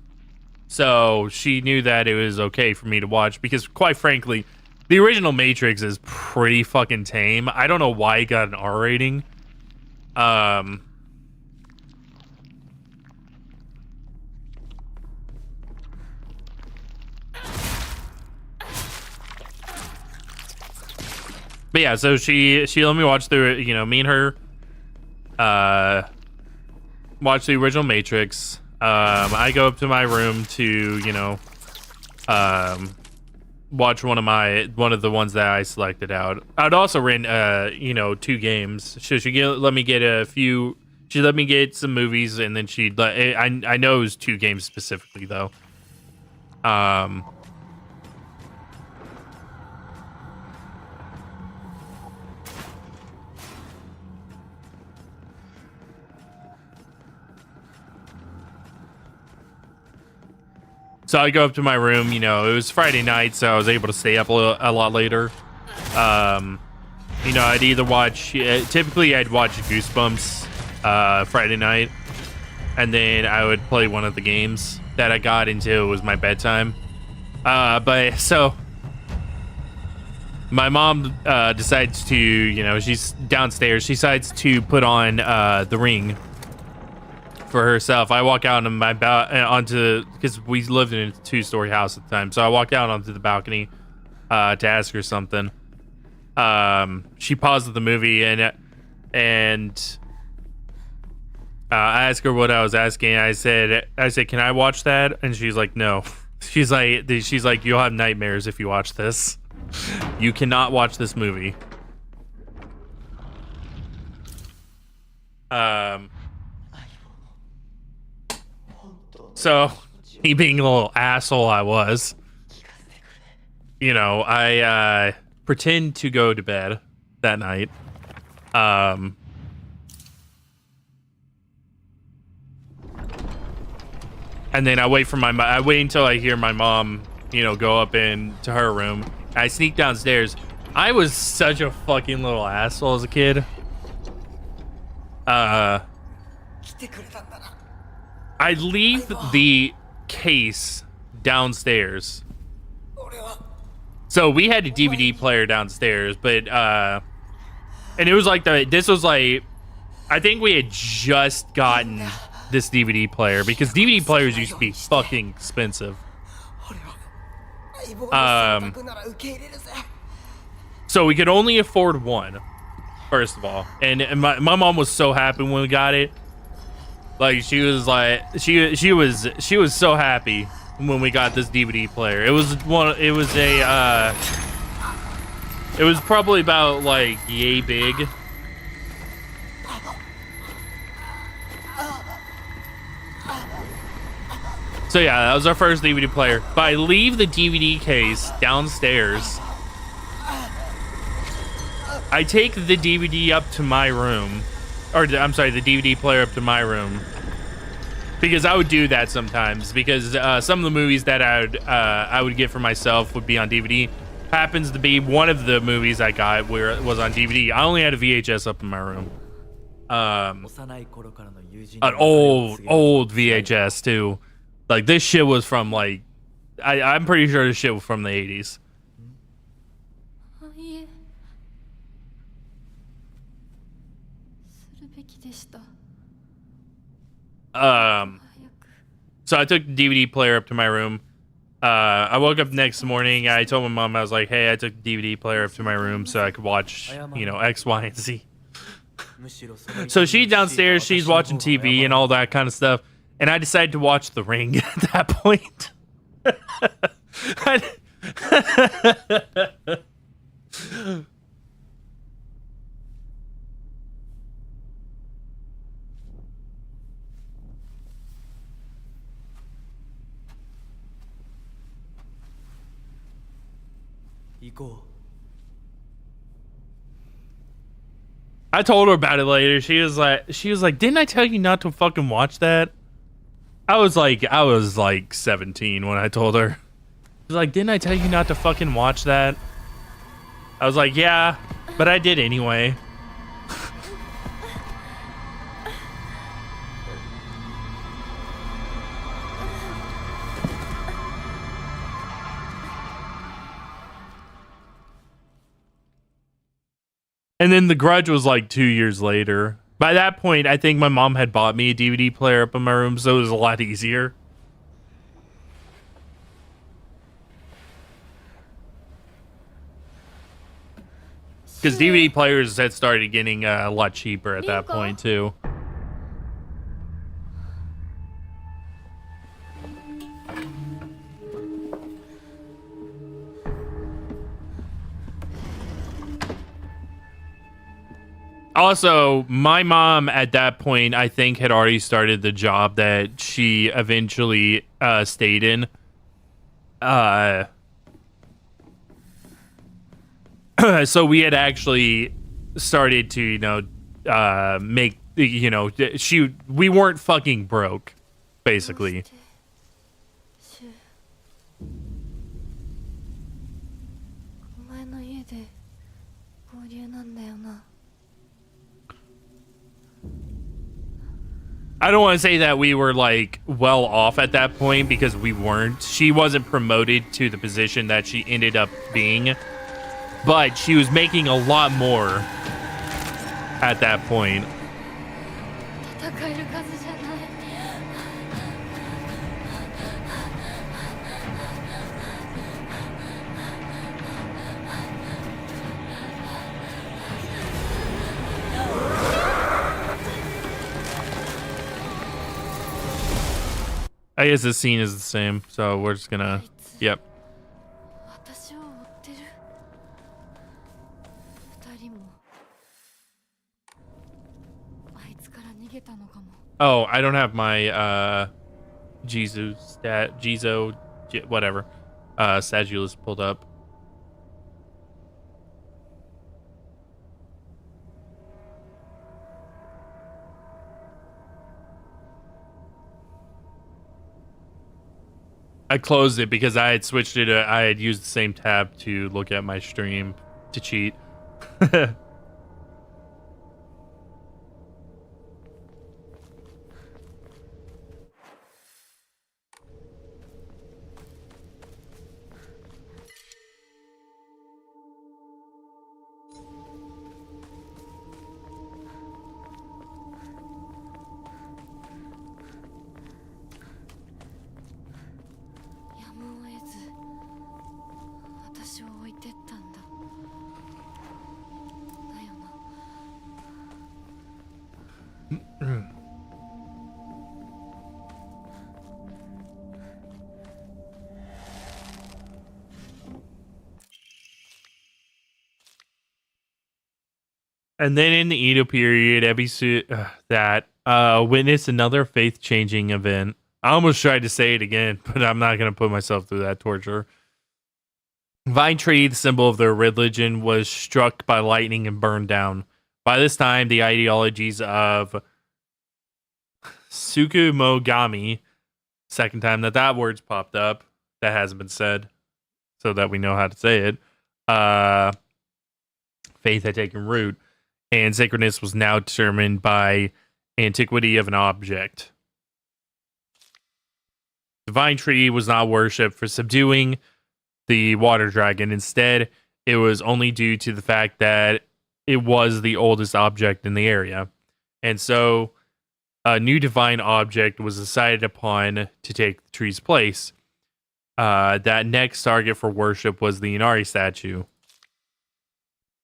So she knew that it was okay for me to watch because, quite frankly, The original Matrix is pretty fucking tame. I don't know why it got an R rating. But yeah, so she let me watch the, you know, me and her watch the original Matrix. I go up to my room to, you know, watch one of the ones that I selected out. I'd also rent you know, 2 games. So she let me get a few. She let me get some movies, and then she let. I know it was 2 games specifically though. So I go up to my room, you know, it was Friday night, so I was able to stay up a lot later. You know, I'd either watch, typically I'd watch Goosebumps Friday night, and then I would play one of the games that I got into. It was my bedtime. But so my mom decides to, you know, she's downstairs. She decides to put on The Ring for herself. I walk out on my onto, because we lived in a 2-story house at the time, so I walked out onto the balcony to ask her something. She paused the movie and I asked her what I was asking. I said, can I watch that? And she's like, no. She's like, you'll have nightmares if you watch this. You cannot watch this movie. So, me being a little asshole I was, you know, I pretend to go to bed that night. And then I wait until I hear my mom, you know, go up into her room. I sneak downstairs. I was such a fucking little asshole as a kid. I leave the case downstairs. So we had a DVD player downstairs, but and it was like this was like, I think we had just gotten this DVD player, because DVD players used to be fucking expensive. So we could only afford one, first of all, and my mom was so happy when we got it. Like, she was like, she was so happy when we got this DVD player. It was probably about like yay big. So yeah, that was our first DVD player. But I leave the DVD case downstairs. I take the DVD up to my room. Or, I'm sorry, the DVD player up to my room. Because I would do that sometimes. Because some of the movies that I would get for myself would be on DVD. Happens to be one of the movies I got where it was on DVD. I only had a VHS up in my room. An old VHS too. Like, this shit was from like, I'm pretty sure this shit was from the 80s. So I took the DVD player up to my room. I woke up next morning. I told my mom, I was like, hey, I took the DVD player up to my room so I could watch, you know, X, Y, and Z. So she's downstairs, she's watching TV and all that kind of stuff. And I decided to watch The Ring at that point. I told her about it later. She was like, didn't I tell you not to fucking watch that? I was like 17 when I told her. She was like, didn't I tell you not to fucking watch that? I was like, yeah, but I did anyway. And then The Grudge was like 2 years later. By that point, I think my mom had bought me a DVD player up in my room, so it was a lot easier. Because DVD players had started getting a lot cheaper at that point, too. Also, my mom at that point, I think, had already started the job that she eventually stayed in. So we had actually started to, make, we weren't fucking broke, basically. お前の家で合流なんだよな。 I don't want to say that we were like well off at that point because we weren't. She wasn't promoted to the position that she ended up being, but she was making a lot more at that point. 戦える数じゃない。 I guess this scene is the same, so we're just gonna, yep. 私を追ってる。二人も。あいつから逃げたのかも。 Oh, I don't have my whatever Statueless pulled up. I closed it because I had switched it. I had used the same tab to look at my stream to cheat. And then in the Edo period, that witnessed another faith-changing event. I almost tried to say it again, but I'm not going to put myself through that torture. Vine Tree, the symbol of their religion, was struck by lightning and burned down. By this time, the ideologies of Tsukumogami, second time that word's popped up, that hasn't been said, so that we know how to say it, faith had taken root, and sacredness was now determined by antiquity of an object. The Vine Tree was not worshipped for subduing the water dragon. Instead, it was only due to the fact that it was the oldest object in the area. And so a new divine object was decided upon to take the tree's place. That next target for worship was the Inari statue.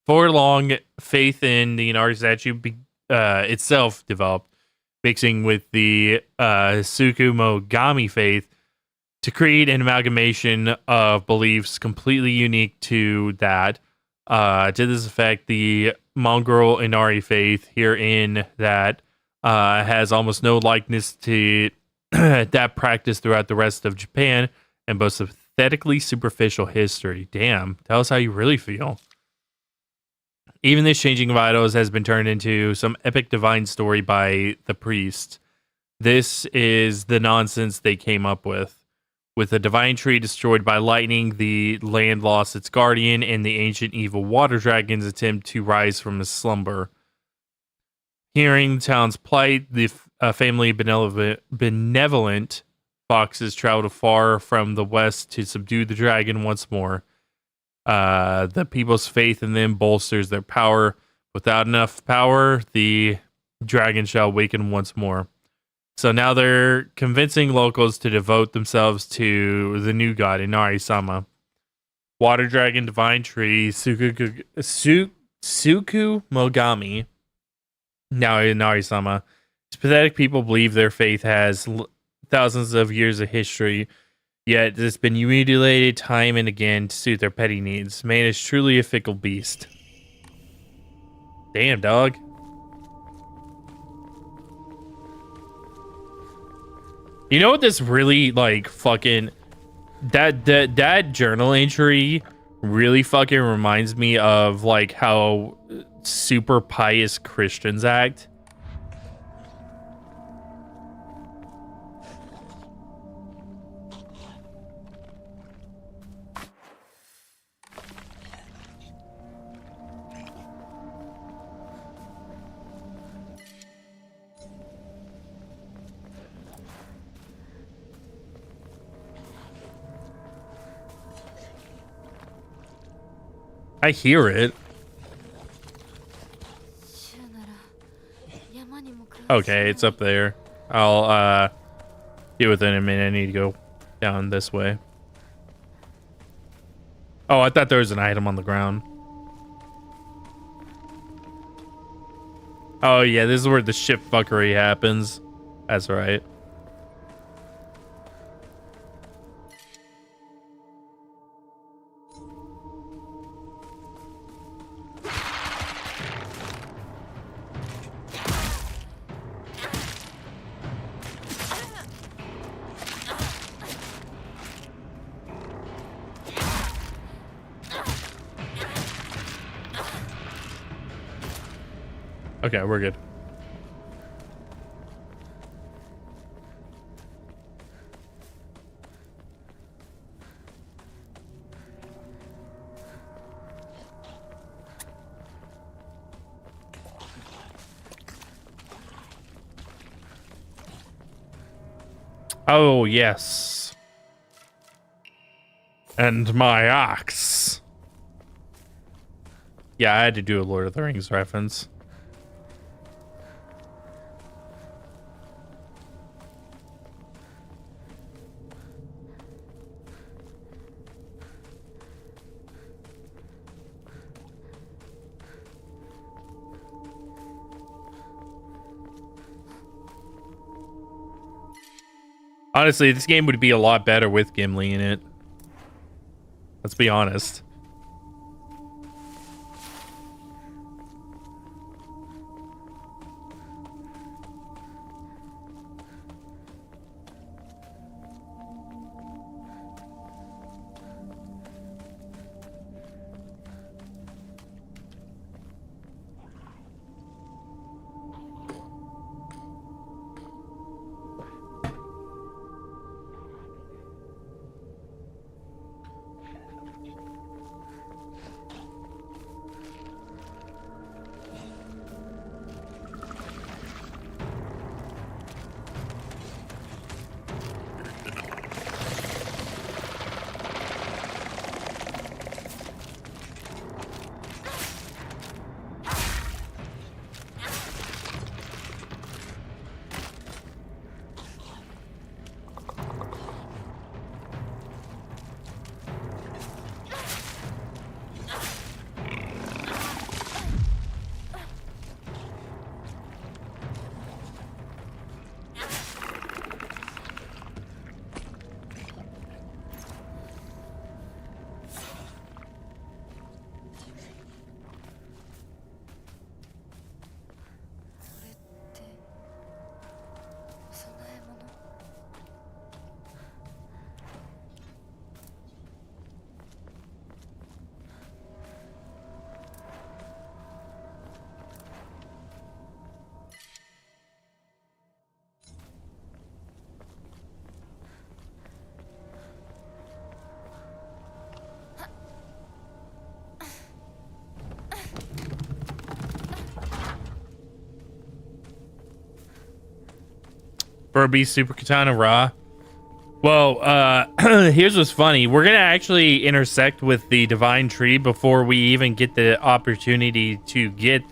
For long, faith in the Inari statue itself developed, mixing with the Tsukumogami faith to create an amalgamation of beliefs completely unique to that. To this effect, the Mongol Inari faith herein that has almost no likeness to that practice throughout the rest of Japan and boasts a pathetically superficial history. Damn, tell us how you really feel. Even this changing of idols has been turned into some epic divine story by the priests. This is the nonsense they came up with. With the divine tree destroyed by lightning, the land lost its guardian, and the ancient evil water dragons attempt to rise from his slumber. Hearing the town's plight, the family benevolent foxes traveled far from the west to subdue the dragon once more. The people's faith in them bolsters their power, Without enough power, the dragon shall awaken once more. So now they're convincing locals to devote themselves to the new god, Inari-sama. Water dragon, divine tree, Suku Mogami. Now Inari-sama. These pathetic people believe their faith has thousands of years of history, yet it's been mutilated time and again to suit their petty needs. Man is truly a fickle beast. Damn, dog. You know what this really, like, fucking... That journal entry really fucking reminds me of, like, how super pious Christians act. I hear it. Okay, it's up there. I'll deal with it in a minute. I need to go down this way. Oh, I thought there was an item on the ground. Oh yeah, this is where the ship fuckery happens. That's right. Okay, we're good. Oh, yes. And my ox. Yeah, I had to do a Lord of the Rings reference. Honestly, this game would be a lot better with Gimli in it. Let's be honest. Furby Super Katana Ra. Well, here's what's funny. We're gonna actually intersect with the Divine Tree before we even get the opportunity to get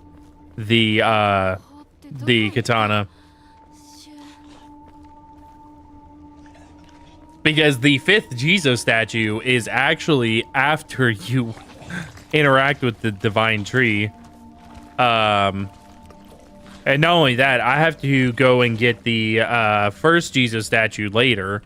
the katana. Because the 5th Jizo statue is actually after you interact with the divine tree. And not only that, I have to go and get the 1st Jizo statue later.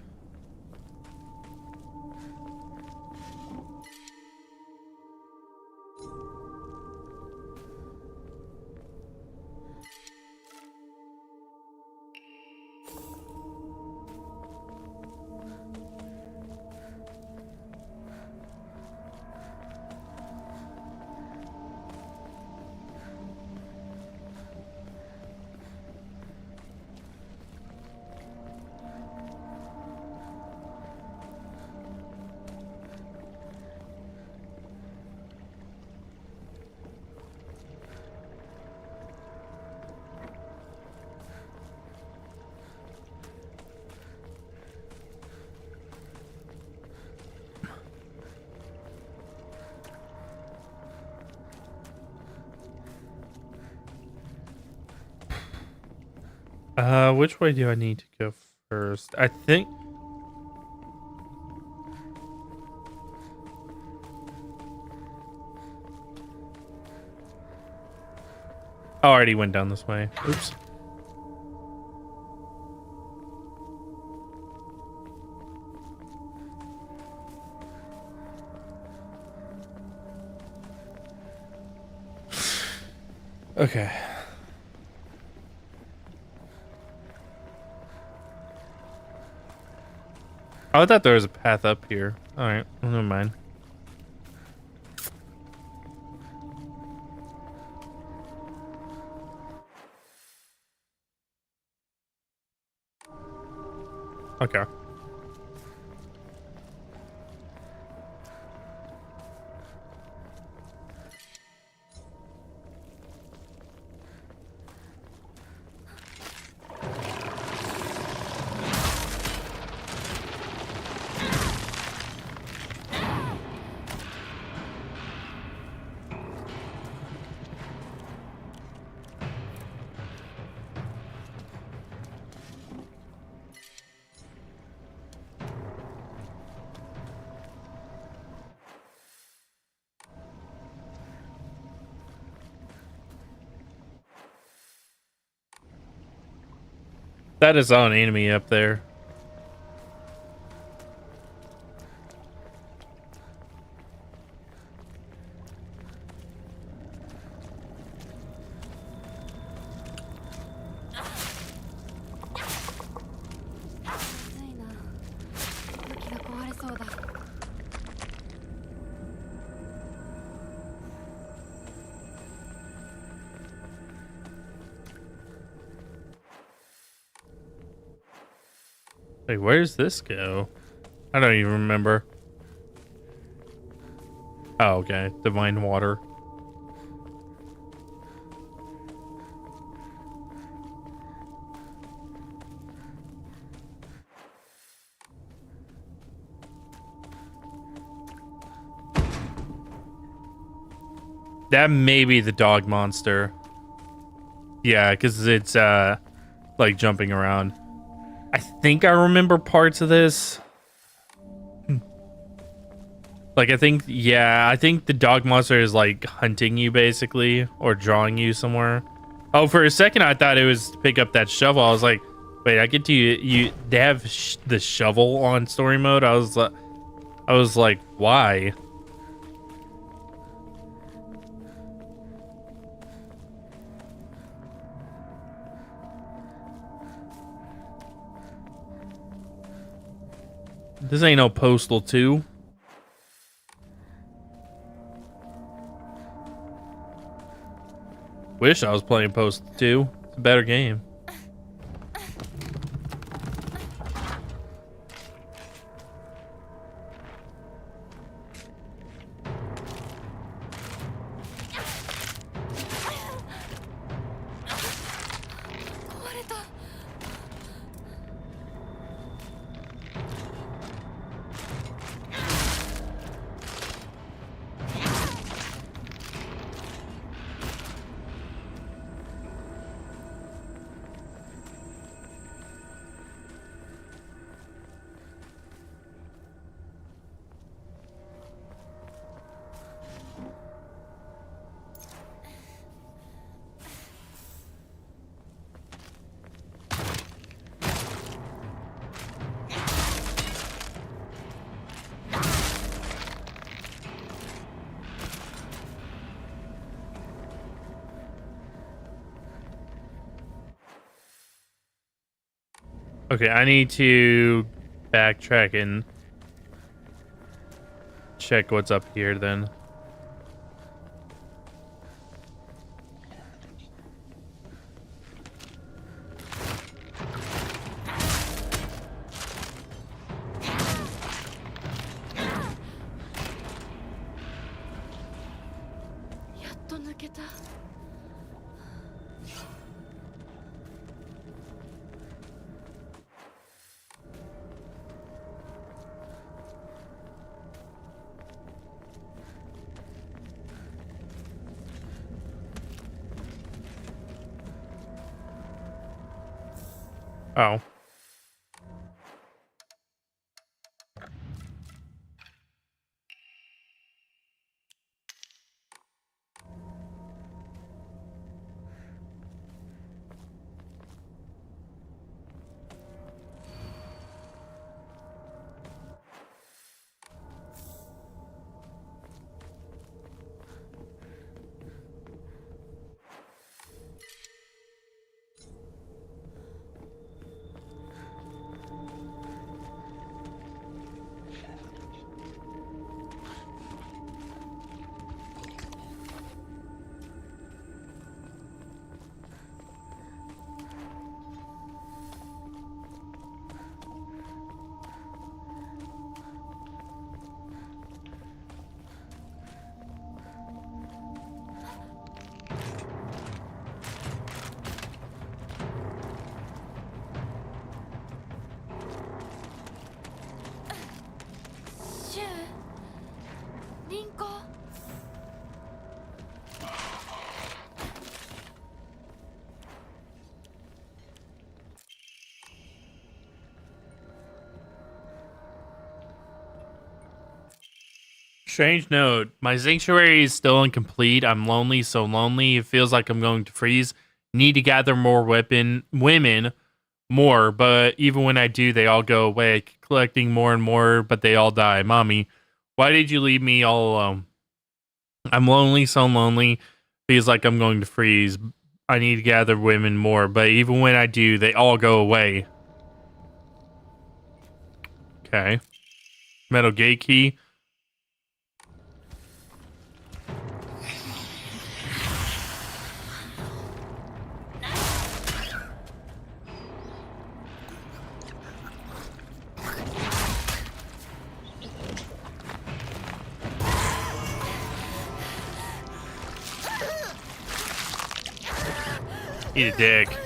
Which way do I need to go first? I think... I already went down this way. Oops. Okay. I thought there was a path up here. Alright, well, never mind. Okay. That is an enemy up there. Wait, where's this go? I don't even remember. Oh, okay. Divine water. That may be the dog monster. Yeah, because it's like jumping around. I think I remember parts of this. Like, I think the dog monster is like hunting you basically, or drawing you somewhere. Oh, for a second I thought it was to pick up that shovel. I was like, wait, I get to they have the shovel on story mode. I was like, why? This ain't no Postal 2. Wish I was playing Postal 2. It's a better game. Okay, I need to backtrack and check what's up here then. Oh. Strange note. My sanctuary is still incomplete. I'm lonely, so lonely. It feels like I'm going to freeze. Need to gather more women, more. But even when I do, they all go away. Collecting more and more, but they all die. Mommy, why did you leave me all alone? I'm lonely, so lonely. Feels like I'm going to freeze. I need to gather women more, but even when I do, they all go away. Okay. Metal gate key. Eat a dick.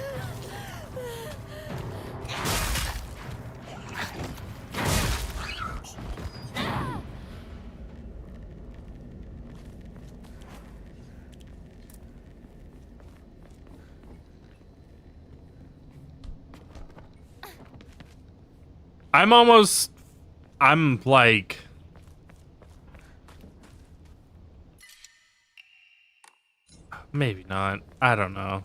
I'm like... Maybe not. I don't know.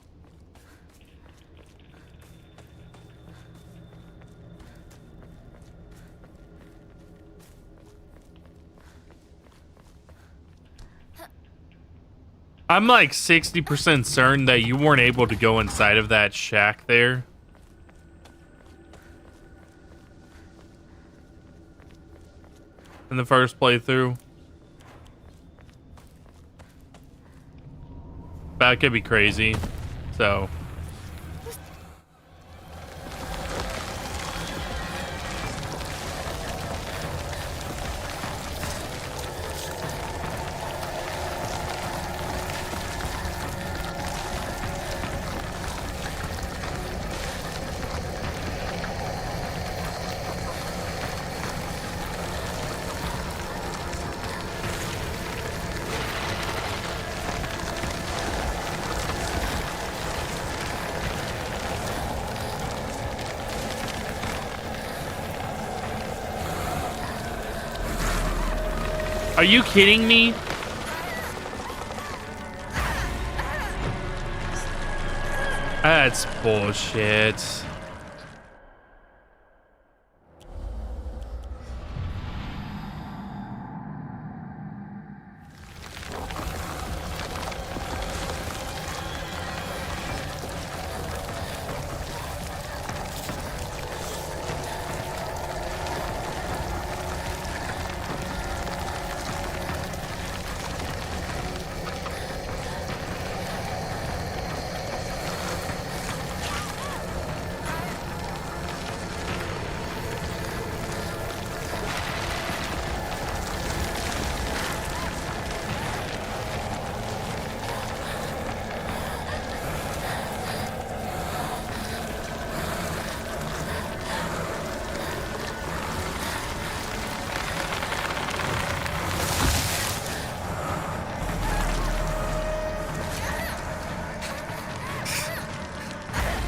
I'm like 60% certain that you weren't able to go inside of that shack there. In the first playthrough. That could be crazy. So... Are you kidding me? That's bullshit.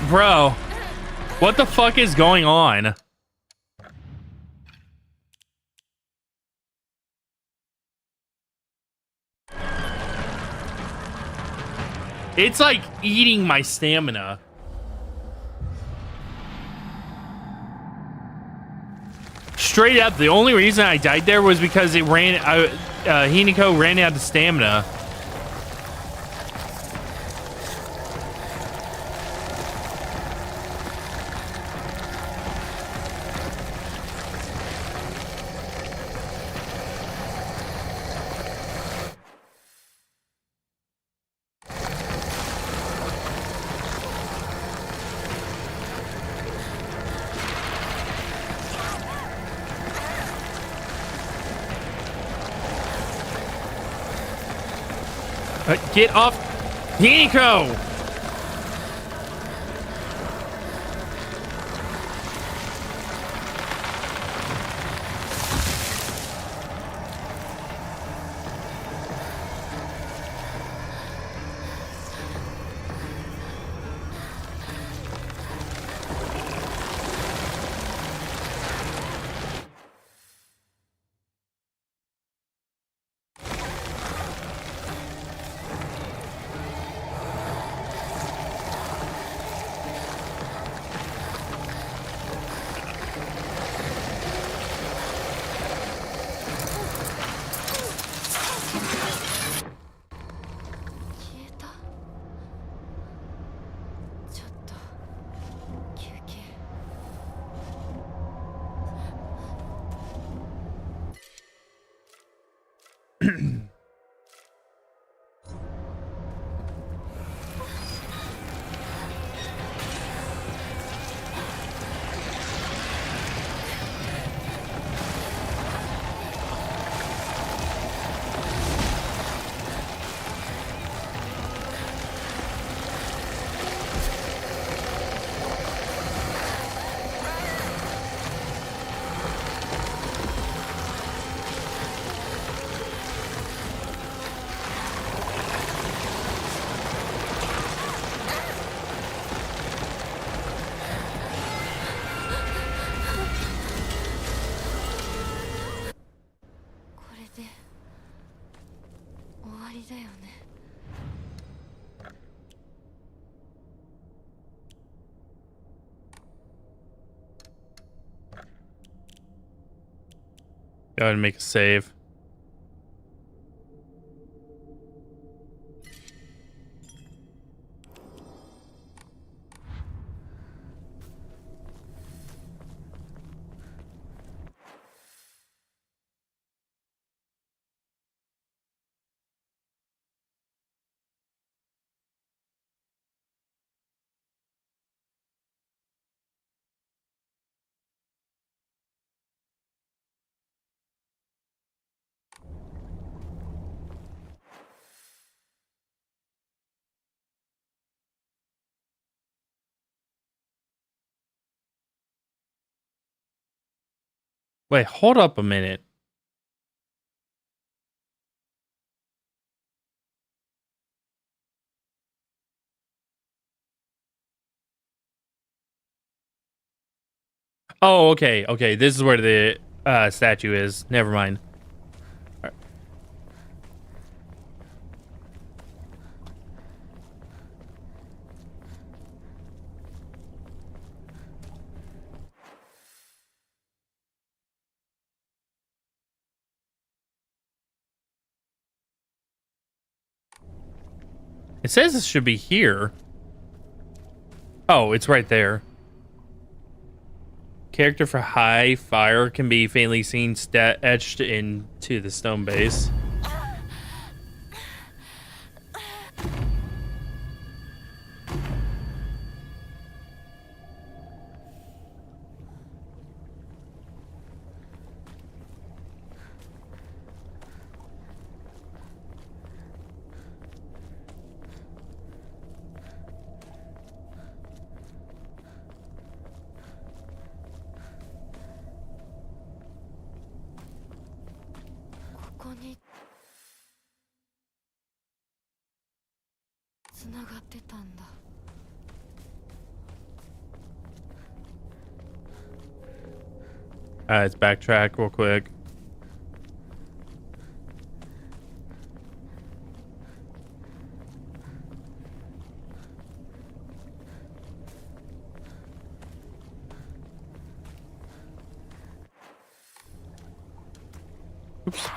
Bro, what the fuck is going on? It's like eating my stamina. Straight up, the only reason I died there was because it Hinako ran out of stamina. Get off, Hinako! Go ahead and make a save. Wait, hold up a minute. Oh, okay, okay. This is where the statue is. Never mind. All right. It says it should be here. Oh, it's right there. Character for high fire can be faintly seen etched into the stone base. Let's backtrack real quick. Oops.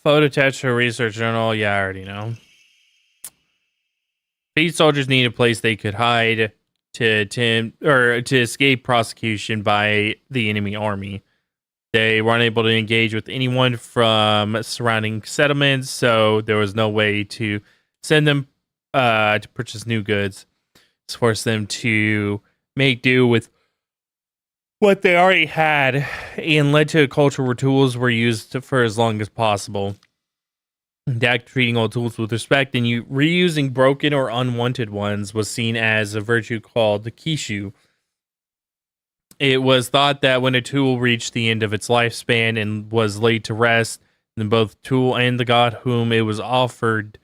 Photo attached to a research journal. Yeah, I already know. These soldiers need a place they could hide to escape prosecution by the enemy army. They were unable to engage with anyone from surrounding settlements, so there was no way to send them to purchase new goods. It's forced them to make do with what they already had, and led to a culture where tools were used for as long as possible. Dak treating all tools with respect and reusing broken or unwanted ones was seen as a virtue called the kishu. It was thought that when a tool reached the end of its lifespan and was laid to rest, then both tool and the god whom it was offered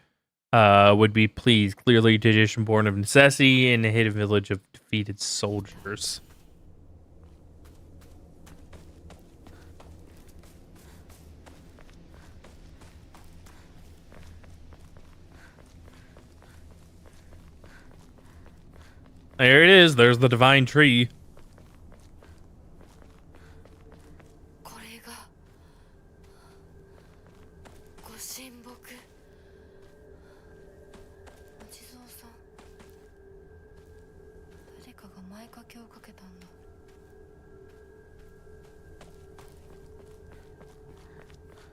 would be pleased. Clearly, a tradition born of necessity in a hidden village of defeated soldiers. There it is. There's the divine tree.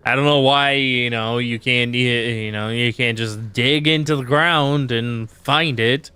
I don't know why, you can't just dig into the ground and find it.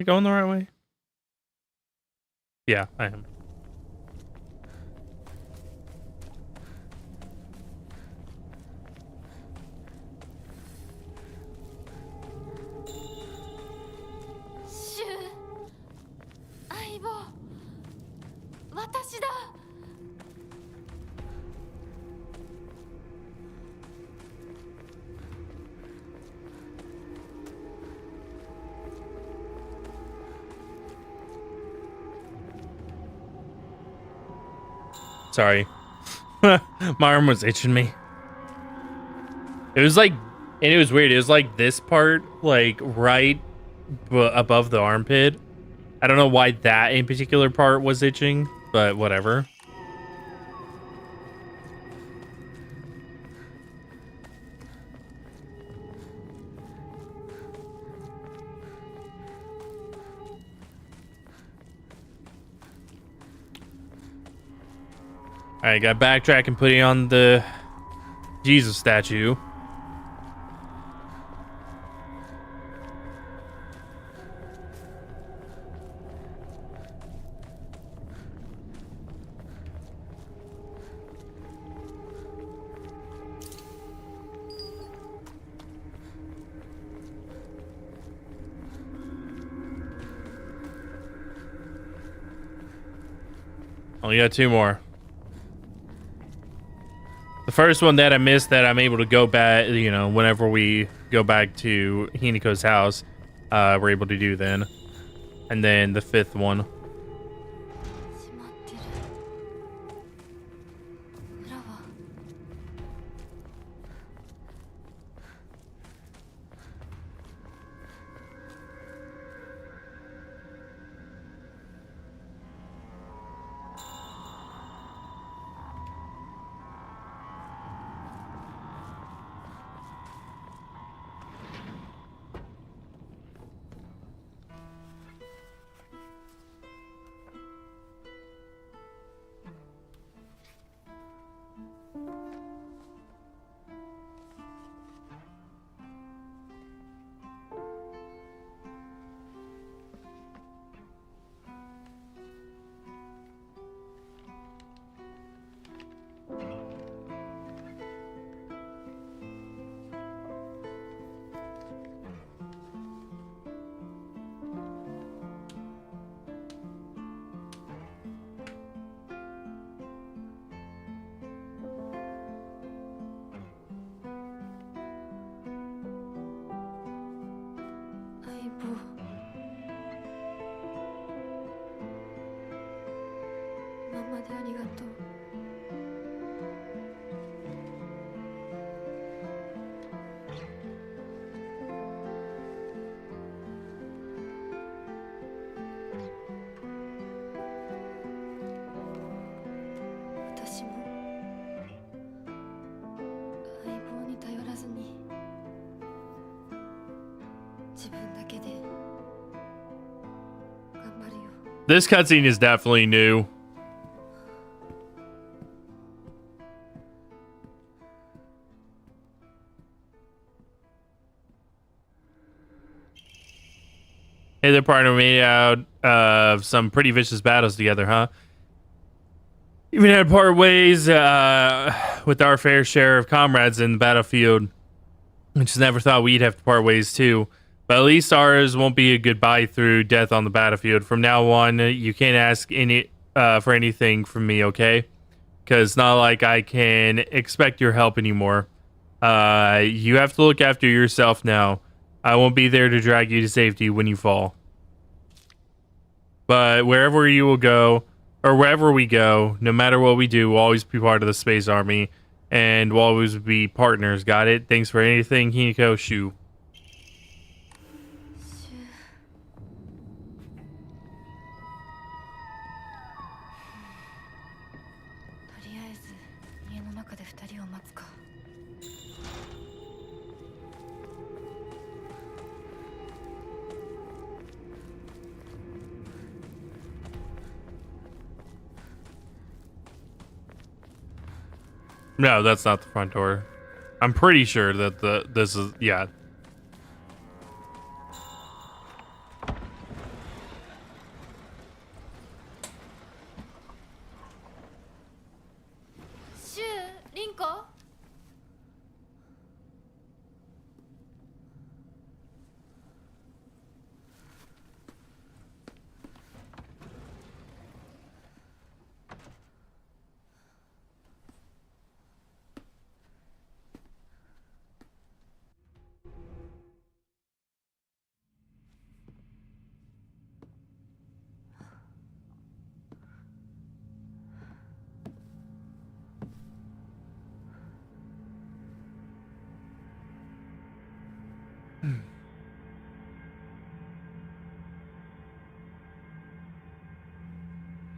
You going the right way? Yeah, I am. Sorry. My arm was itching me. It was like, and it was weird. It was like this part, like right above the armpit. I don't know why that in particular part was itching, but whatever. Alright, got backtrack and putting on the Jesus statue. Only got 2 more. The first one that I missed that I'm able to go back, you know, whenever we go back to Hinako's house, we're able to do then. And then the 5th one. 閉まってる。裏は。相棒。今までありがとう。私も相棒に頼らずに自分だけで頑張るよ。 This cutscene is definitely new. Hey there, partner. We made out some pretty vicious battles together, huh? Even had to part ways with our fair share of comrades in the battlefield. I just never thought we'd have to part ways too. But at least ours won't be a goodbye through death on the battlefield. From now on, you can't ask any for anything from me, okay? Because it's not like I can expect your help anymore. You have to look after yourself now. I won't be there to drag you to safety when you fall. But wherever you will go, or wherever we go, no matter what we do, we'll always be part of the Space Army. And we'll always be partners, got it? Thanks for anything, Hinako Shu. とりあえず家の中で2人を待つか。No, that's not the front door. I'm pretty sure that this is, yeah. シュウ、リンコ。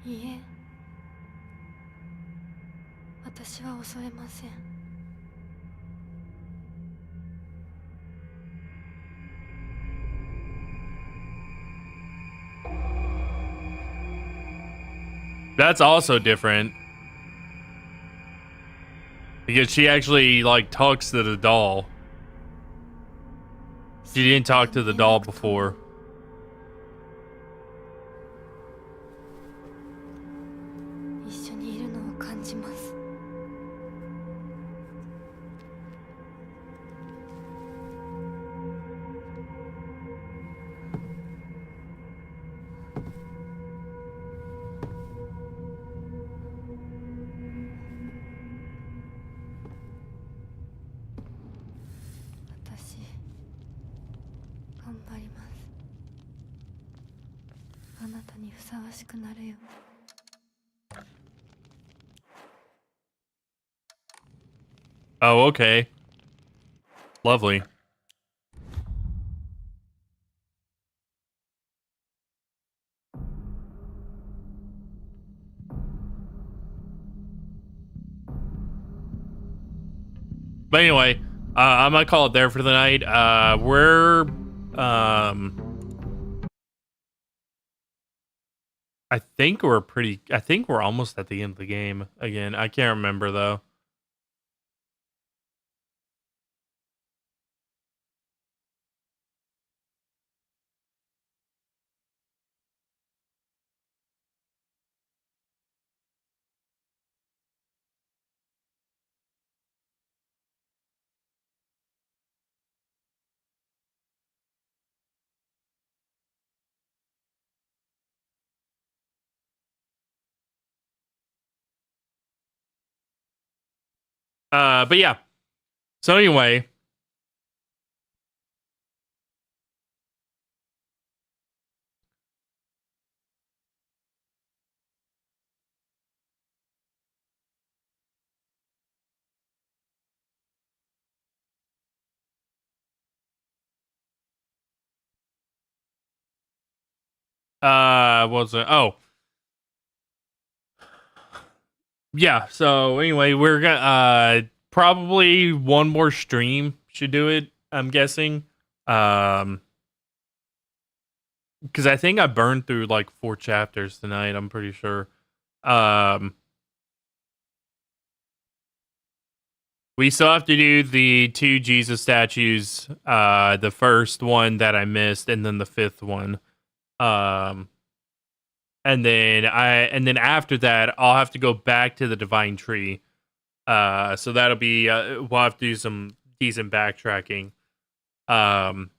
いいえ、私は恐れません。That's also different. Because she actually, like, talks to the doll. She didn't talk to the doll before. 一緒にいるのを感じます。ります。あなたにふさわしくなるよ。Oh, okay. Lovely. But anyway, I'm gonna call it there for the night. I think we're almost at the end of the game again. I can't remember though. But yeah. So anyway, what was it? Oh, yeah. So anyway, we're gonna probably one more stream should do it. I'm guessing. Because I think I burned through like 4 chapters tonight. I'm pretty sure. Um, we still have to do the 2 Jesus statues. The first one that I missed, and then the 5th one. Um, and then after that, I'll have to go back to the divine tree. So that'll be we'll have to do some decent backtracking. Um,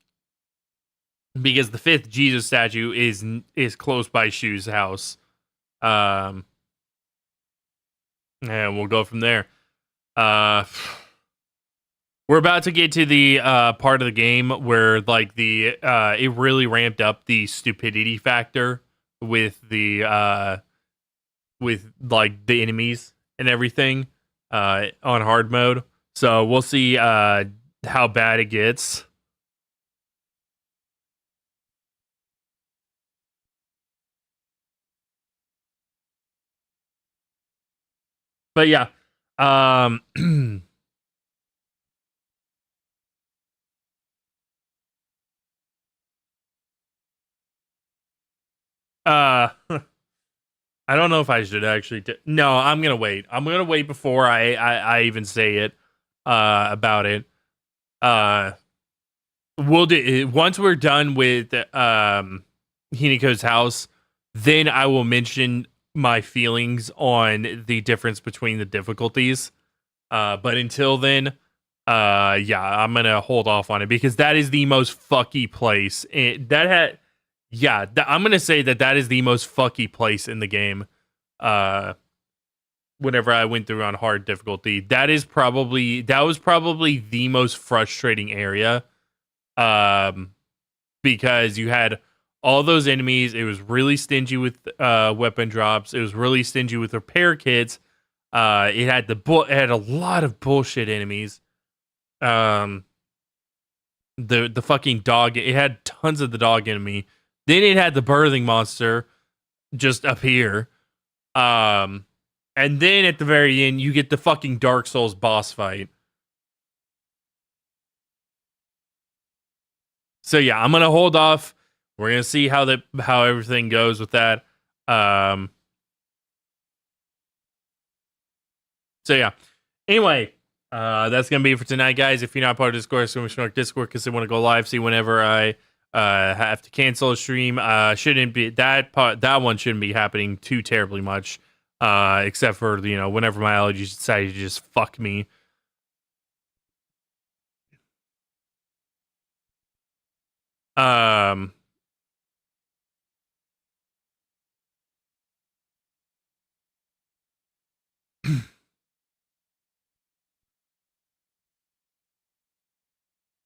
because the 5th Jesus statue is close by Shu's house. And we'll go from there. We're about to get to the part of the game where like the it really ramped up the stupidity factor with like the enemies and everything on hard mode. So we'll see how bad it gets. But yeah. I don't know if I should actually. No, I'm gonna wait. I'm gonna wait before I even say it about it. Uh, we'll do once we're done with Hinako's house. Then I will mention my feelings on the difference between the difficulties. But until then, yeah, I'm gonna hold off on it because that is the most fucky place. I'm gonna say that is the most fucky place in the game. Uh, Whenever I went through on hard difficulty, that was probably the most frustrating area. Because you had all those enemies. It was really stingy with weapon drops. It was really stingy with repair kits. It had it had a lot of bullshit enemies. The fucking dog. It had tons of the dog enemy. Then it had the birthing monster just appear. And then at the very end, you get the fucking Dark Souls boss fight. So yeah, I'm gonna hold off. We're gonna see how everything goes with that. So yeah. Anyway, that's gonna be it for tonight, guys. If you're not part of Discord, so much Discord because they want to go live, see whenever I have to cancel a stream. Shouldn't be that one shouldn't be happening too terribly much. Except for whenever my allergies decide to just fuck me. Um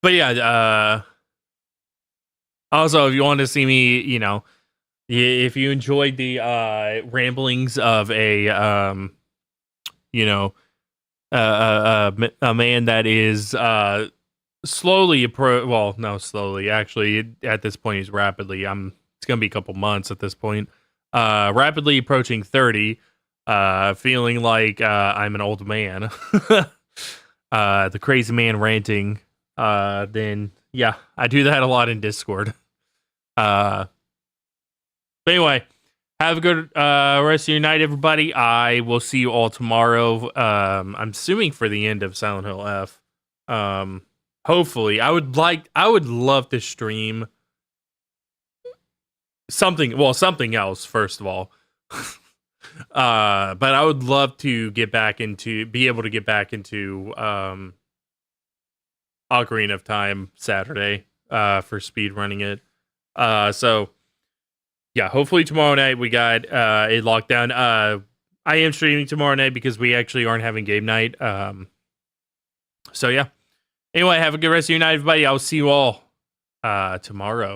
but yeah, Also, if you want to see me, if you enjoyed the ramblings of a a man that is slowly slowly, actually, at this point he's rapidly, it's gonna be a couple months at this point, rapidly approaching 30, feeling like I'm an old man. The crazy man ranting, then yeah, I do that a lot in Discord. But anyway, have a good rest of your night, everybody. I will see you all tomorrow. I'm assuming for the end of Silent Hill F. Hopefully, I would love to stream something else first of all. But I would love to be able to get back into Ocarina of Time Saturday for speed running it. So yeah, hopefully tomorrow night we got it locked down. I am streaming tomorrow night because we actually aren't having game night. So yeah. Anyway, have a good rest of your night, everybody. I'll see you all tomorrow.